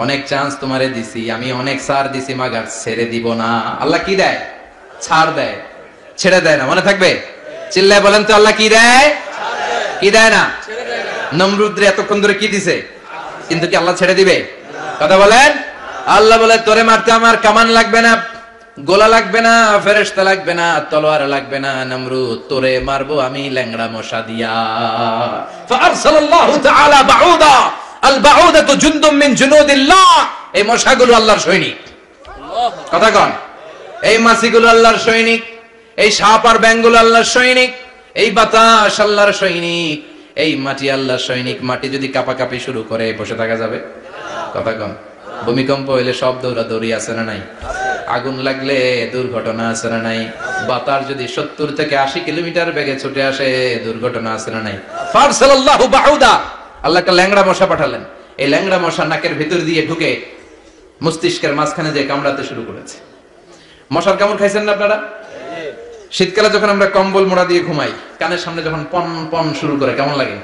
অনেক চান্স তোমারে দিছি আমি, অনেক সার দিছি, মাগার ছেড়ে দিব না। আল্লাহ কি দেয়? ছাড় দেয়, ছেড়ে দেয় না। মনে থাকবে? চিল্লায় বলেন তো আল্লাহ কি দেয়? কি দেয় না? নমরুদ রে এতক্ষণ ধরে কি দিছে, কিন্তু কি আল্লাহ ছেড়ে দিবে? কথা বলেন। আল্লাহ বলে তোরে মারতে আমার কামান লাগবে না, গোলা লাগবে না, ফেরেশতা লাগবে না, তলোয়ার লাগবে না, নমরুদ তোরে মারবো আমি ল্যাংড়া মশা দিয়া। ফাআরসালাল্লাহু তাআলা বাউদা, আল বাউদাতু জুনদুম মিন জুনুদিল্লাহ। এই মশাগুলো আল্লাহর সৈনিক। কথা কন। এই মাছিগুলো আল্লাহর সৈনিক, এই সাপ আর ব্যাঙগুলো আল্লাহর সৈনিক, এই বাতাস আল্লাহর সৈনিক, এই মাটি আল্লাহর সৈনিক। মাটি যদি কাঁপাকাঁপি শুরু করে বসে থাকা যাবে? কথা কন। ভূমিকম্প হইলে সব দৌড়াদৌড়ি আছে না নাই? আগুন লাগলে দুর্ঘটনা আছে না নাই? বাতাস যদি 70 থেকে 80 কিলোমিটার বেগে ছুটে আসে দুর্ঘটনা আছে না নাই? ফারসালাল্লাহু বাউদা, আল্লাহ একটা ল্যাংড়া মশা পাঠালেন। এই ল্যাংড়া মশা নাকের ভিতর দিয়ে ঢুকে মস্তিষ্কের মাঝখানে যে কামড়াতে শুরু করেছে। মশার কামড় খাইছেন না আপনারা? শীতকালে যখন আমরা কম্বল মোড়া দিয়ে ঘুমাই, কানের সামনে যখন পন পন শুরু করে কেমন লাগে?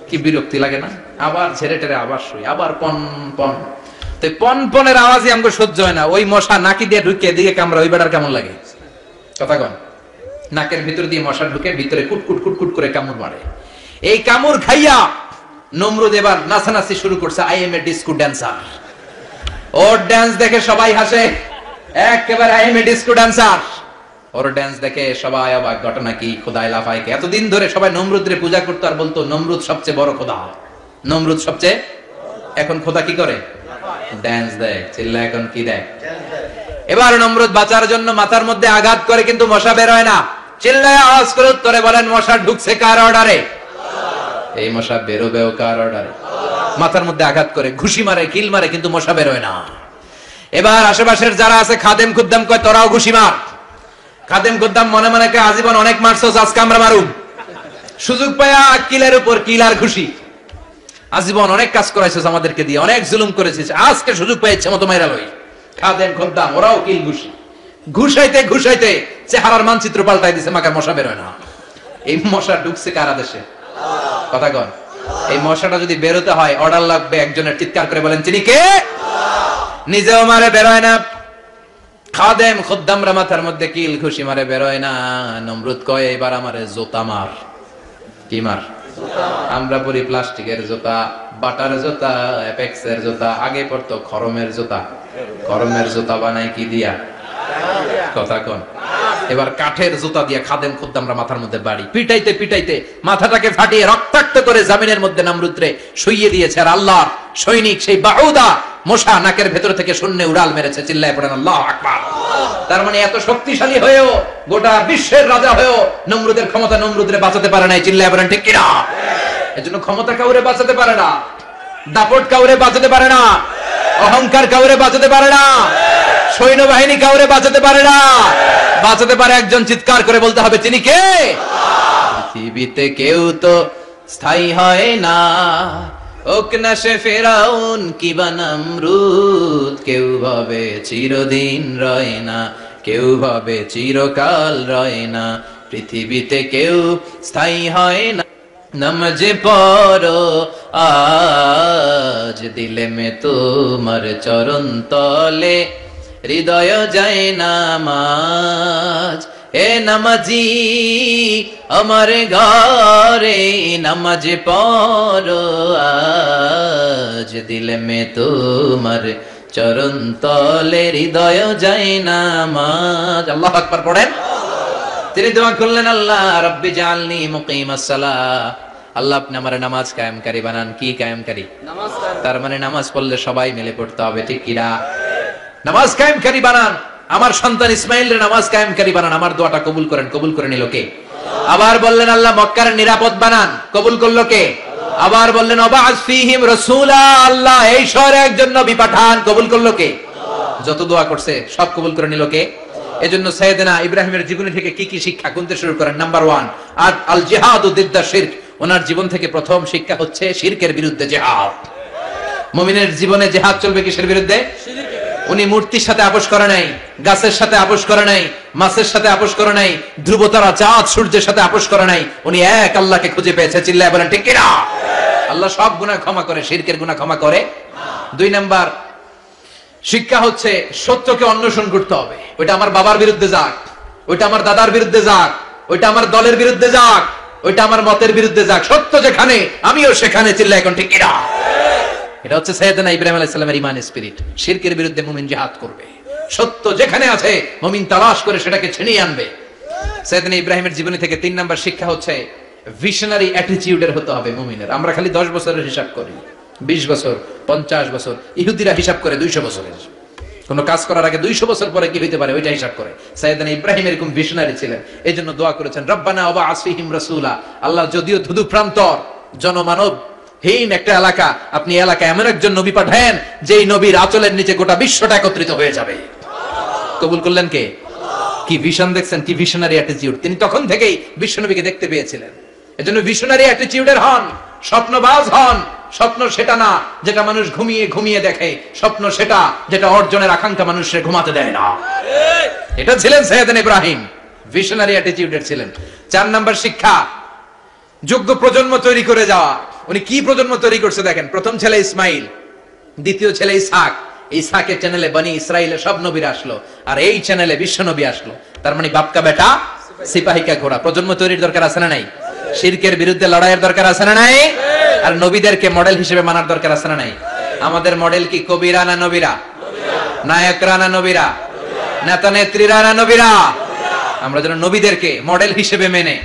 কি বিরক্তি লাগে না? আবার ঝেড়ে টেরে আবার শুই, আবার পন পন। তো পন পনের আওয়াজই আমাকে সহ্য হয় না। ওই মশা নাকি দিয়ে ঢুকে দিকে কামড়া, ওই বেটার কেমন লাগে? কথা কন। নাকের ভিতর দিয়ে মশা ঢুকে ভিতরে কুটকুট কুটকুট করে কামড় মারে। এই কামড় খাইয়া নমরুদ এবার নাচানাচি শুরু করছে। I M A disco dancer. Or dance দেখে সবাই হাসে, একেবারে I M A disco dancer. Or dance দেখে সবাই অবাক। ঘটনা কি? খোদাই লাফায়। এতদিন ধরে সবাই নমরুদরে পূজা করতো আর বলতো নমরুদ সবচেয়ে বড় খোদা, নমরুদ সবচেয়ে। এখন খোদা কি করে? ড্যান্স দেয়। চিল্লা এখন কি দেয়? এবার নমরুদ বাঁচার জন্য মাথার মধ্যে আঘাত করে, কিন্তু মশা বের হয় না। চিল্লায় আওয়াজ করে উত্তরে বলেন মশা ঢুকছে কার অর্ডারে? এই মশা বেরোবেও কার অর্ডারে? মাথার মধ্যে আঘাত করে ঘুষি মারে, কিল মারে, কিন্তু মশা বের হয় না। এবার আশেপাশের যারা আছে খাদেম খুদ্দাম কয় তোরাও ঘুষি মার। খাদেম গোদ্দাম মনে মনে কে আজীবন অনেক মারছস, আজকে আমরা মারুম। সুযোগ পায়া কিলের উপর কিলার খুশি, আজীবন অনেক কাজ করাইছিস আমাদেরকে দিয়ে, অনেক জুলুম করেছিস, আজকে সুযোগ পেয়েছে মতো মাইরা লই। খাদেম গোদ্দাম ওরাও কিল ঘুষি, ঘুষাইতে ঘুষাইতে চেহারার মানচিত্র পাল্টাই দিছে, মাকার মশা বের হয় না। এই মশা ঢুকছে কারা দেশে? কথা কন। এই মশাটা যদি বেরোতে হয় অর্ডার লাগবে একজনের, চিৎকার করে বলেন তিনি কে? নিজেও মারে বেরোয় না, খাদেম খোদ্দামরা মাথার মধ্যে কিল খুশি মারে বেরোয় না। নমরুদ কয় এবার আমারে জোতা মার। কি মার? আমরা পরি প্লাস্টিকের জুতা, বাটার জুতা, অ্যাপেক্সের জুতা, আগে পড়তো খরমের জুতা। খরমের জুতা বানায় কি দিয়া? কথা কোন। এবার কাঠের জুতা দিয়ে খাদেম খোদ্দামরা মাথার মধ্যে বাড়ি, পিটাইতে পিটাইতে মাথাটাকে ফাটিয়ে রক্তাক্ত করে জামিনের মধ্যে নমরুদরে শুইয়ে দিয়েছে। আর আল্লাহ সৈনিক সেই বাহুদা মশা নাকের ভেতর থেকে শূন্যে উড়াল মেরেছে। চিল্লায় পড়েন আল্লাহু আকবার। তার মানে এত শক্তিশালী হয়েও, গোটা বিশ্বের রাজা হয়েও নমরুদের ক্ষমতা নমরুদরে বাঁচাতে পারে নাই। চিল্লায় পড়েন ঠিক কিনা? এজন্য ক্ষমতা কাউরে বাঁচাতে পারে না, দাপট কাউরে বাঁচাতে পারে না, অহংকার কাউরে বাঁচাতে পারে না, সৈন্যবাহিনী কাউরে বাঁচাতে পারে না। বাঁচাতে পারে একজন, চিৎকার করে বলতে হবে তিনি কে? পৃথিবীতে কেউ তো স্থায়ী হয় না, হোক না সে ফেরাউন কিবা নমরুদ। কেউ ভাবে চিরদিন রয় না, কেউ ভাবে চিরকাল রয় না। পৃথিবীতে কেউ স্থায়ী হয় না। নামাজে পড়ো আজ দিলে মে তোমার চরণ তলে, হৃদয় যায় নামাজ। এ নামাজি আমার ঘরে নামাজে পড়ো আজ দিলে মে তোমার চরণ তলে, হৃদয় যায় নামাজ। আল্লাহু আকবার পড়েন। তিনি দোয়া করলেন, আল্লাহ রাব্বি জাআলনি মুকিমাস সালাহ। আল্লাহ আপনি আমার নামাজ কায়েমকারী বানান। কি কায়েমকারী? নামাজ। তার মানে নামাজ পড়লে সবাই মিলে পড়তে হবে, ঠিক কিনা? নামাজ কায়েমকারী বানান। আমার সন্তান ইসমাইলের নামাজ কায়েমকারী বানান। আমার দোয়াটা কবুল করেন। কবুল করে নিল কে? আবার বললেন আল্লাহ মক্কার নিরাপদ বানান। কবুল করলো কে? আবার বললেন ওয়াবা'আস ফীহিম রাসূলা। আল্লাহ এই শহরে একজন নবী পাঠান। কবুল করলো কে? যত দোয়া করছে সব কবুল করে নিল কে? এজন্য সাইয়েদনা ইব্রাহিমের জীবনী থেকে কি কি শিক্ষা গুনতে শুরু করেন? নাম্বার 1, আল জিহাদু দিদ্দা শিরক। ওনার জীবন থেকে প্রথম শিক্ষা হচ্ছে শিরকের বিরুদ্ধে জিহাদ। মুমিনের জীবনে জিহাদ চলবে কিসের বিরুদ্ধে? উনি মূর্তির সাথে আপোষ করে নাই, গাছের সাথে আপোষ করে নাই, মাছের সাথে আপোষ করে নাই, ধ্রুবতারা চাঁদ সূর্যের সাথে আপোষ করে নাই। উনি এক আল্লাহকে খুঁজে পেয়েছে। চিল্লায় বলেন ঠিক কিনা? আল্লাহ সব গুনাহ ক্ষমা করে, শিরকের গুনাহ ক্ষমা করে। 2 নাম্বার শিক্ষা হচ্ছে সত্যকে অন্বেষণ করতে হবে। ওইটা আমার বাবার বিরুদ্ধে যাক, ওইটা আমার দাদার বিরুদ্ধে যাক, ওইটা আমার দলের বিরুদ্ধে যাক, ওইটা আমার মতের বিরুদ্ধে যাক, সত্য যেখানে আমিও সেখানে। চিল্লায় এখন ঠিক কিনা? এটা হচ্ছে সাইয়েদনা ইব্রাহিম আলাইহিস সালামের ঈমান স্পিরিট। শিরকের বিরুদ্ধে মুমিন জিহাদ করবে। সত্য যেখানে আছে মুমিন তালাশ করে সেটাকে ছিনিয়ে আনবে। সাইয়েদনা ইব্রাহিমের জীবনী থেকে 3 নাম্বার শিক্ষা হচ্ছে ভিশনারি অ্যাটিটিউডের হতে হবে মুমিনের। আমরা খালি 10 বছরের হিসাব করি, 20 বছর, 50 বছর। ইহুদিরা হিসাব করে 200 বছরের। কোন কাজ করার আগে 200 বছর পরে কি হইতে পারে ওইটা হিসাব করে। সাইয়েদনা ইব্রাহিম এরকম ভিশনারি ছিলেন। এইজন্য দোয়া করেছেন রব্বানা ওয়াবা'আস ফীহিম রাসূলা। আল্লাহ যদিও ধুধু প্রান্তর জনমানব হীন একটা এলাকা, আপনি এলাকায় এমন একজন নবী পাঠায়েন যেই নবীর আঁচলের নিচে গোটা বিশ্বটা একত্রিত হয়ে যাবে। কবুল করলেন কে? কি ভিশন দেখছেন, কি ভিশনারি অ্যাটিটিউড। তিনি তখন থেকেই বিশ্বনবীকে দেখতে পেয়েছিলেন। এজন্য ভিশনারি অ্যাটিটিউডের হন, স্বপ্নবাজ হন। স্বপ্ন সেটা না যেটা মানুষ ঘুমিয়ে ঘুমিয়ে দেখে, স্বপ্ন সেটা যেটা অর্জনের আকাঙ্ক্ষা মানুষের ঘুমাতে দেয় না। এটা ছিলেন সাইয়েদনা ইব্রাহিম, ভিশনারি অ্যাটিটিউডের ছিলেন। 4 নাম্বার শিক্ষা যোগ্য প্রজন্ম তৈরি করে যাওয়া। উনি কি প্রজন্ম তৈরি করছে দেখেন। প্রথম ছেলে ইসমাইল, দ্বিতীয় ছেলে ইসহাক। ইসহাকের চ্যানেলে বনি ইসরাইলের সব নবীরা আসলো, আর এই চ্যানেলে বিশ্ব নবী আসলো। তার মানে বাপকা বেটা সিপাহিকা ঘোড়া। প্রজন্ম তৈরির দরকার আছে না নাই? শিরকের বিরুদ্ধে লড়াইয়ের দরকার আছে না নাই? আর নবীদেরকে মডেল হিসেবে মানার দরকার আছে না নাই? আমাদের মডেল কি কবিরা না নবীরা? নায়করা না নবীরা? নেতা নেত্রীরা না নবীরা? আমরা যেন নবীদেরকে মডেল হিসেবে মেনে